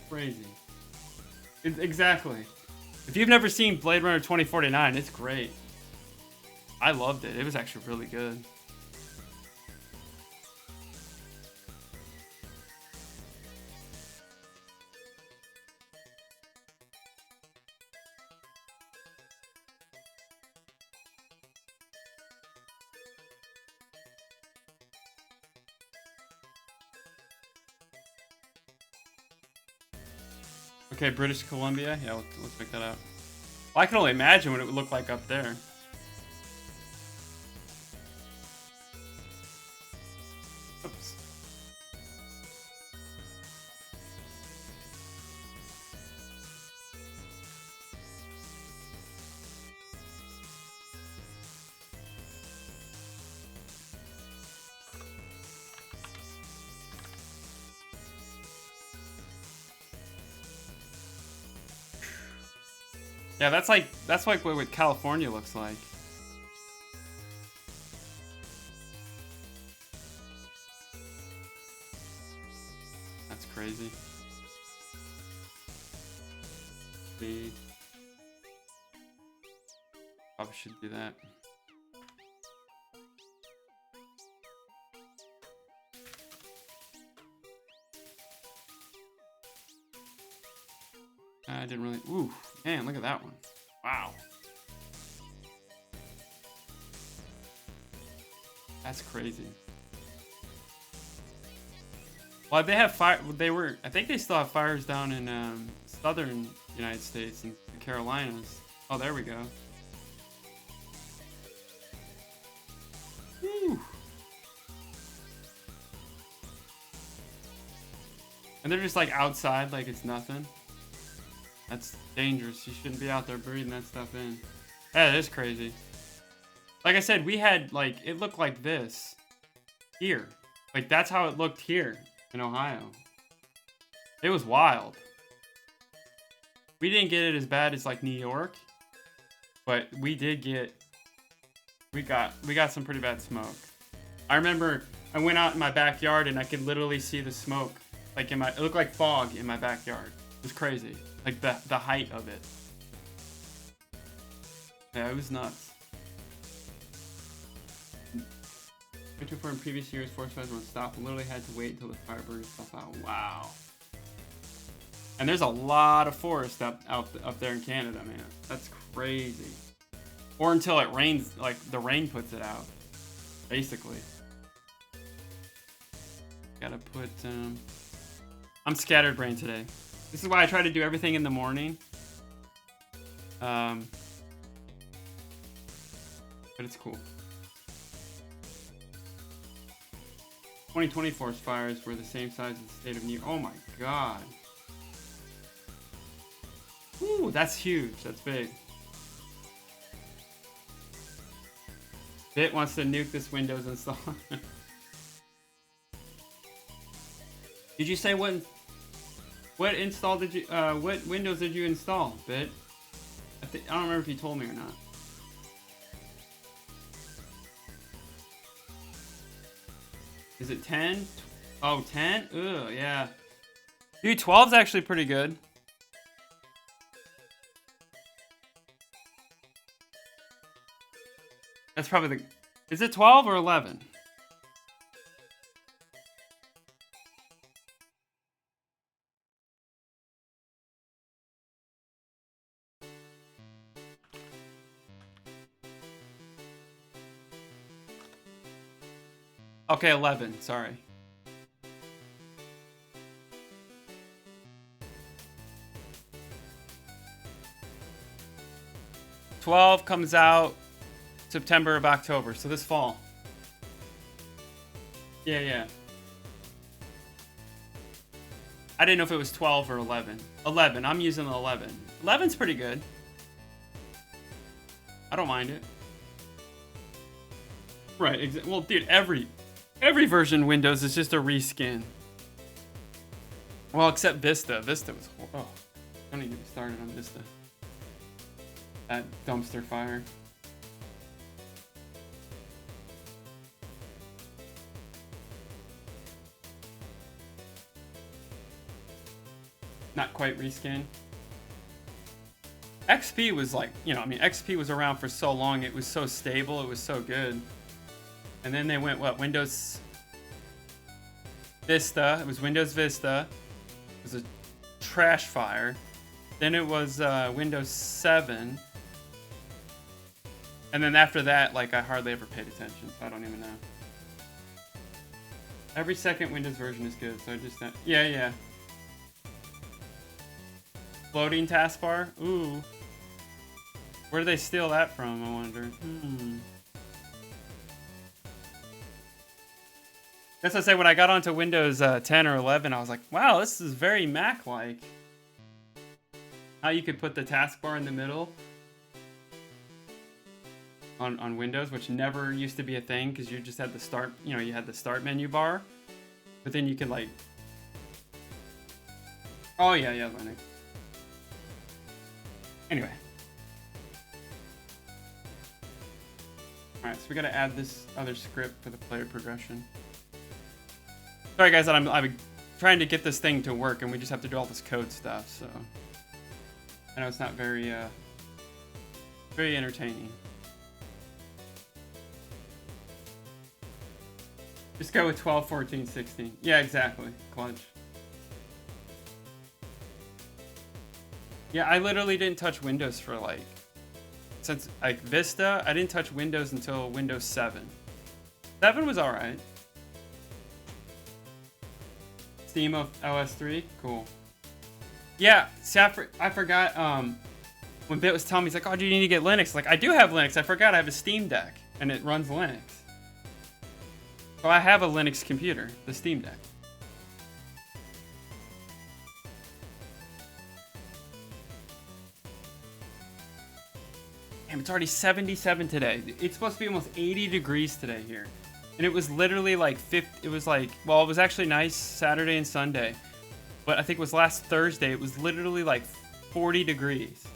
Speaker 1: Crazy. Exactly. If you've never seen Blade Runner 2049, it's great. I loved it. It was actually really good. Okay, British Columbia. Yeah, let's pick that out. Well, I can only imagine what it would look like up there. Oops. Yeah, that's like what California looks like. That's crazy. Speed. Probably should do that. I didn't really. Ooh, man, look at that one. Wow. That's crazy. Well, they have fire. I think they still have fires down in southern United States and the Carolinas. Oh, there we go. Whew. And they're just like outside, like it's nothing. That's dangerous. You shouldn't be out there breathing that stuff in. That is crazy. Like I said, we had like, it looked like this here. Like that's how it looked here in Ohio. It was wild. We didn't get it as bad as like New York, but we got some pretty bad smoke. I remember I went out in my backyard and I could literally see the smoke. Like it looked like fog in my backyard. It was crazy. Like the height of it. Yeah, it was nuts. For in previous years, forest fires won't stop. Literally had to wait until the fire burned itself out. Wow. And there's a lot of forest up there in Canada, man. That's crazy. Or until it rains, like the rain puts it out, basically. Gotta put. I'm scatterbrained today. This is why I try to do everything in the morning. But it's cool. 2020 forest fires were the same size as the state of New York. Oh my god. Ooh, that's huge. That's big. Bit wants to nuke this Windows install. Did you say what install did you what Windows did you install, Bit? I don't remember if you told me or not. Is it 10? Oh, 10? Ugh, yeah. Dude, 12's actually pretty good. That's probably the... Is it 12 or 11? Okay, 11. Sorry. '12 comes out September of October, so this fall. Yeah. I didn't know if it was 12 or 11. 11. I'm using the 11. 11's pretty good. I don't mind it. Right. Well, dude, every version Windows is just a reskin. Well, except Vista. Vista was horrible. Oh, don't even get me started on Vista. That dumpster fire. Not quite reskin. XP was like, XP was around for so long. It was so stable. It was so good. And then they went, what, Windows Vista. It was Windows Vista. It was a trash fire. Then it was Windows 7. And then after that, like, I hardly ever paid attention, so I don't even know. Every second Windows version is good, so I just... Yeah. Floating taskbar? Ooh. Where do they steal that from, I wonder? That's what I say, when I got onto Windows 10 or 11, I was like, wow, this is very Mac-like. How you could put the taskbar in the middle on Windows, which never used to be a thing, because you just had the start, you had the start menu bar. But then you could, like... Oh, yeah, Linux. Anyway. Alright, so we gotta add this other script for the player progression. Sorry guys, I'm trying to get this thing to work and we just have to do all this code stuff, so... I know it's not very entertaining. Just go with 12, 14, 16. Yeah, exactly. Clutch. Yeah, I literally didn't touch Windows for since Vista, I didn't touch Windows until Windows 7. 7 was alright. Steam of OS 3? Cool. Yeah, see, I forgot, when Bit was telling me, he's like, oh, do you need to get Linux? Like, I do have Linux. I forgot I have a Steam Deck, and it runs Linux. So I have a Linux computer, the Steam Deck. Damn, it's already 77 today. It's supposed to be almost 80 degrees today here. And it was literally like 50, it was like, well, it was actually nice Saturday and Sunday. But I think it was last Thursday, it was literally like 40 degrees.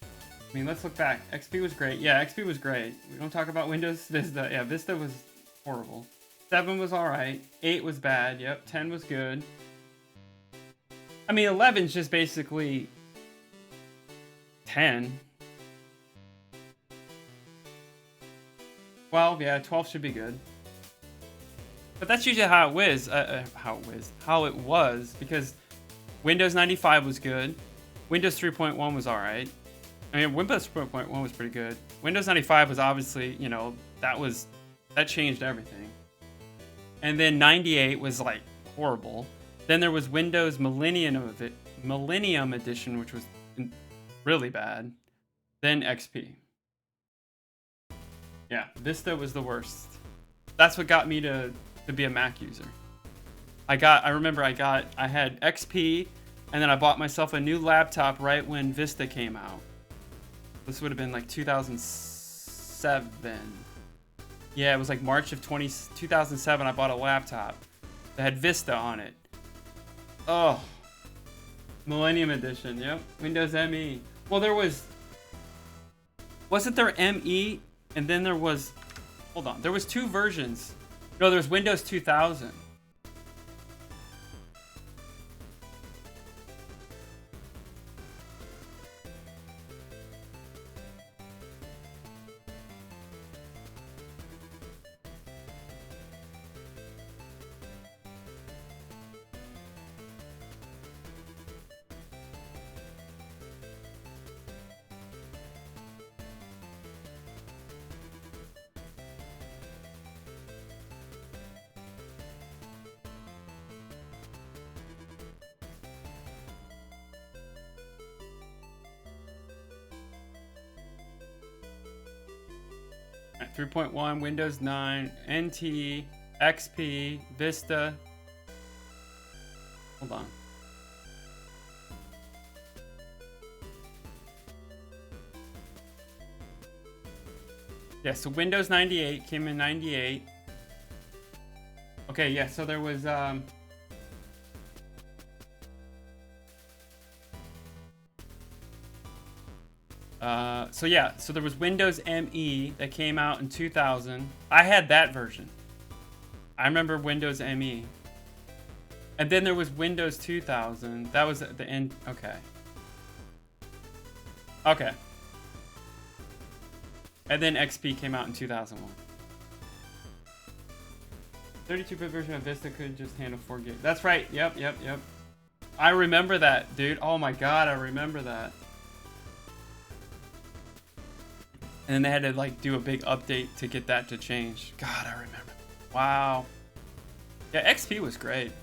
Speaker 1: I mean, let's look back. XP was great. Yeah, XP was great. We don't talk about Windows Vista. Yeah, Vista was horrible. 7 was alright. 8 was bad. Yep, 10 was good. I mean, 11's just basically 10. 12, yeah, 12 should be good. But that's usually how it was, because Windows 95 was good. Windows 3.1 was alright. I mean, Windows 3.1 was pretty good. Windows 95 was obviously, you know, that changed everything. And then 98 was like horrible. Then there was Windows Millennium Edition, which was really bad. Then XP. Yeah, Vista was the worst. That's what got me to be a Mac user. I had XP, and then I bought myself a new laptop right when Vista came out. This would have been like 2007. Yeah, it was like March of 2007. I bought a laptop that had Vista on it. Oh, Millennium Edition. Yep, Windows ME. Well, wasn't there ME? And then there was, hold on, there was 2 versions. No, there's Windows 2000. Alright, 3.1, Windows 9, NT, XP, Vista. Hold on. Yeah, so Windows 98 came in 98. Okay, yeah, so there was so there was Windows ME that came out in 2000. I had that version. I remember Windows ME. And then there was Windows 2000. That was at the end. Okay. Okay. And then XP came out in 2001. 32-bit version of Vista could just handle 4 gigs. That's right. Yep. I remember that, dude. Oh my god, I remember that. And then they had to like do a big update to get that to change. God, I remember. Wow. Yeah, XP was great.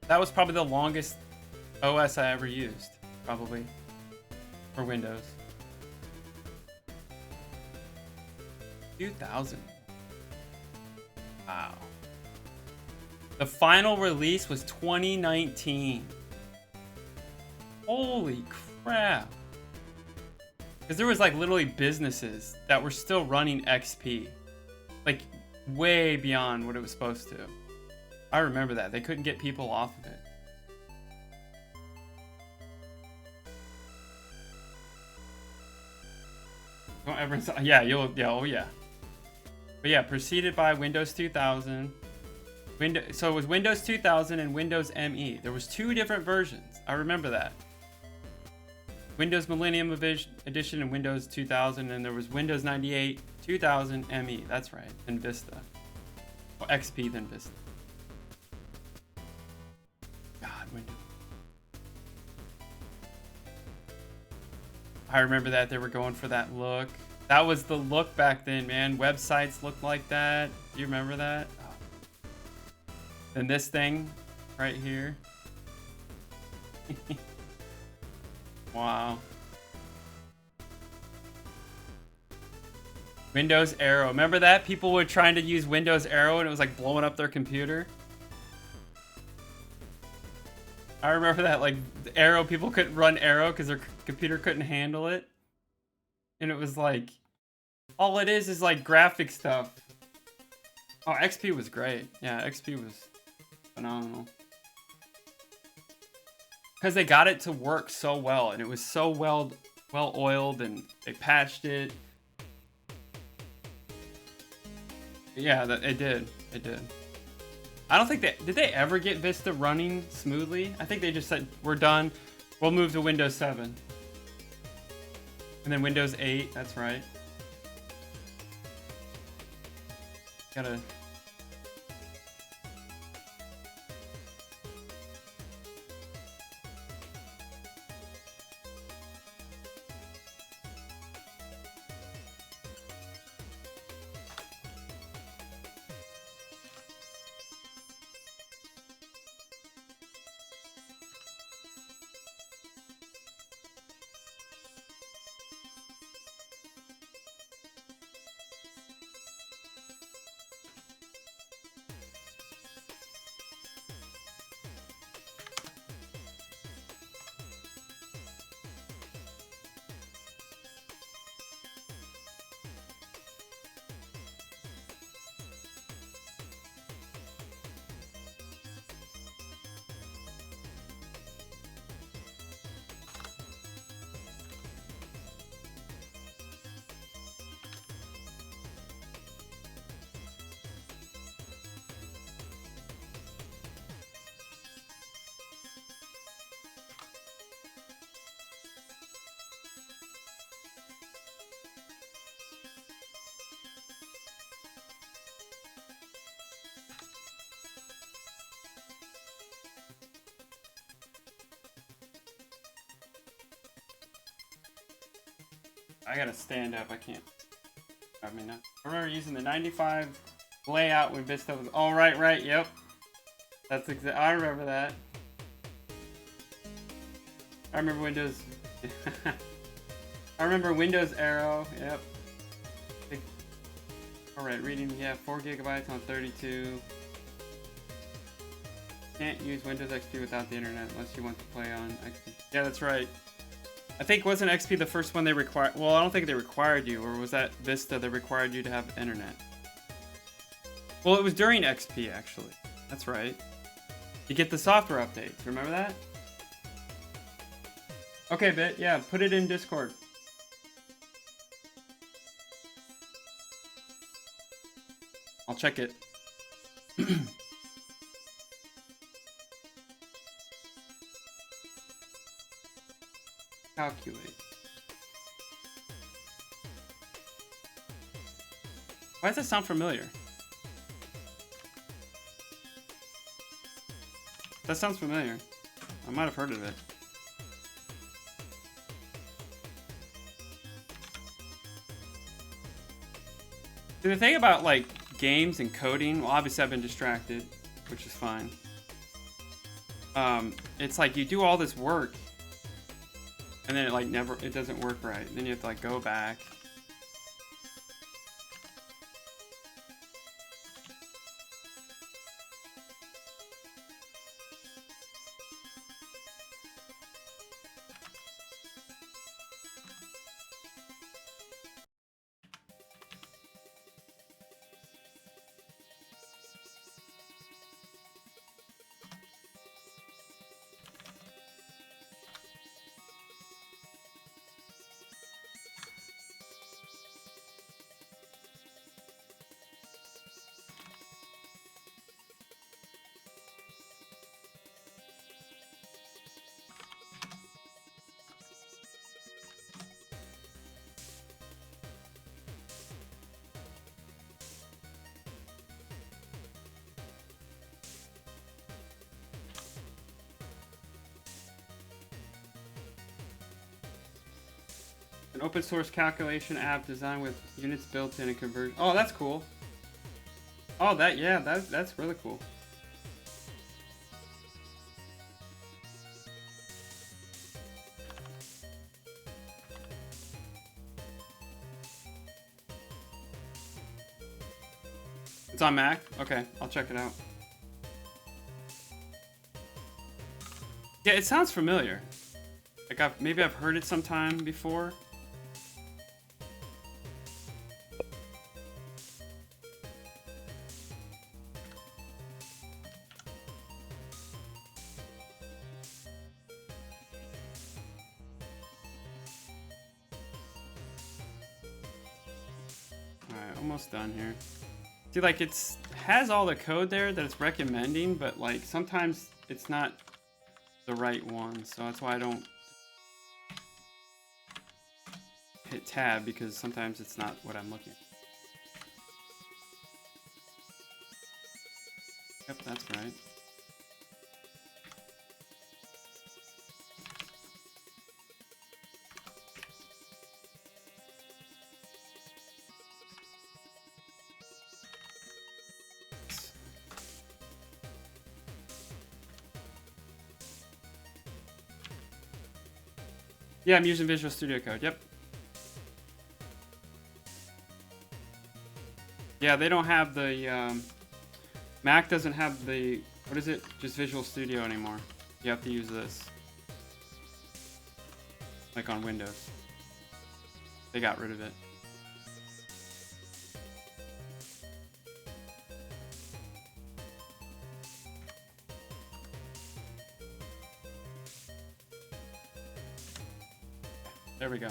Speaker 1: That was probably the longest OS I ever used, probably, for Windows. 2000. Wow. The final release was 2019. Holy crap. Because there was like literally businesses that were still running XP. Like way beyond what it was supposed to. I remember that. They couldn't get people off of it. Don't ever, yeah, oh yeah. But yeah, preceded by Windows 2000. So it was Windows 2000 and Windows ME. There was 2 different versions. I remember that. Windows Millennium Edition and Windows 2000, and there was Windows 98, 2000, ME. That's right, and Vista. Or XP, then Vista. God, Windows. I remember that they were going for that look. That was the look back then, man. Websites looked like that. Do you remember that? And this thing right here. Wow. Windows Arrow. Remember that? People were trying to use Windows Arrow and it was like blowing up their computer. I remember that, like, Arrow, people couldn't run Arrow because their computer couldn't handle it. And it was like, all it is like graphic stuff. Oh, XP was great. Yeah, XP was phenomenal. Because they got it to work so well, and it was so well oiled, and they patched it. Yeah, it did. It did. I don't think did they ever get Vista running smoothly? I think they just said, we're done. We'll move to Windows 7. And then Windows 8, that's right. Gotta... I gotta stand up, I can't. I mean, I remember using the 95 layout when Vista was, oh, right, yep. That's I remember that. I remember Windows, I remember Windows Arrow, yep. Alright, reading, yeah, 4 gigabytes on 32. Can't use Windows XP without the internet unless you want to play on XP. Yeah, that's right. I think wasn't XP the first one they required? Well, I don't think they required you, or was that Vista that required you to have internet? Well, it was during XP, actually. That's right. You get the software updates. Remember that? Okay, Bit. Yeah, put it in Discord. I'll check it. Calculate. Why does that sound familiar? That sounds familiar. I might have heard of it. See, the thing about, like, games and coding, well, obviously I've been distracted, which is fine. It's like you do all this work and then it doesn't work right. Then you have to like go back. An open source calculation app designed with units built in and conversion. Oh, that's cool. Oh, that's really cool. It's on Mac? Okay, I'll check it out. Yeah, it sounds familiar. Like maybe I've heard it sometime before. Alright, almost done here. See, like has all the code there that it's recommending, but like sometimes it's not the right one, so that's why I don't hit tab, because sometimes it's not what I'm looking at. Yep, that's right. Yeah, I'm using Visual Studio Code, yep. Yeah, they don't have the, Mac doesn't have the, what is it? Just Visual Studio anymore. You have to use this. Like on Windows. They got rid of it. There we go.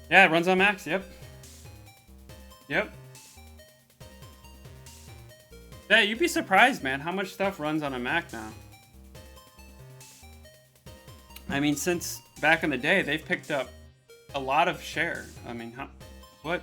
Speaker 1: Yeah, it runs on Macs, yep. Yep. Yeah, you'd be surprised, man, how much stuff runs on a Mac now. I mean, since back in the day, they've picked up a lot of share. I mean, what?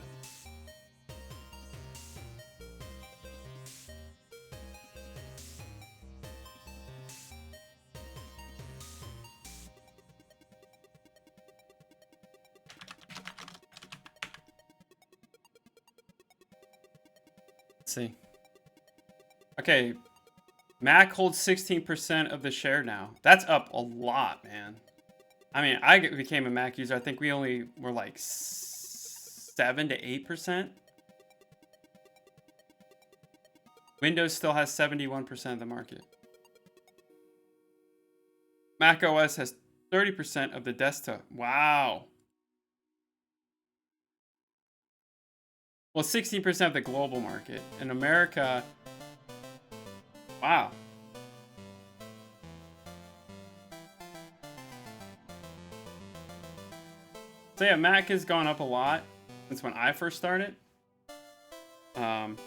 Speaker 1: Let's see. Okay, Mac holds 16% of the share now. That's up a lot, man. I mean, I became a Mac user. I think we only were like 7 to 8%. Windows still has 71% of the market. Mac OS has 30% of the desktop. Wow. Well, 16% of the global market. In America, wow. So yeah, Mac has gone up a lot since when I first started. I can't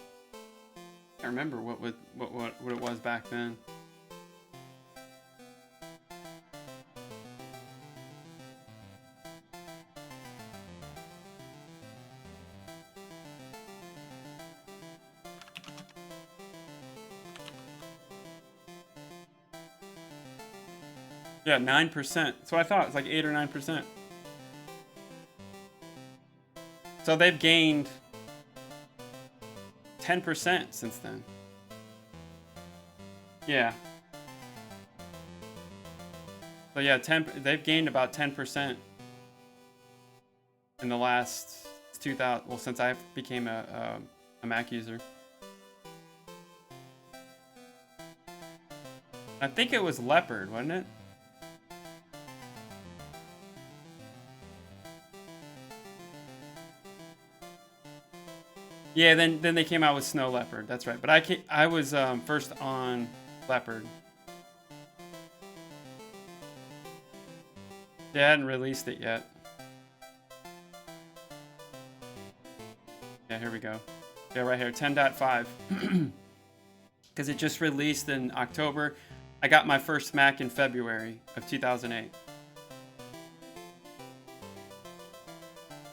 Speaker 1: remember what it was back then. Yeah, 9%. That's what I thought. It's like 8 or 9%. So they've gained 10% since then. Yeah. So yeah, they've gained about 10% in the last 2000. Well, since I became a Mac user. I think it was Leopard, wasn't it? Yeah, then they came out with Snow Leopard. That's right. But I was first on Leopard. They hadn't released it yet. Yeah, here we go. Yeah, right here, 10.5. Because it just released in October. I got my first Mac in February of 2008.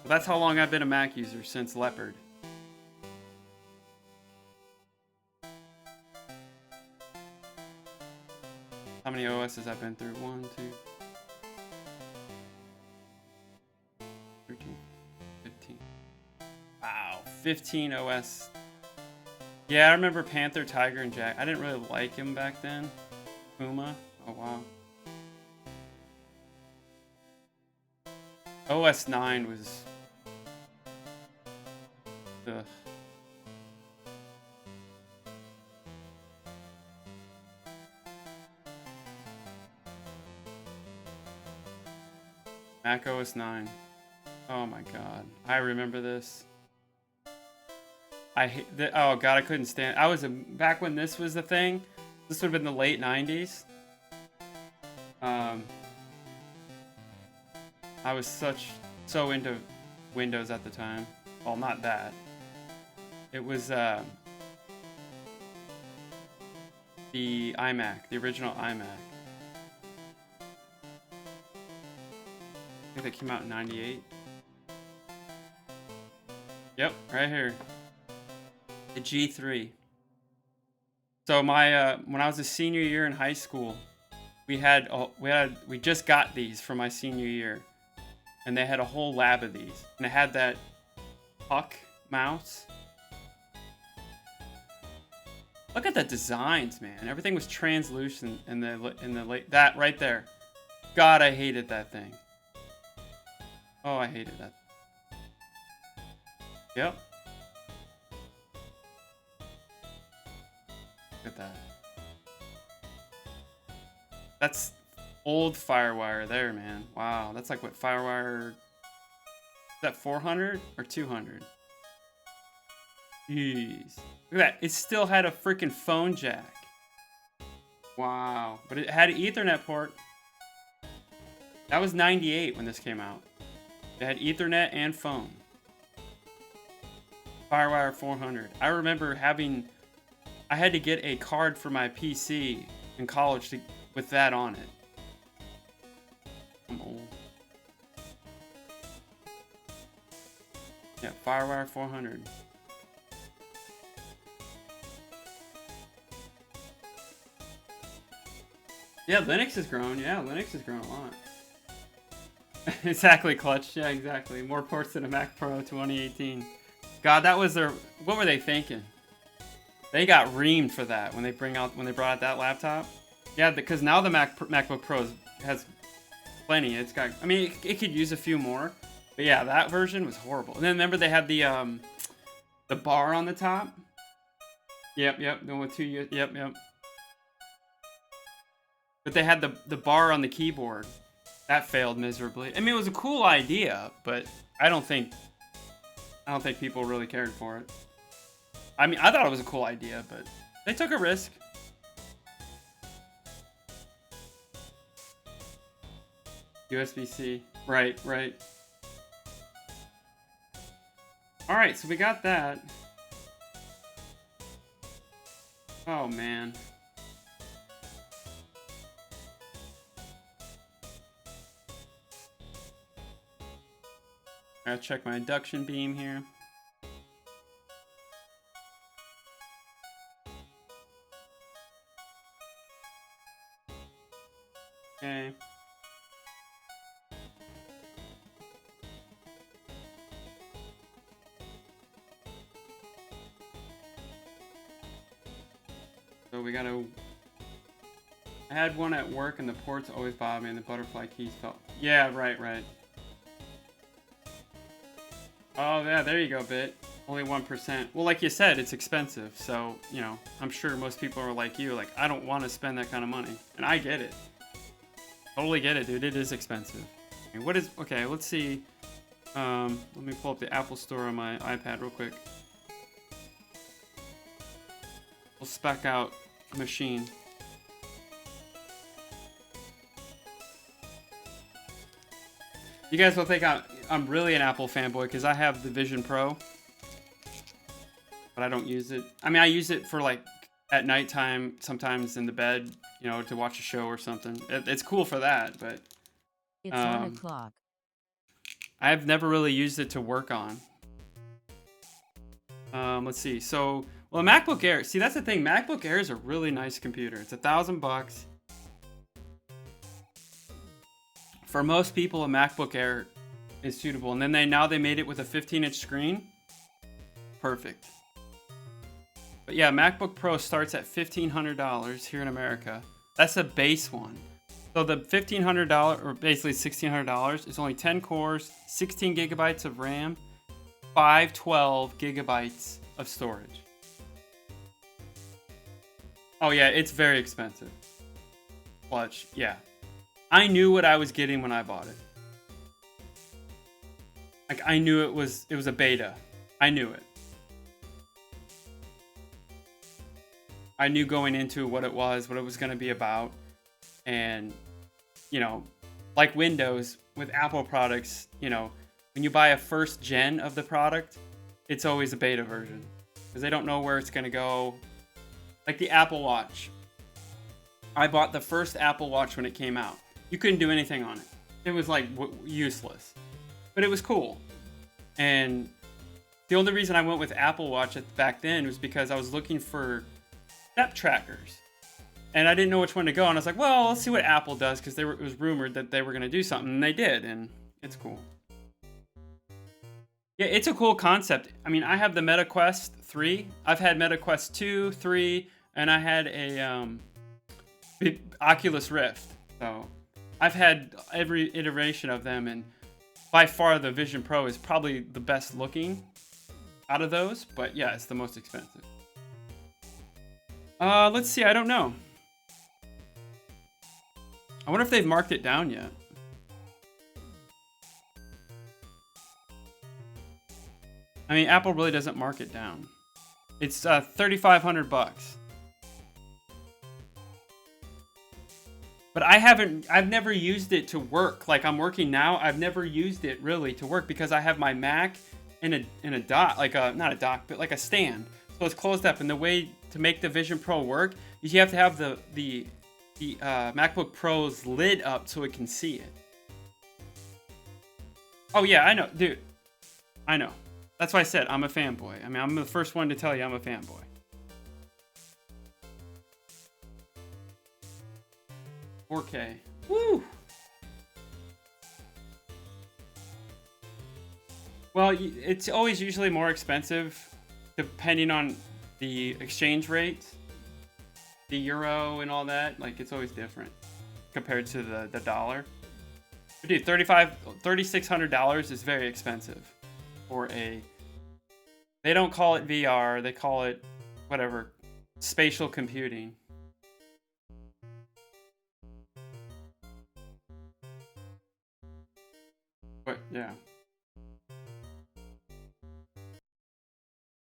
Speaker 1: So that's how long I've been a Mac user, since Leopard. How many OSs I've been through? 1, 2. Wow, 15 OS. Yeah, I remember Panther, Tiger, and Jack. I didn't really like him back then. Puma. Oh, wow. OS 9 was... Ugh. Mac OS 9. Oh my god. I remember this. I hate the, oh god, I couldn't stand. I was back when this was the thing. This would have been the late 90s. I was so into Windows at the time. Well, not that. It was the iMac, the original iMac. I think that came out in 98. Yep, right here. The G3. So my when I was a senior year in high school, we just got these for my senior year, and they had a whole lab of these, and it had that puck mouse. Look at the designs, man. Everything was translucent in the that right there. God, I hated that thing. Oh, I hated that. Yep. Look at that. That's old FireWire there, man. Wow, that's like what FireWire... Is that 400 or 200? Jeez. Look at that. It still had a freaking phone jack. Wow. But it had an Ethernet port. That was 98 when this came out. It had Ethernet and phone. FireWire 400. I remember I had to get a card for my PC in college with that on it. I'm old. Yeah, FireWire 400. Yeah, Linux has grown. Yeah, Linux has grown a lot. Exactly, Clutch. Yeah, exactly. More ports than a Mac Pro 2018. God, that was their... What were they thinking? They got reamed for that when they brought out that laptop. Yeah, because now the MacBook Pro has plenty. It's got... I mean, it could use a few more. But yeah, that version was horrible. And then remember they had the bar on the top? Yep. The one with 2... Yep. But they had the bar on the keyboard. That failed miserably. I mean, it was a cool idea, but I don't think people really cared for it. I mean, I thought it was a cool idea, but they took a risk. USB-C. Right. Alright, so we got that. Oh, man. I'll check my induction beam here. Okay. So we gotta... I had one at work and the ports always bothered me and the butterfly keys felt... Yeah, right. Oh, yeah, there you go, Bit. Only 1%. Well, like you said, it's expensive. So, you know, I'm sure most people are like you. Like, I don't want to spend that kind of money. And I get it. Totally get it, dude. It is expensive. Okay, okay, let's see. Let me pull up the Apple Store on my iPad real quick. We'll spec out a machine. You guys will think I'm really an Apple fanboy because I have the Vision Pro, but I don't use it. I mean, I use it for like at nighttime, sometimes in the bed, you know, to watch a show or something. It's cool for that, but
Speaker 6: it's 1 o'clock.
Speaker 1: I've never really used it to work on. Let's see. So, well, a MacBook Air. See, that's the thing. MacBook Air is a really nice computer. It's $1,000. For most people, a MacBook Air is suitable. And then now they made it with a 15-inch screen. perfect. But yeah, MacBook Pro starts at $1,500 here in America. That's a base one. So the $1,500, or basically $1,600, is only 10 cores, 16 gigabytes of RAM, 512 gigabytes of storage. Oh yeah, it's very expensive. Watch, yeah. I knew what I was getting when I bought it. Like, I knew it was a beta. I knew it. I knew going into what it was going to be about. And, you know, like Windows, with Apple products, you know, when you buy a first gen of the product, it's always a beta version. Because they don't know where it's going to go. Like the Apple Watch. I bought the first Apple Watch when it came out. You couldn't do anything on it. It was like useless. But it was cool. And the only reason I went with Apple Watch back then was because I was looking for step trackers. And I didn't know which one to go. And I was like, well, let's see what Apple does, because it was rumored that they were going to do something. And they did. And it's cool. Yeah, it's a cool concept. I mean, I have the Meta Quest 3. I've had Meta Quest 2, 3, and I had a Oculus Rift. So I've had every iteration of them, and by far the Vision Pro is probably the best looking out of those. But yeah, it's the most expensive. Let's see. I don't know. I wonder if they've marked it down yet. I mean, Apple really doesn't mark it down. It's $3,500. But I've never used it to work. Like I'm working now, I've never used it really to work because I have my Mac in a dock, like not a dock, but like a stand. So it's closed up. And the way to make the Vision Pro work is you have to have the MacBook Pro's lid up so it can see it. Oh yeah, I know, dude. I know. That's why I said I'm a fanboy. I mean, I'm the first one to tell you I'm a fanboy. $4K. Woo! Well, it's always usually more expensive depending on the exchange rate, the euro and all that. Like, it's always different compared to the dollar. But dude, $3,600 is very expensive for they don't call it VR, they call it whatever, spatial computing. But yeah.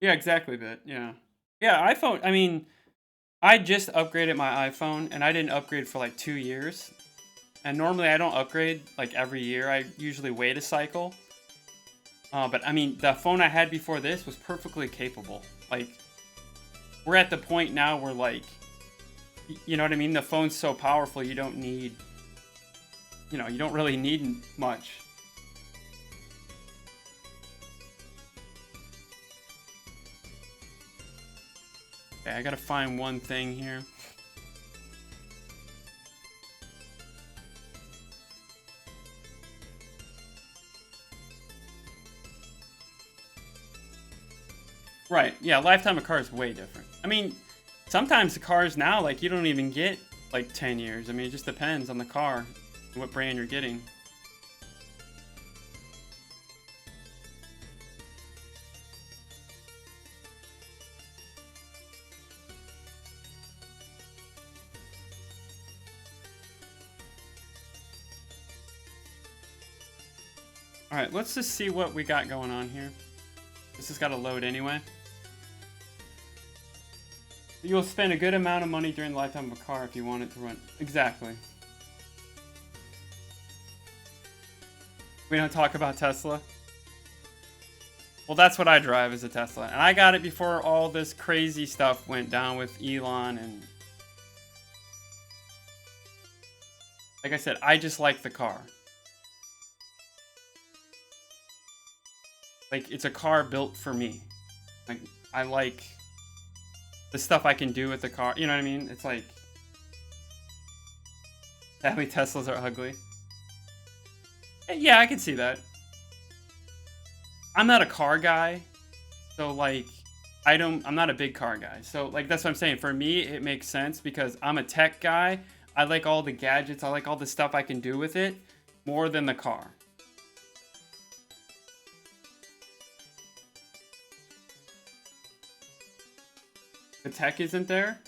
Speaker 1: Yeah, exactly, but yeah. Yeah, iPhone, I mean, I just upgraded my iPhone and I didn't upgrade for like 2 years. And normally I don't upgrade like every year. I usually wait a cycle. But I mean, the phone I had before this was perfectly capable. Like, we're at the point now where like, you know what I mean? The phone's so powerful, you don't need, you know, you don't really need much. Okay, I gotta find one thing here. Right, yeah, lifetime of car is way different. I mean, sometimes the cars now, like, you don't even get, like, 10 years. I mean, it just depends on the car and what brand you're getting. Alright, let's just see what we got going on here. This has got to load anyway. You'll spend a good amount of money during the lifetime of a car if you want it to run. Exactly. We don't talk about Tesla. Well, that's what I drive, is a Tesla. And I got it before all this crazy stuff went down with Elon and... Like I said, I just like the car. Like, it's a car built for me. Like, I like the stuff I can do with the car. You know what I mean? It's like... Sadly, Teslas are ugly. Yeah, I can see that. I'm not a car guy. So like, I'm not a big car guy. So like, that's what I'm saying. For me, it makes sense because I'm a tech guy. I like all the gadgets. I like all the stuff I can do with it more than the car. The tech isn't there?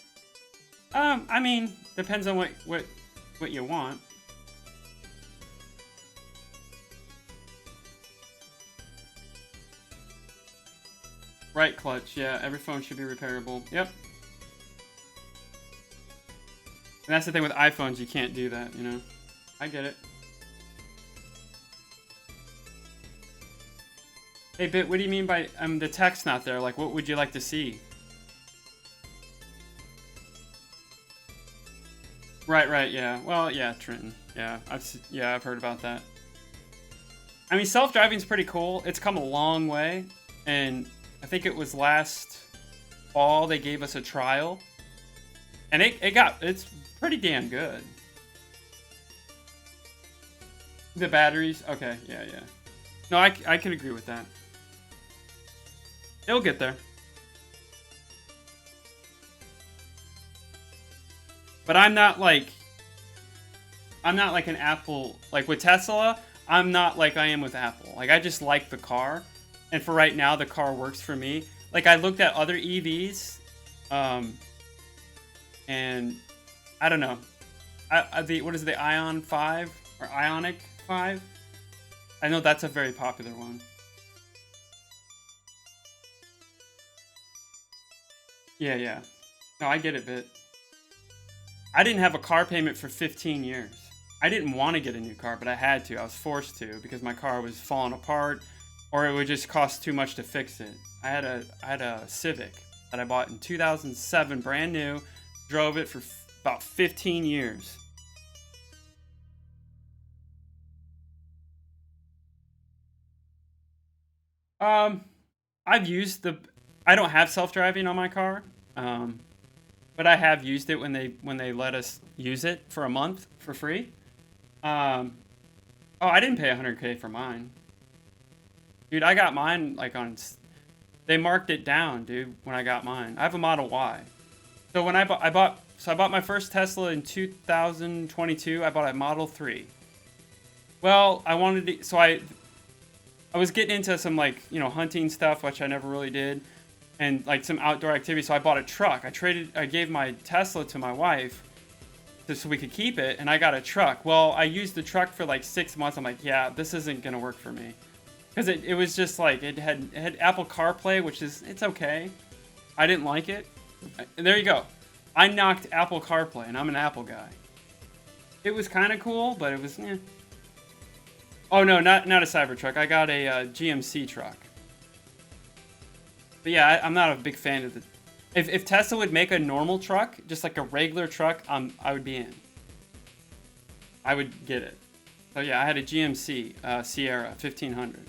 Speaker 1: I mean, depends on what you want. Right clutch, yeah. Every phone should be repairable. Yep. And that's the thing with iPhones, you can't do that, you know? I get it. Hey, Bit, what do you mean by the text not there? Like, what would you like to see? Right, yeah. Well, yeah, Trenton. Yeah, I've heard about that. I mean, self-driving's pretty cool. It's come a long way, and I think it was last fall they gave us a trial, and it's pretty damn good. The batteries, okay, yeah. No, I can agree with that. It'll get there. But I'm not like an Apple, like with Tesla, I'm not like I am with Apple. Like, I just like the car. And for right now, the car works for me. Like, I looked at other EVs, and I don't know. What is it, the Ion 5 or Ionic 5? I know that's a very popular one. Yeah. No, I get it, Bit. I didn't have a car payment for 15 years. I didn't want to get a new car, but I had to. I was forced to because my car was falling apart, or it would just cost too much to fix it. I had a Civic that I bought in 2007, brand new. Drove it for about 15 years. I've used I don't have self-driving on my car, but I have used it when they let us use it for a month for free. Oh, I didn't pay 100K for mine. Dude, I got mine like they marked it down, dude, when I got mine. I have a Model Y. So when I bought my first Tesla in 2022, I bought a Model 3. Well, I wanted to, so I was getting into some, like, you know, hunting stuff, which I never really did, and like some outdoor activity. So I bought a truck. I gave my Tesla to my wife so we could keep it, and I got a truck. Well, I used the truck for like 6 months. I'm like, yeah, this isn't gonna work for me, because it was just like it had Apple CarPlay, which it's okay. I didn't like it. And there you go. I knocked Apple CarPlay, and I'm an Apple guy. It was kind of cool, but it was, eh. Oh no, not a Cybertruck. I got a GMC truck. But yeah, I'm not a big fan of the. If Tesla would make a normal truck, just like a regular truck, I would be in. I would get it. So yeah, I had a GMC Sierra 1500.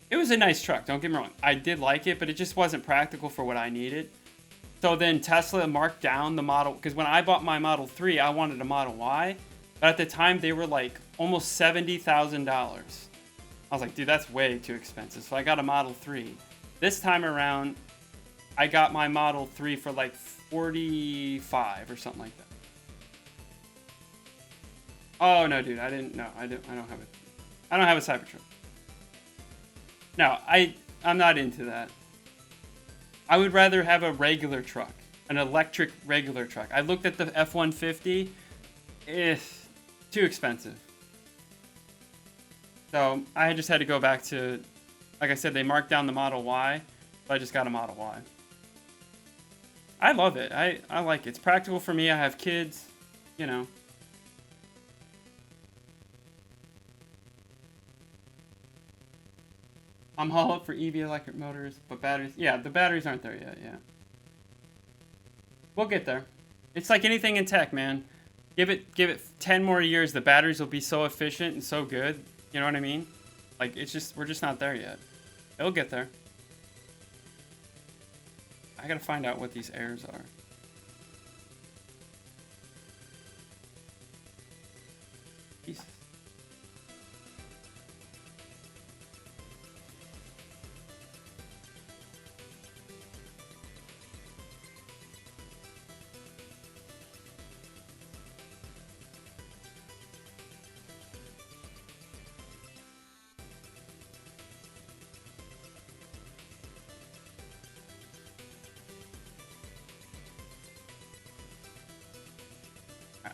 Speaker 1: It was a nice truck, don't get me wrong. I did like it, but it just wasn't practical for what I needed. So then Tesla marked down the model, because when I bought my Model 3, I wanted a Model Y. But at the time, they were like almost $70,000. I was like, dude, that's way too expensive. So I got a Model 3. This time around, I got my Model 3 for like 45 or something like that. Oh no, dude, I don't have it. I don't have a Cybertruck. No, I'm not into that. I would rather have a regular truck, an electric regular truck. I looked at the F-150. It's too expensive. So I just had to go back to, like I said, they marked down the Model Y, so I just got a Model Y. I love it. I like it. It's practical for me. I have kids, you know. I'm all up for EV electric motors, but batteries, yeah, the batteries aren't there yet, yeah. We'll get there. It's like anything in tech, man. Give it 10 more years, the batteries will be so efficient and so good. You know what I mean? Like, we're just not there yet. It'll get there. I gotta find out what these airs are. Jesus.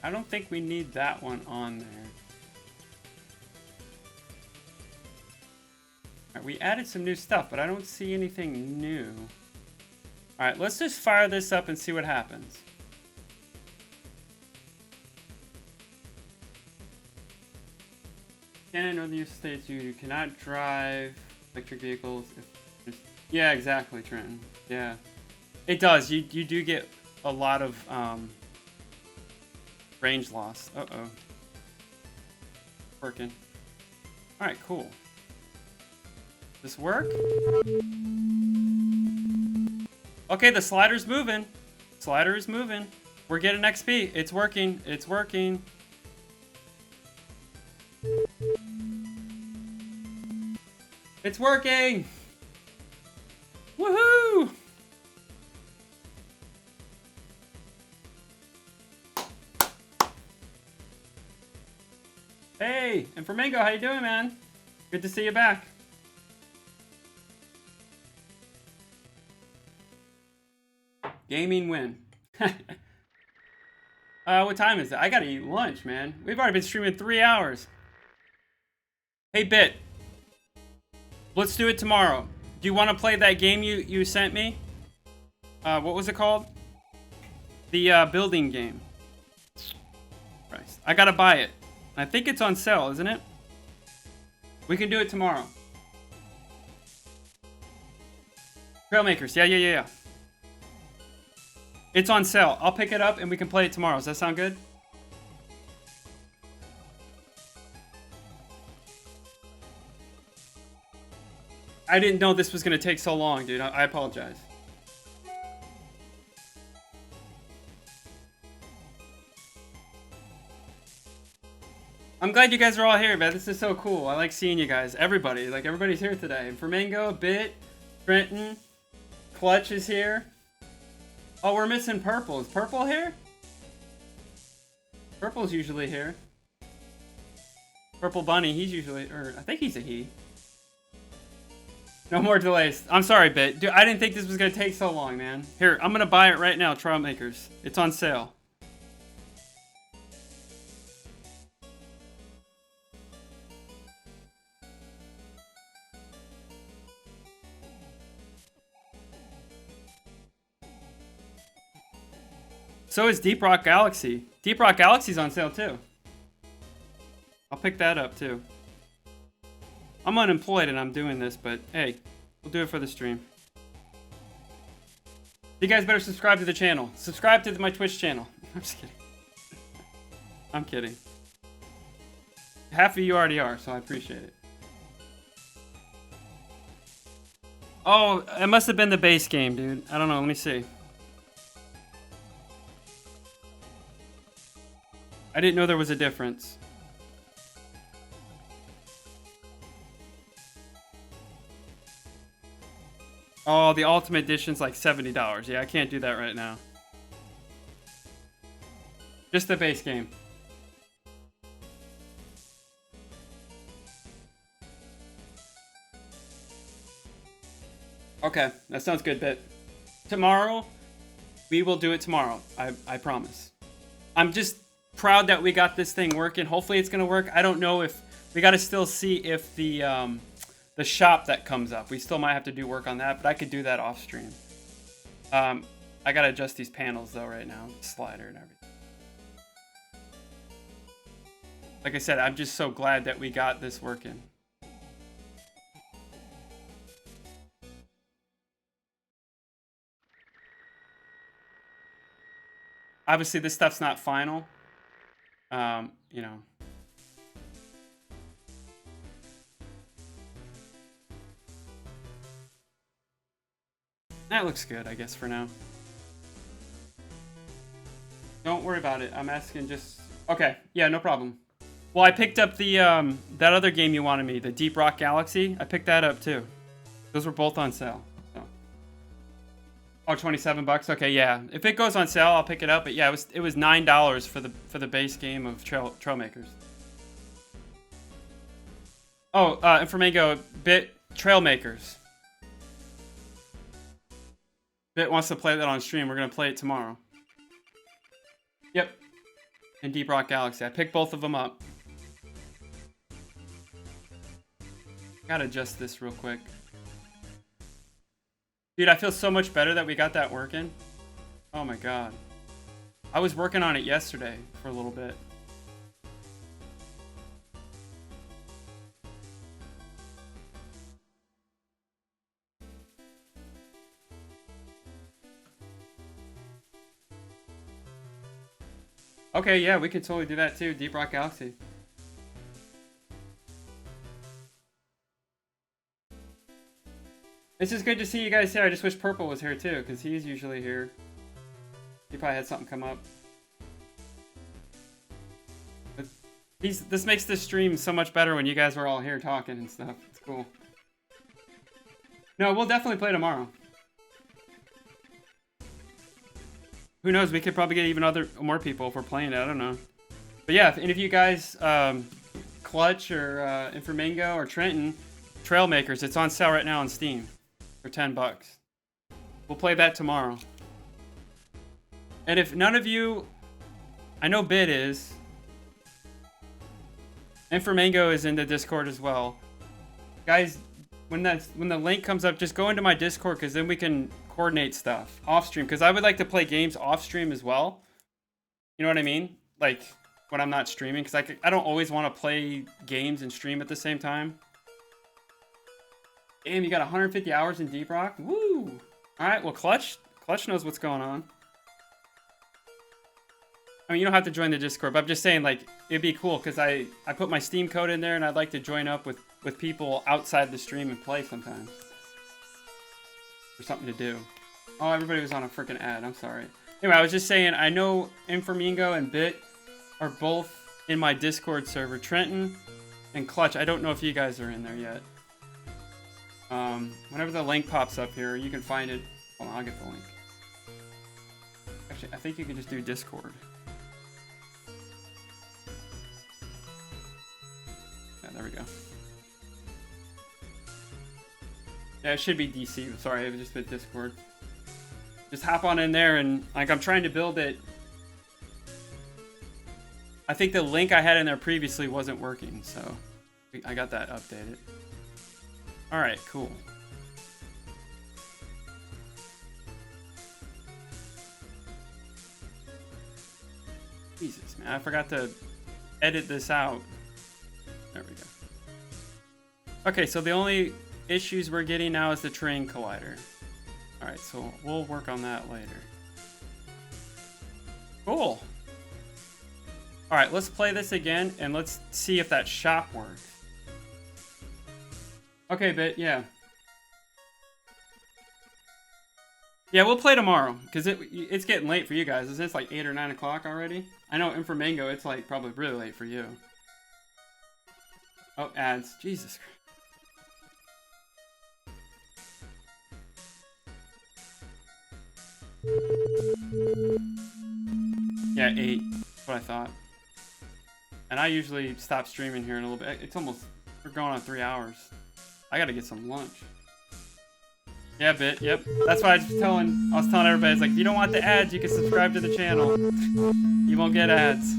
Speaker 1: I don't think we need that one on there. Alright, we added some new stuff, but I don't see anything new. Alright, let's just fire this up and see what happens. Canada, Northern United States, you cannot drive electric vehicles. Yeah, exactly, Trenton. Yeah. It does. You do get a lot of range loss. Uh-oh. Working. Alright, cool. This work? Okay, the slider's moving. Slider is moving. We're getting XP. It's working. It's working. It's working! Woohoo! Hey, and Flamingo, how you doing, man? Good to see you back. Gaming win. What time is it? I gotta eat lunch, man. We've already been streaming 3 hours. Hey, Bit. Let's do it tomorrow. Do you want to play that game you sent me? What was it called? The building game. Christ. I gotta buy it. I think it's on sale, isn't it? We can do it tomorrow. Trailmakers, yeah. It's on sale. I'll pick it up and we can play it tomorrow. Does that sound good? I didn't know this was gonna take so long, dude. I apologize. I'm glad you guys are all here, man. This is so cool. I like seeing you guys. Everybody. Like, everybody's here today. Flamingo, Bit, Trenton, Clutch is here. Oh, we're missing Purple. Is Purple here? Purple's usually here. Purple Bunny, he's usually... Or, I think he's a he. No more delays. I'm sorry, Bit. Dude, I didn't think this was going to take so long, man. Here, I'm going to buy it right now, Troutmakers. It's on sale. So is Deep Rock Galaxy. Deep Rock Galaxy's on sale, too. I'll pick that up, too. I'm unemployed and I'm doing this, but hey, we'll do it for the stream. You guys better subscribe to the channel. Subscribe to my Twitch channel. I'm just kidding. I'm kidding. Half of you already are, so I appreciate it. Oh, it must have been the base game, dude. I don't know. Let me see. I didn't know there was a difference. Oh, the Ultimate Edition's like $70. Yeah, I can't do that right now. Just the base game. Okay, that sounds good, Bit. Tomorrow, we will do it tomorrow. I promise. I'm just proud that we got this thing working. Hopefully it's gonna work. I don't know if... We gotta still see if the shop that comes up. We still might have to do work on that, but I could do that off stream. I gotta adjust these panels though right now. Slider and everything. Like I said, I'm just so glad that we got this working. Obviously this stuff's not final. You know. That looks good, I guess, for now. Don't worry about it. I'm asking just... Okay, yeah, no problem. Well, I picked up the, that other game you wanted me, the Deep Rock Galaxy. I picked that up, too. Those were both on sale. So. Oh, 27 bucks? Okay, yeah. If it goes on sale, I'll pick it up. But yeah, it was $9 for the base game of Trailmakers. Oh, and Flamingo, Bit Trailmakers. Bit wants to play that on stream. We're going to play it tomorrow. Yep. and Deep Rock Galaxy. I picked both of them up. Gotta adjust this real quick. Dude, I feel so much better that we got that working. Oh my god. I was working on it yesterday for a little bit. Okay, yeah, we could totally do that too. Deep Rock Galaxy. It's just good to see you guys here. I just wish Purple was here too, because he's usually here. He probably had something come up. But this makes this stream so much better when you guys are all here talking and stuff. It's cool. No, we'll definitely play tomorrow. Who knows? We could probably get even more people if we're playing it. I don't know. But yeah, if any of you guys, Clutch or Infermingo or Trenton, Trailmakers, it's on sale right now on Steam for $10. We'll play that tomorrow. And if none of you, I know Bit is, Infermingo is in the Discord as well. Guys, when the link comes up, just go into my Discord, because then we can coordinate stuff off stream, because I would like to play games off stream as well. You know what I mean? Like when I'm not streaming, because I don't always want to play games and stream at the same time. Damn, you got 150 hours in Deep Rock? Woo! Alright, well Clutch knows what's going on. I mean, you don't have to join the Discord, but I'm just saying, like, it'd be cool, because I put my Steam code in there, and I'd like to join up with people outside the stream and play sometimes. For something to do. Oh, everybody was on a freaking ad. I'm sorry. Anyway, I was just saying, I know Infermingo and Bit are both in my Discord server. Trenton and Clutch, I don't know if you guys are in there yet. Whenever the link pops up here, you can find it. Hold on, I'll get the link. Actually, I think you can just do Discord. Yeah, there we go. Yeah, it should be DC. Sorry, it was just been Discord. Just hop on in there, and like I'm trying to build it. I think the link I had in there previously wasn't working, so I got that updated. All right, cool. Jesus, man, I forgot to edit this out. There we go. Okay, so the only issues we're getting now is the terrain collider. Alright, so we'll work on that later. Cool. Alright, let's play this again, and let's see if that shop works. Okay, Bit, yeah. Yeah, we'll play tomorrow, because it's getting late for you guys. Isn't it like 8 or 9 o'clock already? I know Infermingo, it's like probably really late for you. Oh, ads. Jesus Christ. Yeah, 8. That's what I thought. And I usually stop streaming here in a little bit. It's almost, we're going on 3 hours. I gotta get some lunch. Yeah, Bit, yep. That's why I was telling everybody, it's like, if you don't want the ads, you can subscribe to the channel. You won't get ads.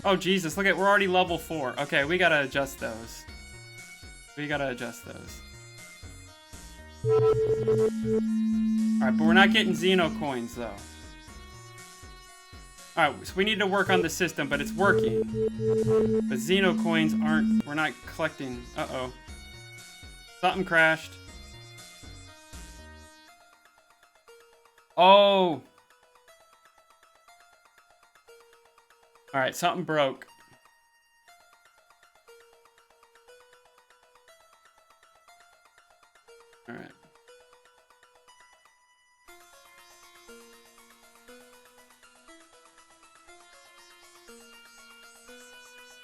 Speaker 1: Oh, Jesus, look at, we're already level 4. Okay, we gotta adjust those. Alright, but we're not getting Xeno coins, though. Alright, so we need to work on the system, but it's working. But Xeno coins aren't, we're not collecting. Uh-oh. Something crashed. Oh! Alright, something broke. Alright.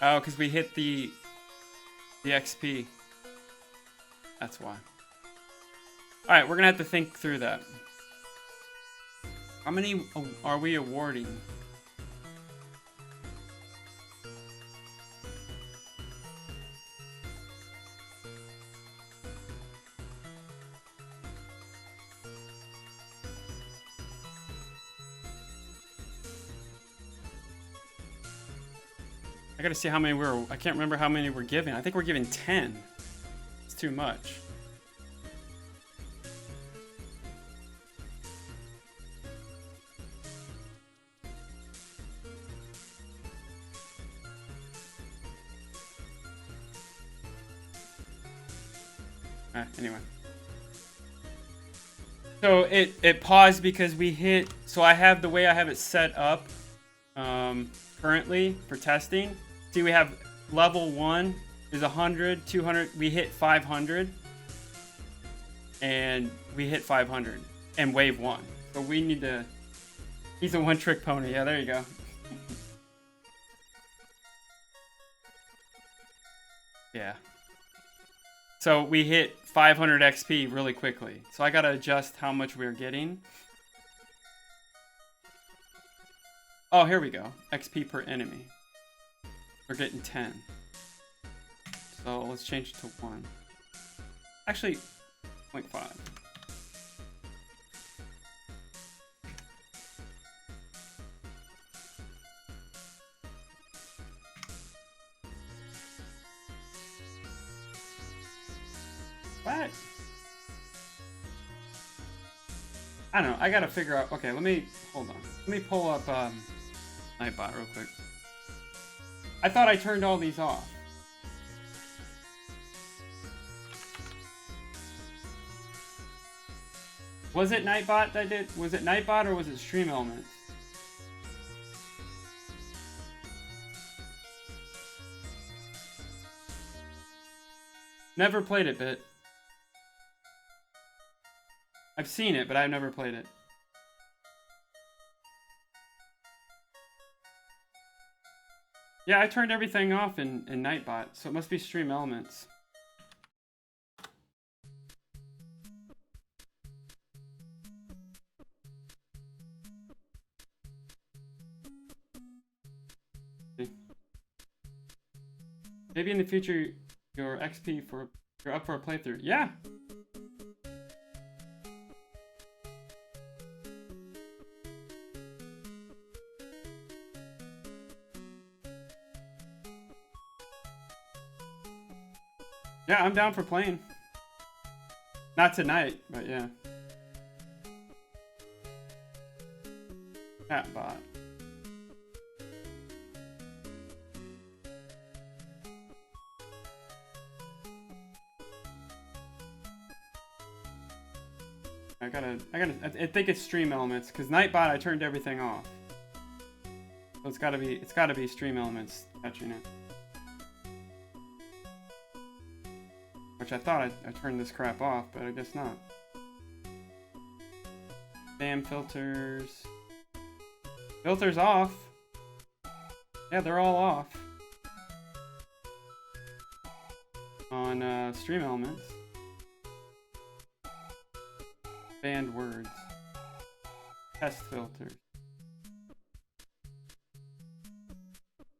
Speaker 1: Oh, because we hit the XP. That's why. Alright, we're gonna have to think through that. How many are we awarding? gotta see how many I can't remember how many we're giving. I think we're giving 10. It's too much. Anyway. So it paused because we hit, so I have the way I have it set up currently for testing. See, we have level 1 is 100, 200, we hit 500. And we hit 500 and wave 1. So we need to, he's a one-trick pony. Yeah, there you go. Yeah. So we hit 500 XP really quickly. So I gotta adjust how much we're getting. Oh, here we go. XP per enemy. We're getting 10. So let's change it to 1. Actually, 0.5. What? I don't know. I gotta figure out. Okay, hold on. Let me pull up Nightbot real quick. I thought I turned all these off. Was it Nightbot that did? Was it Nightbot or was it Stream Elements? Never played it, Bit. I've seen it, but I've never played it. Yeah, I turned everything off in Nightbot, so it must be Stream Elements. Maybe in the future, your XP you're up for a playthrough. Yeah. Yeah, I'm down for playing. Not tonight, but yeah. Chatbot. I think it's Stream Elements, because Nightbot I turned everything off. So it's gotta be Stream Elements catching it. Which I thought I turned this crap off, but I guess not. Spam filters. Filters off. Yeah, they're all off. On Stream Elements. Banned words. Test filters.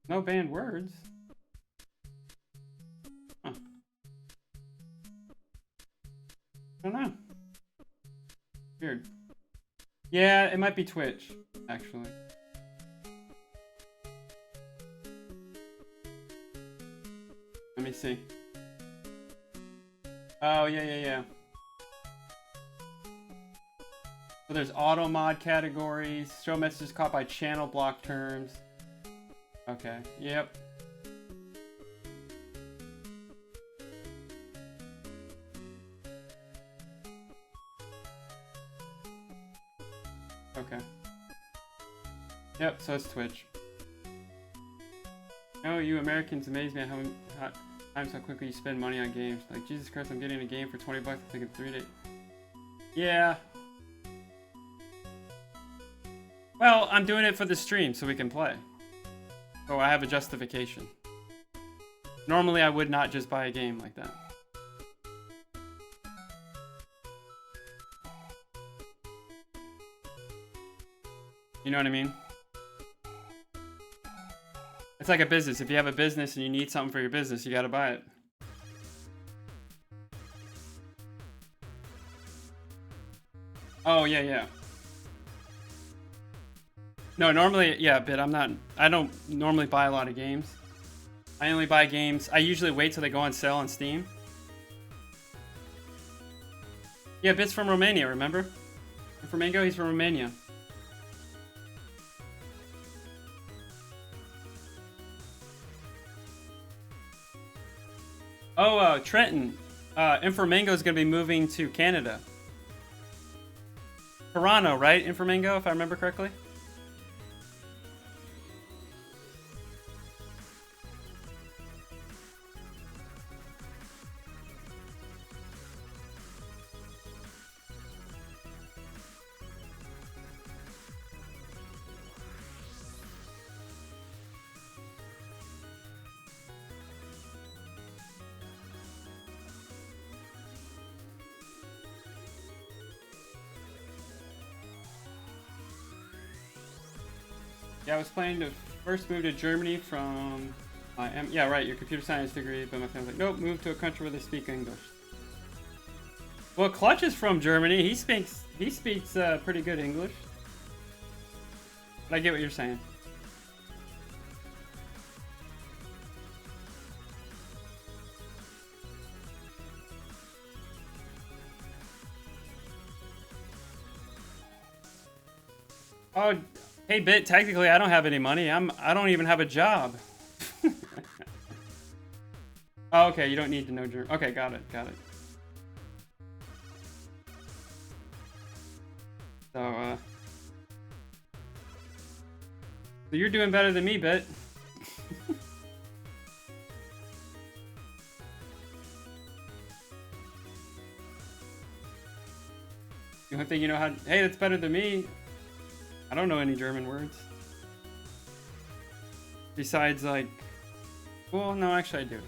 Speaker 1: No banned words. Huh. I don't know. Weird. Yeah, it might be Twitch, actually. Let me see. Oh, yeah. So there's auto mod categories, show messages caught by channel block terms. Okay, yep. Okay. Yep, so it's Twitch. Oh, you Americans amaze me at how quickly you spend money on games. Like, Jesus Christ, I'm getting a game for 20 bucks. I think it's 3 days. Yeah. Well, I'm doing it for the stream so we can play. So I have a justification. Normally I would not just buy a game like that. You know what I mean? It's like a business. If you have a business and you need something for your business, you gotta buy it. Oh, yeah. No, normally, yeah, but I don't normally buy a lot of games. I only buy games. I usually wait till they go on sale on Steam. Yeah, Bit's from Romania, remember? Informango, he's from Romania. Oh, Trenton. Informango's gonna be moving to Canada. Toronto, right? Informango, if I remember correctly. Yeah, I was planning to first move to Germany from yeah, right, your computer science degree, but my family's like, nope, move to a country where they speak English. Well, Clutch is from Germany. He speaks pretty good English. But I get what you're saying. Oh, hey Bit, technically I don't have any money. I don't even have a job. Oh, okay, you don't need to know German. Okay, got it. So so you're doing better than me, Bit. The only thing you know how. Hey, that's better than me. I don't know any German words. Besides, like, well, no, actually I do.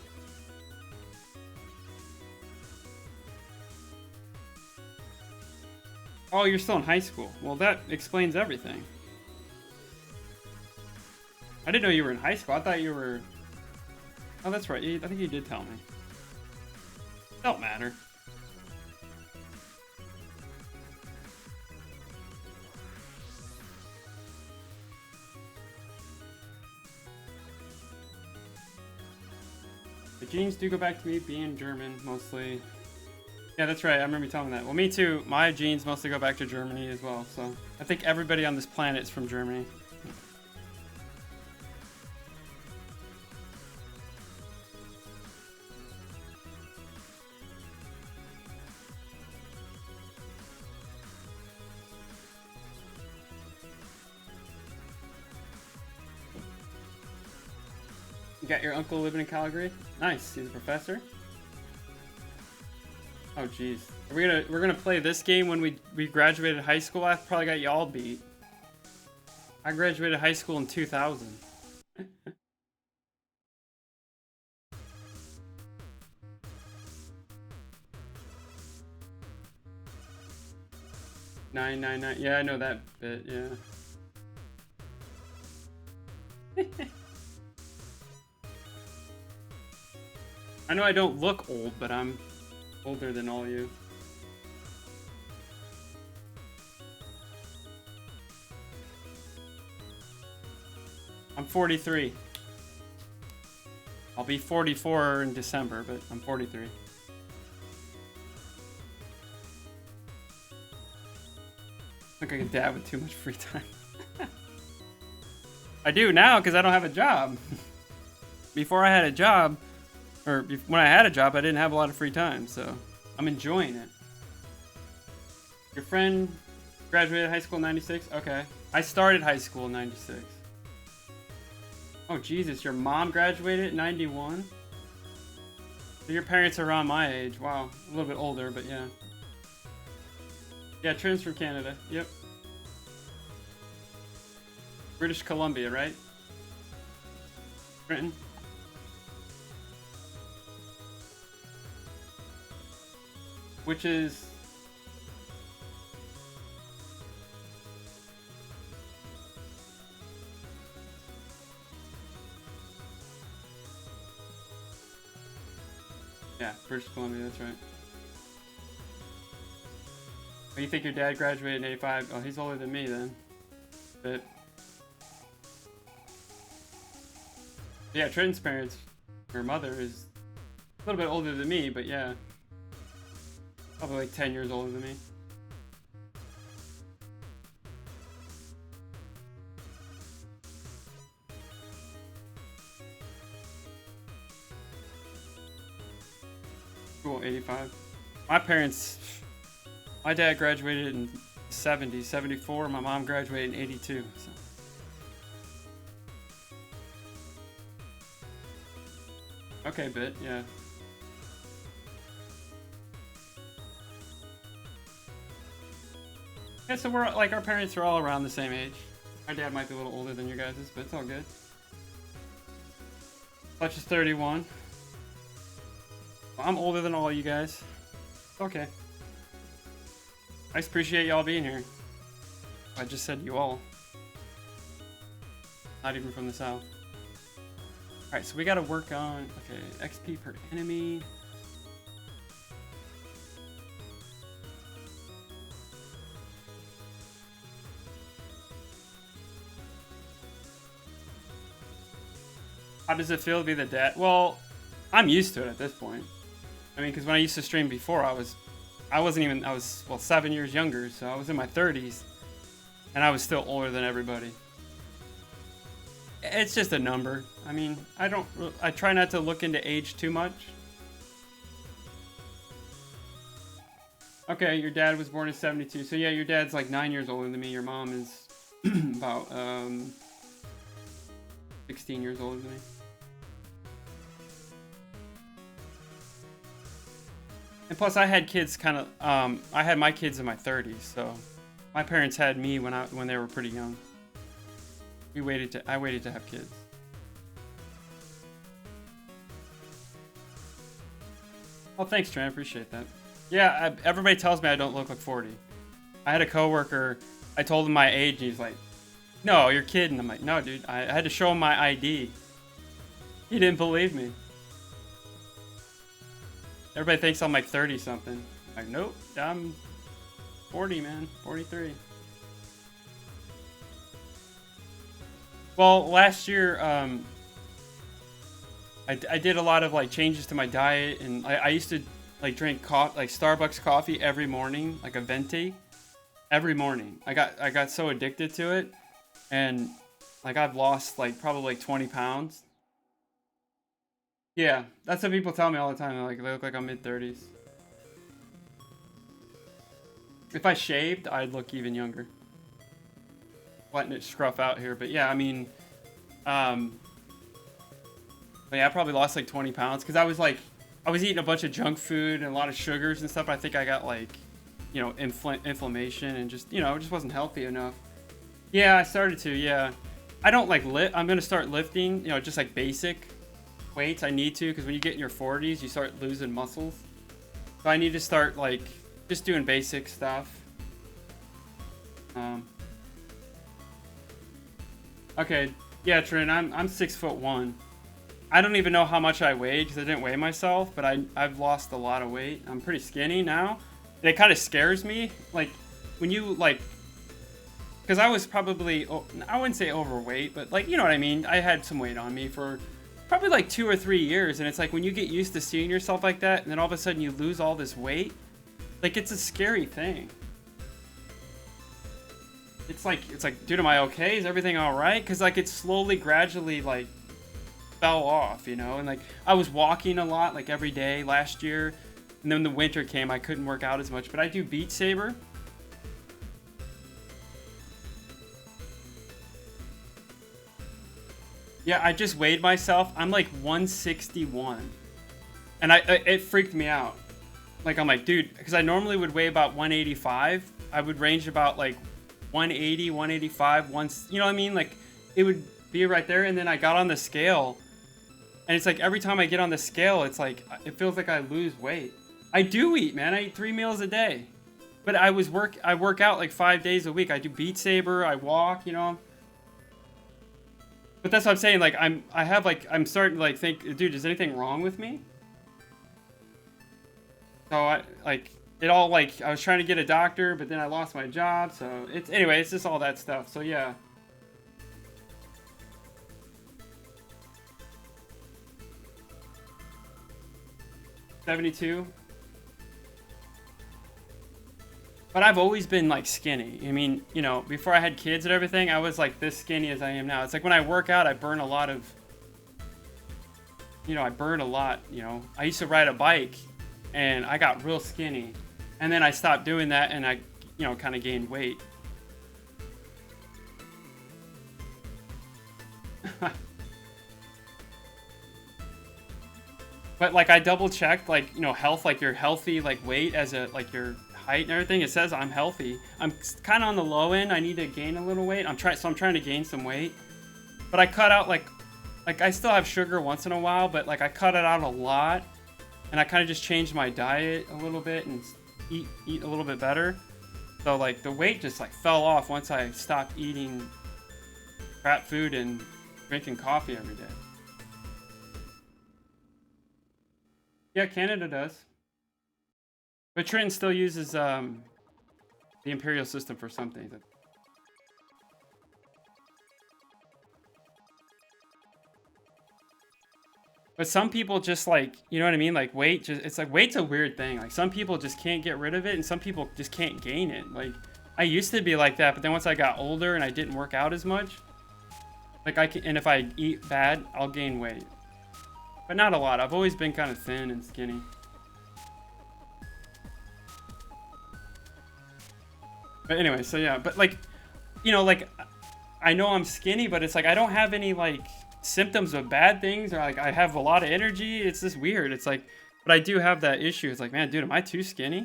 Speaker 1: Oh, you're still in high school. Well, that explains everything. I didn't know you were in high school. I thought you were... Oh, that's right. I think you did tell me. Don't matter. The genes do go back to me being German, mostly. Yeah, that's right. I remember you telling me that. Well, me too. My genes mostly go back to Germany as well, so... I think everybody on this planet is from Germany. You got your uncle living in Calgary? Nice. He's a professor? Oh jeez. We're gonna play this game when we graduated high school. I probably got y'all beat. I graduated high school in 2000. 999. Yeah, I know that bit, yeah. I know I don't look old, but I'm older than all you. I'm 43. I'll be 44 in December, but I'm 43. Look like a dad with too much free time. I do now because I don't have a job. Before I had a job, or when I had a job, I didn't have a lot of free time, so I'm enjoying it. Your friend graduated high school in 96? Okay. I started high school in 96. Oh, Jesus, your mom graduated in 91? So your parents are around my age. Wow, a little bit older, but yeah. Yeah, Trin's from Canada. Yep. British Columbia, right? Trenton? Which is... Yeah, British Columbia, that's right. Oh, you think your dad graduated in 85? Oh, he's older than me then. But... Yeah, Trenton's parents Her mother is a little bit older than me, but yeah. Probably like 10 years older than me. Cool, 85. My parents, my dad graduated in 70, 74. My mom graduated in 82. So. Okay, bit, yeah. Yeah, so we're like, our parents are all around the same age. My dad might be a little older than your guys's, but it's all good. Fletch is 31. Well, I'm older than all you guys. Okay. I just appreciate y'all being here. I just said you all. Not even from the south. Alright, so we gotta work on, okay, XP per enemy. How does it feel to be the dad? Well, I'm used to it at this point. I mean, because when I used to stream before, I was 7 years younger, so I was in my 30s, and I was still older than everybody. It's just a number. I mean, I try not to look into age too much. Okay, your dad was born in 72, so yeah, your dad's like 9 years older than me. Your mom is about 16 years older than me. And plus, I had kids I had my kids in my 30s, so my parents had me when they were pretty young. I waited to have kids. Oh, thanks, Tran. Appreciate that. Yeah, everybody tells me I don't look like 40. I had a coworker. I told him my age, and he's like, "No, you're kidding." I'm like, "No, dude. I had to show him my ID." He didn't believe me. Everybody thinks I'm like 30 something. I'm like, nope, I'm 40, man, 43. Well, last year, I did a lot of like changes to my diet, and I used to like drink like Starbucks coffee every morning, like a venti, every morning. I got so addicted to it, and like I've lost like probably like 20 pounds. Yeah, that's what people tell me all the time. They're like, they look like I'm mid-30s. If I shaved, I'd look even younger. Letting it scruff out here, but yeah, I mean, but yeah, I probably lost like 20 pounds because I was eating a bunch of junk food and a lot of sugars and stuff. I think I got like, you know, inflammation and just, you know, it just wasn't healthy enough. Yeah, I started to, yeah. I don't like I'm gonna start lifting, you know, just like basic weights. I need to, because when you get in your 40s, you start losing muscles. So I need to start like just doing basic stuff. Okay, yeah, Trin, I'm 6'1". I don't even know how much I weighed because I didn't weigh myself, but I've lost a lot of weight. I'm pretty skinny now. And it kind of scares me, like when you like, because I was probably, I wouldn't say overweight, but like, you know what I mean. I had some weight on me for probably like 2 or 3 years, and it's like when you get used to seeing yourself like that, and then all of a sudden you lose all this weight, like it's a scary thing. It's like, dude, am I okay? Is everything all right? Because like it slowly, gradually like fell off, you know. And like I was walking a lot, like every day last year, and then the winter came, I couldn't work out as much. But I do Beat Saber. Yeah, I just weighed myself. I'm like 161, and it freaked me out. Like I'm like, dude, because I normally would weigh about 185. I would range about like 180, 185, you know what I mean? Like it would be right there, and then I got on the scale, and it's like every time I get on the scale, it's like it feels like I lose weight. I do eat, man. I eat 3 meals a day, but I work out like 5 days a week. I do Beat Saber. I walk, you know. But that's what I'm saying. Like I'm starting to like think, dude, is anything wrong with me? So I was trying to get a doctor, but then I lost my job. So it's just all that stuff. So yeah. 72. But I've always been like skinny. I mean, you know, before I had kids and everything, I was like this skinny as I am now. It's like when I work out, I burn a lot of, you know, you know. I used to ride a bike and I got real skinny. And then I stopped doing that and I, you know, kind of gained weight. But like I double checked, like, you know, health, like your healthy like weight as a like your height and everything. It says I'm healthy. I'm kind of on the low end. I need to gain a little weight. I'm trying to gain some weight. But I cut out like I still have sugar once in a while, but like I cut it out a lot, and I kind of just changed my diet a little bit and eat a little bit better. So like the weight just like fell off once I stopped eating crap food and drinking coffee every day. Yeah, Canada does. But Trenton still uses the imperial system for something. But some people just like, you know what I mean? Like weight, just it's like weight's a weird thing. Like some people just can't get rid of it, and some people just can't gain it. Like I used to be like that, but then once I got older and I didn't work out as much, like I can, and if I eat bad, I'll gain weight. But not a lot. I've always been kind of thin and skinny. But anyway, so yeah, but like, you know, like I know I'm skinny, but it's like I don't have any like symptoms of bad things, or like I have a lot of energy. It's just weird. It's like, but I do have that issue. It's like, man, dude, am I too skinny?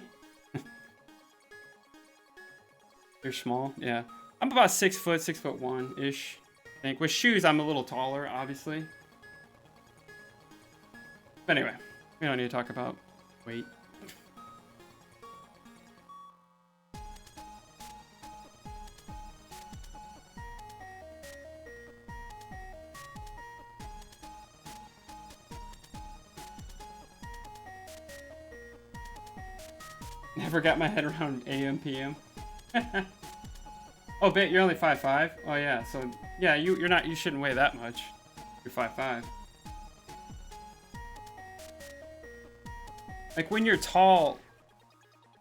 Speaker 1: You're small. Yeah. I'm about 6 foot, 6'1" I think. With shoes, I'm a little taller, obviously. But anyway, we don't need to talk about weight. Never got my head around AM, PM. Oh, Bit, you're only 5'5". Oh yeah, so yeah, you're not, you shouldn't weigh that much. You're 5'5". Like when you're tall,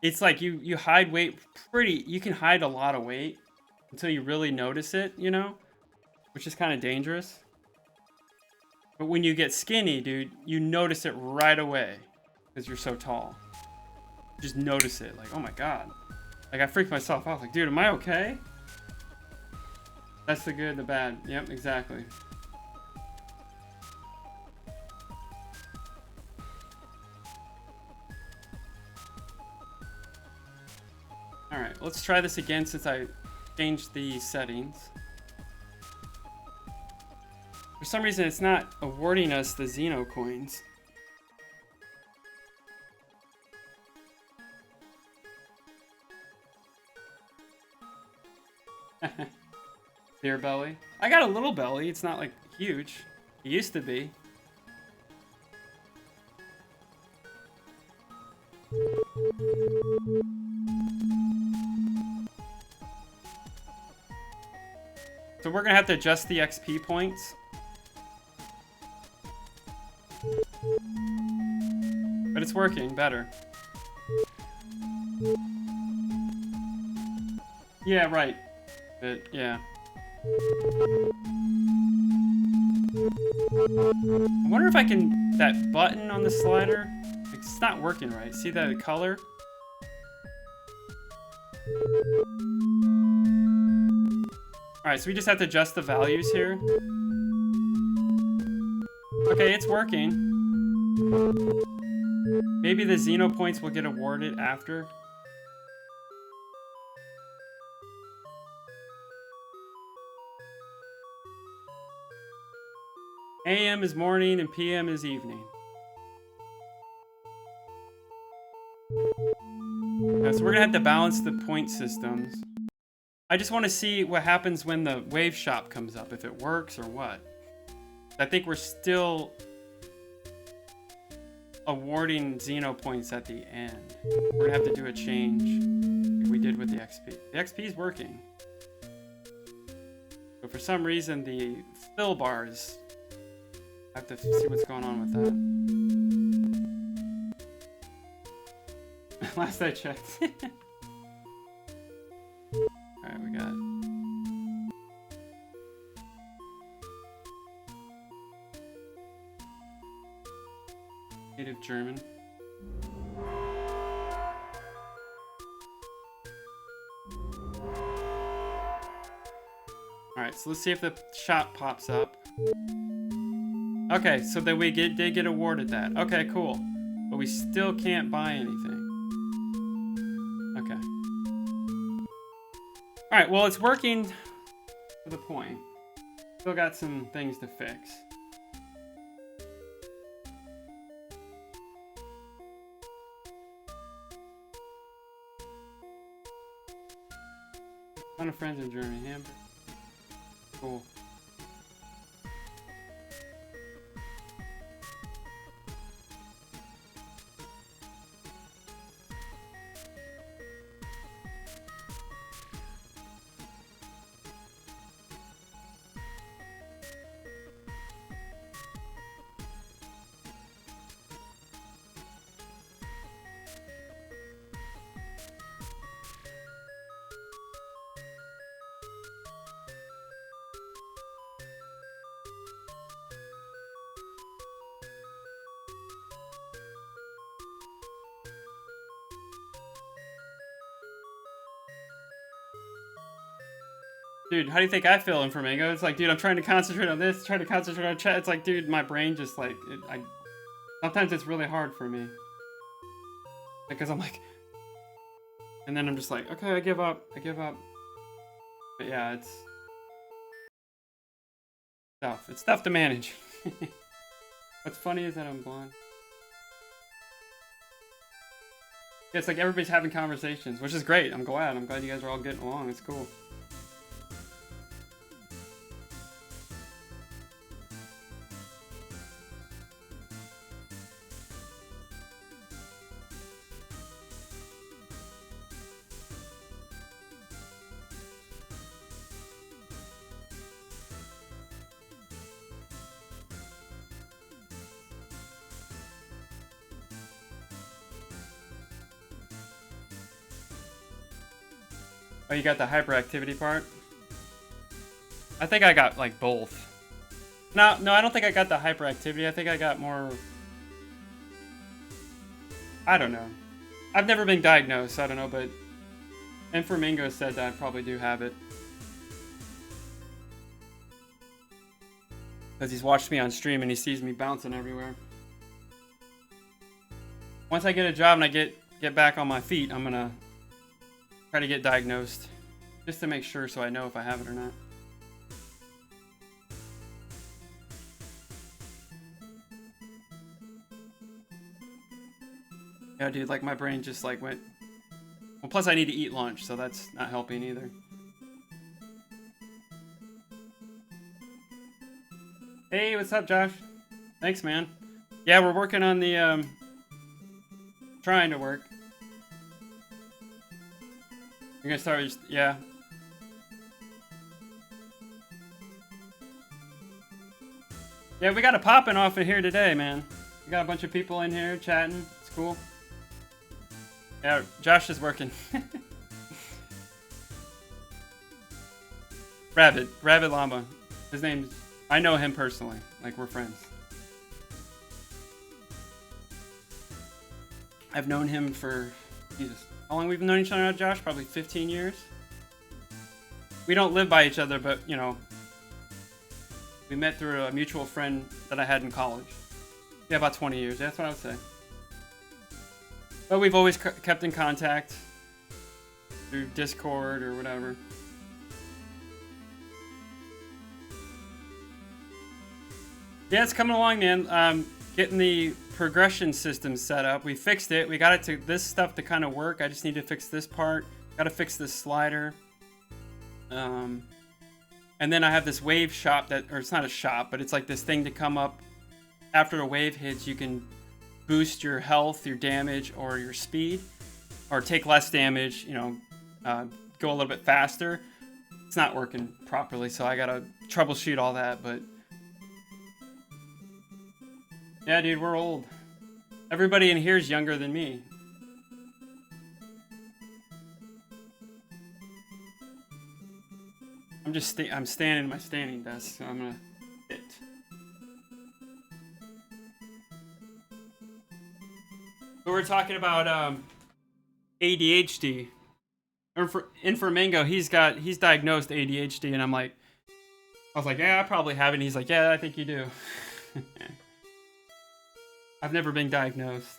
Speaker 1: it's like you hide weight you can hide a lot of weight until you really notice it, you know, which is kind of dangerous. But when you get skinny, dude, you notice it right away because you're so tall. You just notice it, like, oh my god. Like I freaked myself out, like, dude, am I okay? That's the good, the bad. Yep, exactly. Alright, let's try this again since I changed the settings. For some reason, it's not awarding us the Xeno coins. Beer belly. I got a little belly. It's not like huge. It used to be. So we're gonna have to adjust the XP points. But it's working better. Yeah, right. But yeah. I wonder if I can, that button on the slider, it's not working right. See that color? Alright, so we just have to adjust the values here. Okay, it's working. Maybe the Xeno points will get awarded after. AM is morning and PM is evening. Yeah, so we're gonna have to balance the point systems. I just want to see what happens when the wave shop comes up, if it works or what. I think we're still awarding Xeno points at the end. We're gonna have to do a change like we did with the XP. The XP is working. But for some reason the fill bars, I have to see what's going on with that. last I checked. Alright, we got... native German. Alright, so let's see if the shop pops up. Okay, so then we did get awarded that. Okay, cool. But we still can't buy anything. Okay. Alright, well, it's working to the point. Still got some things to fix. Ton of friends in Germany. Hamburg. Cool. Dude, how do you think I feel in Flamingo? It's like, dude, I'm trying to concentrate on this, trying to concentrate on chat. It's like, dude, my brain just like, sometimes it's really hard for me. Because I'm like, and then I'm just like, okay, I give up. But yeah, it's tough. It's tough to manage. What's funny is that I'm blonde. Yeah, it's like everybody's having conversations, which is great. I'm glad you guys are all getting along. It's cool. Oh, you got the hyperactivity part? I think I got, like, both. No, I don't think I got the hyperactivity. I think I got more... I don't know. I've never been diagnosed, so I don't know, but... Inframingo said that I probably do have it. Because he's watched me on stream and he sees me bouncing everywhere. Once I get a job and I get back on my feet, I'm gonna... try to get diagnosed, just to make sure so I know if I have it or not. Yeah, dude, like my brain just like went... Well, plus I need to eat lunch, so that's not helping either. Hey, what's up, Josh? Thanks, man. Yeah, we're working on the, trying to work. You're gonna start with, yeah. Yeah, we got it popping off in here today, man. We got a bunch of people in here chatting. It's cool. Yeah, Josh is working. Rabbit Llama. His name's, I know him personally. Like, we're friends. I've known him for, Jesus. How long we've known each other now, Josh? Probably 15 years. We don't live by each other, but, you know, we met through a mutual friend that I had in college. Yeah, about 20 years. That's what I would say. But we've always kept in contact through Discord or whatever. Yeah, it's coming along, man. Getting the progression system set up. We fixed it. We got it to this stuff to kind of work. I just need to fix this part. Got to fix this slider. And then I have this wave shop that, or it's not a shop, but it's like this thing to come up after a wave hits. You can boost your health, your damage, or your speed, or take less damage. You know, go a little bit faster. It's not working properly, so I gotta troubleshoot all that. But yeah, dude, we're old. Everybody in here is younger than me. I'm standing at my standing desk, so I'm gonna sit. But we're talking about ADHD. And for Mingo, he's diagnosed ADHD, and I was like, yeah, I probably have it. And he's like, yeah, I think you do. I've never been diagnosed,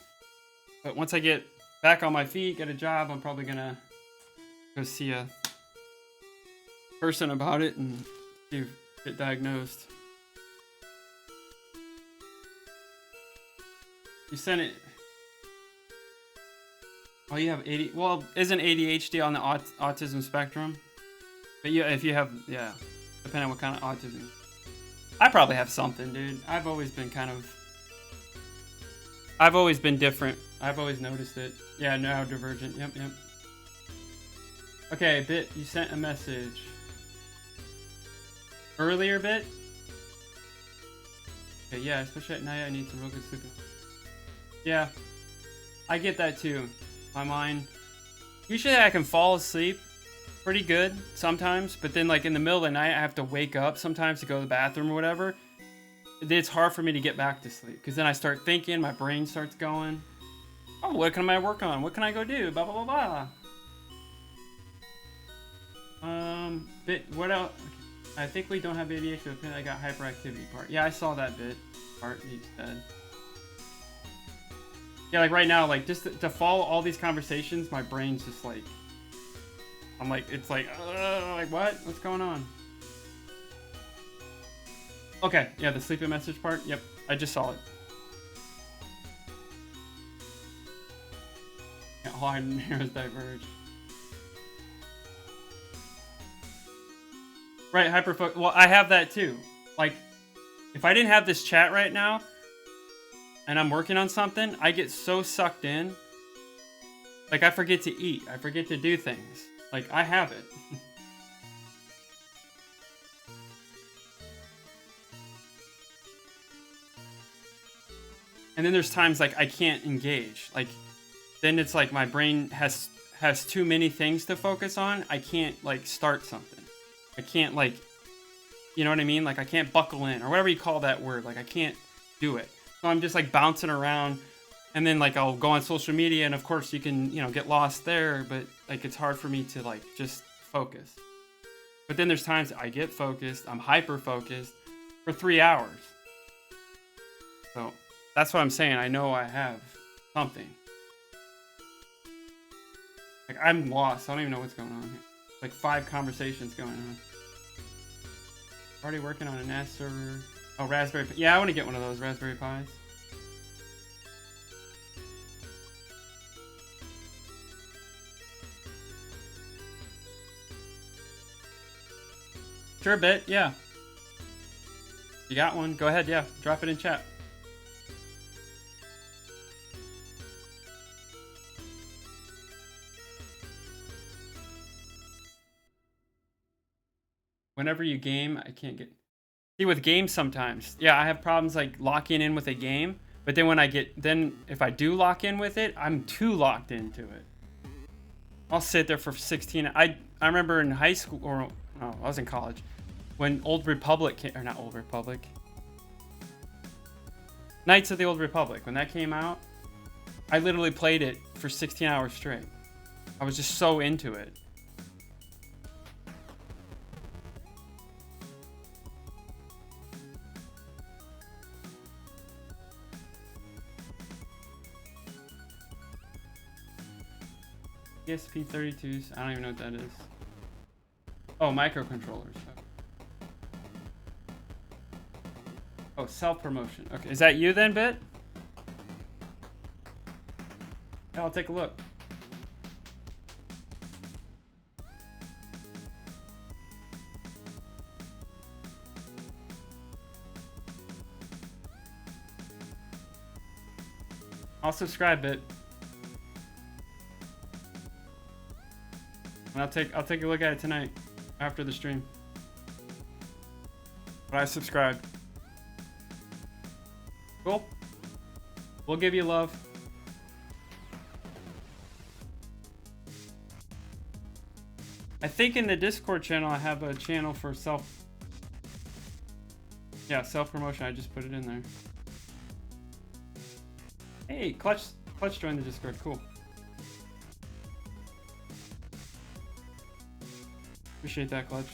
Speaker 1: but once I get back on my feet, get a job, I'm probably gonna go see a person about it and get diagnosed. You sent it. Oh, you have AD. Well, isn't ADHD on the autism spectrum? But yeah, if you have, yeah, depending on what kind of autism. I probably have something, dude. I've always been different. I've always noticed it. Yeah, neurodivergent. Yep. Okay, Bit, you sent a message. Earlier, Bit? Okay, yeah, especially at night, I need some real good sleep. Yeah, I get that too. My mind. Usually I can fall asleep pretty good sometimes, but then like in the middle of the night, I have to wake up sometimes to go to the bathroom or whatever. It's hard for me to get back to sleep because then I start thinking, my brain starts going, oh, what can I work on? What can I go do? Blah, blah, blah, blah. Bit, what else? Okay. I think we don't have ADHD, but I got hyperactivity part. Yeah, I saw that bit part you said. Yeah, like right now, like just to follow all these conversations, my brain's just like, I'm like, it's like what? What's going on? Okay, yeah, the sleeping message part. Yep, I just saw it. Yeah, hard and arrows diverge. Right, hyperfocus. Well, I have that too. Like, if I didn't have this chat right now, and I'm working on something, I get so sucked in. Like, I forget to eat. I forget to do things. Like, I have it. And then there's times, like, I can't engage. Like, then it's like my brain has too many things to focus on. I can't, like, start something. I can't, like, you know what I mean? Like, I can't buckle in, or whatever you call that word. Like, I can't do it. So I'm just like bouncing around, and then like I'll go on social media, and of course you can, get lost there, but like it's hard for me to like just focus. But then there's times I get focused, I'm hyper focused for 3 hours. So that's what I'm saying. I know I have something. Like I'm lost. I don't even know what's going on here. Like 5 conversations going on. Already working on a NAS server. Oh, Raspberry Pi. Yeah, I want to get one of those Raspberry Pis. Sure, Bit. Yeah. You got one? Go ahead. Yeah. Drop it in chat. Whenever you game, I can't get... See, with games sometimes, yeah, I have problems like locking in with a game, but then if I do lock in with it, I'm too locked into it. I'll sit there for 16. I remember in high school, or no, I was in college, when Old Republic came, or not Old Republic, Knights of the Old Republic, when that came out, I literally played it for 16 hours straight. I was just so into it. ESP32s. I don't even know what that is. Oh, microcontrollers. Oh, self-promotion. Okay, is that you then, Bit? Yeah, I'll take a look. I'll subscribe, Bit. And I'll take a look at it tonight after the stream. But I subscribed. Cool. We'll give you love. I think in the Discord channel I have a channel for self-promotion. I just put it in there. Hey, Clutch joined the Discord. Cool. Appreciate that, Clutch.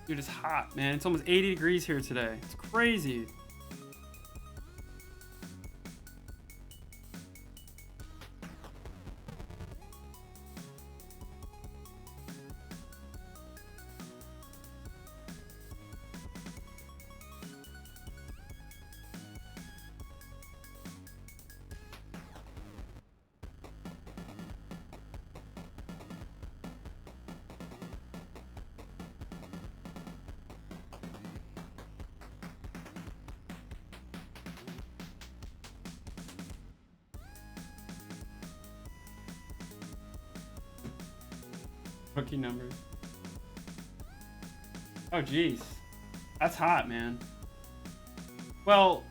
Speaker 1: Dude, it's hot, man. It's almost 80 degrees here today. It's crazy. Rookie numbers. Oh, geez. That's hot, man. Well,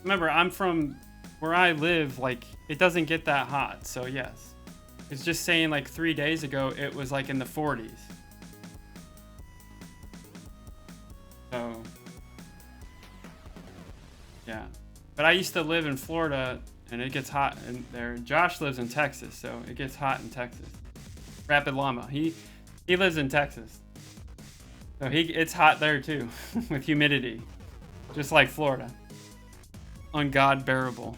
Speaker 1: remember, I'm from where I live, like, it doesn't get that hot, so yes. It's just saying, like, 3 days ago, it was, like, in the 40s. So, yeah. But I used to live in Florida, and it gets hot in there. Josh lives in Texas, so it gets hot in Texas. Rapid Llama. He lives in Texas. So it's hot there too with humidity. Just like Florida. Ungod bearable.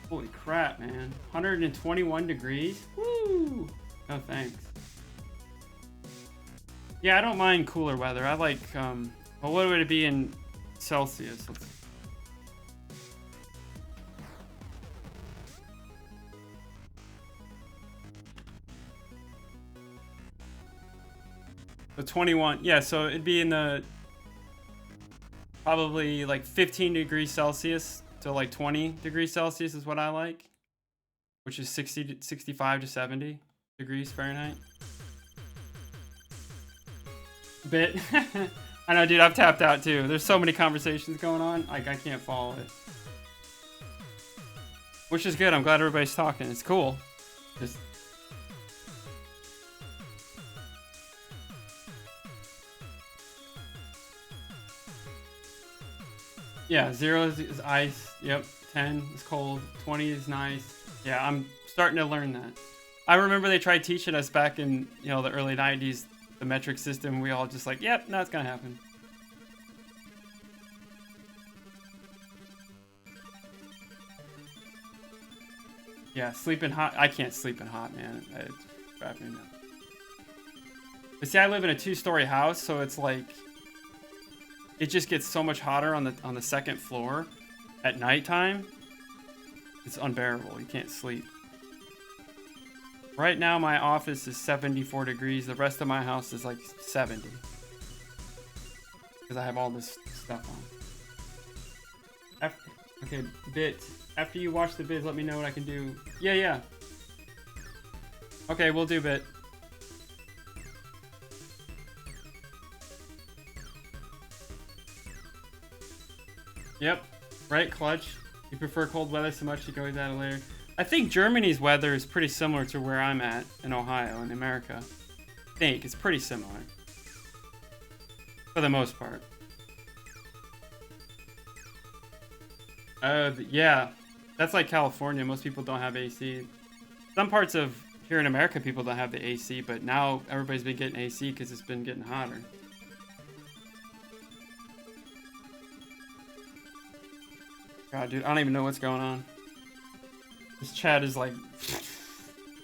Speaker 1: Holy crap, man. 121 degrees? Woo! No thanks. Yeah, I don't mind cooler weather. I like well, what would it be in Celsius? So 21. Yeah, so it'd be in the probably like 15 degrees Celsius to like 20 degrees Celsius is what I like, which is 65 to 70 degrees Fahrenheit. Bit. I know, dude, I've tapped out too. There's so many conversations going on, like I can't follow it. Which is good. I'm glad everybody's talking. It's cool. Just yeah, 0 is ice. Yep. 10 is cold. 20 is nice. Yeah, I'm starting to learn that. I remember they tried teaching us back in, you know, the early 90s, the metric system. We all just like, yep, no, it's gonna happen. Yeah, sleeping hot. I can't sleep in hot, man. It's driving me nuts. But see, I live in a 2-story house, so it's like it just gets so much hotter on the second floor at nighttime. It's unbearable. You can't sleep. Right now, my office is 74 degrees. The rest of my house is like 70. Because I have all this stuff on. Okay, Bit. After you watch the bids, let me know what I can do. Yeah. Okay, we'll do Bit. Yep. Right, Clutch. You prefer cold weather so much you go with that later. I think Germany's weather is pretty similar to where I'm at in Ohio, in America. I think it's pretty similar. For the most part. Yeah. That's like California. Most people don't have AC. Some parts of here in America, people don't have the AC, but now everybody's been getting AC because it's been getting hotter. God, dude, I don't even know what's going on. This chat is like...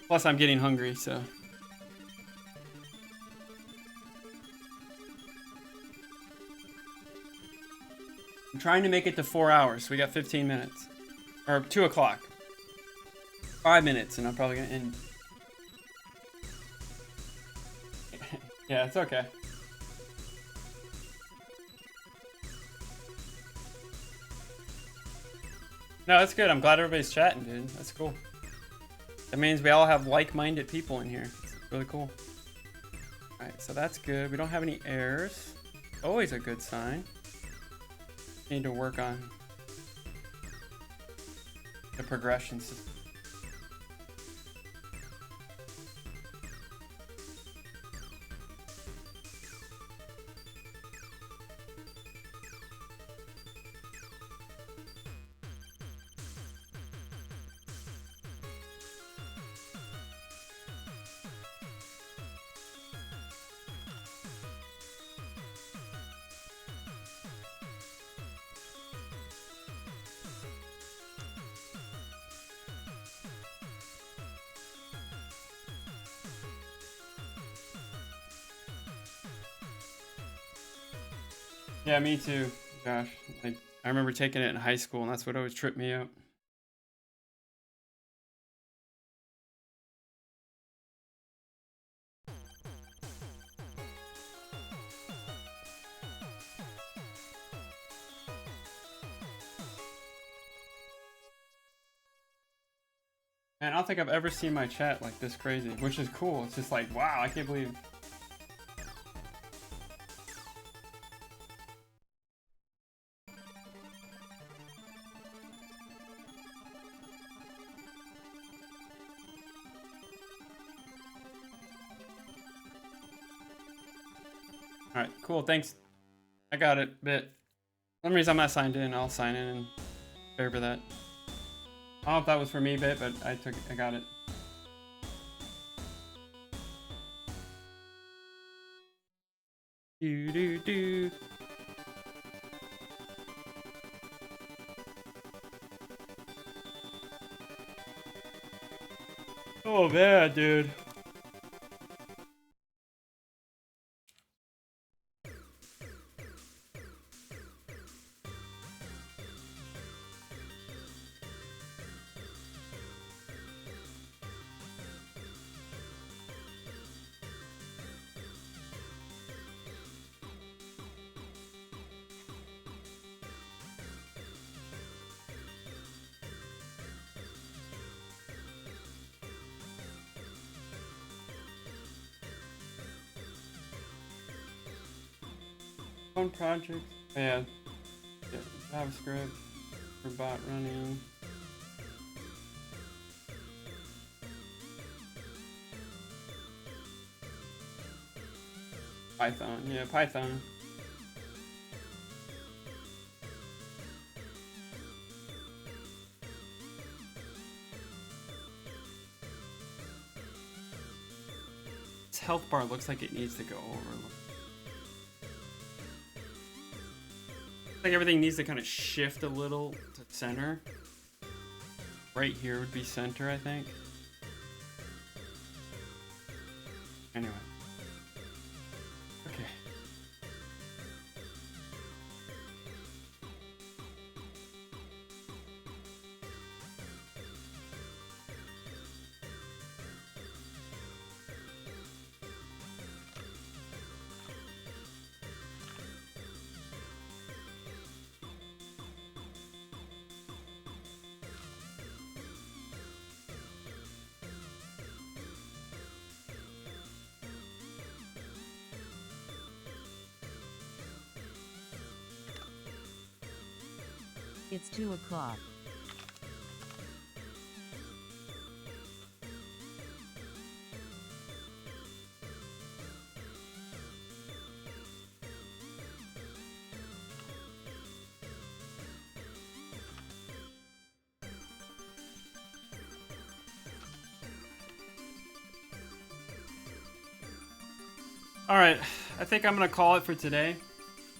Speaker 1: Plus, I'm getting hungry, so... I'm trying to make it to 4 hours, so we got 15 minutes. Or 2 o'clock. 5 minutes, and I'm probably gonna end. Yeah, it's okay. No, that's good. I'm glad everybody's chatting, dude. That's cool. That means we all have like-minded people in here. It's really cool. Alright, so that's good. We don't have any errors. Always a good sign. Need to work on the progression system. Yeah, me too, Josh. Like, I remember taking it in high school, and that's what always tripped me out. And I don't think I've ever seen my chat like this crazy, which is cool. It's just like, wow, I can't believe. Alright, cool, thanks. I got it, bit. For some reason I'm not signed in, I'll sign in and favor that. I don't know if that was for me, bit, but I got it. Do do do. Oh man, dude. Fun projects. Yeah. JavaScript for bot running. Python. Yeah, Python. This health bar looks like it needs to go over. Like everything needs to kind of shift a little to center. Right here would be center, I think. Anyway. Okay.
Speaker 6: It's 2 o'clock.
Speaker 1: All right, I think I'm gonna call it for today.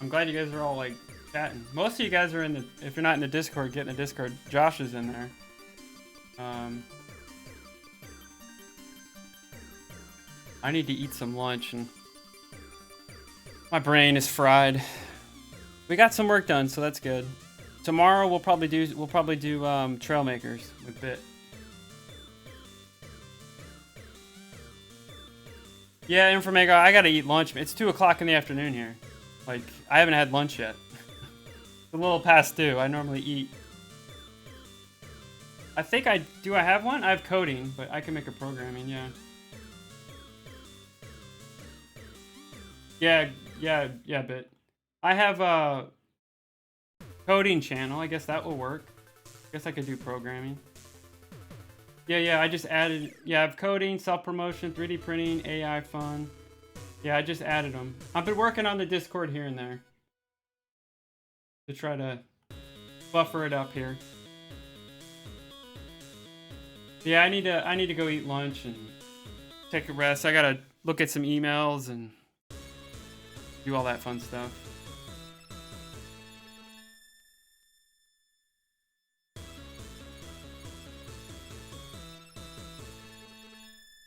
Speaker 1: I'm glad you guys are all like chatting. Most of you guys are in the. If you're not in the Discord, get in the Discord. Josh is in there. I need to eat some lunch, and my brain is fried. We got some work done, so that's good. Tomorrow we'll probably do Trailmakers with Bit. Yeah, Informago, I gotta eat lunch. It's 2 o'clock in the afternoon here. Like, I haven't had lunch yet. It's a little past due. I normally eat. I think I have one? I have coding, but I can make a programming, yeah. Yeah, Bit. I have a coding channel. I guess that will work. I guess I could do programming. Yeah, I just added, I have coding, self-promotion, 3D printing, AI fun. Yeah, I just added them. I've been working on the Discord here and there to try to buffer it up here. Yeah, I need to go eat lunch and take a rest. I gotta look at some emails and do all that fun stuff.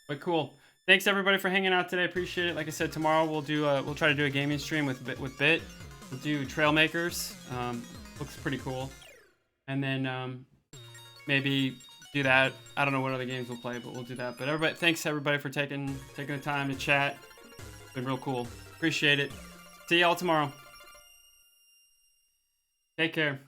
Speaker 1: But cool. Thanks everybody for hanging out today. Appreciate it. Like I said, tomorrow we'll try to do a gaming stream with Bit. We'll do Trailmakers. Looks pretty cool. And then maybe do that. I don't know what other games we'll play, but we'll do that. But everybody, thanks everybody for taking the time to chat. It's been real cool. Appreciate it. See y'all tomorrow. Take care.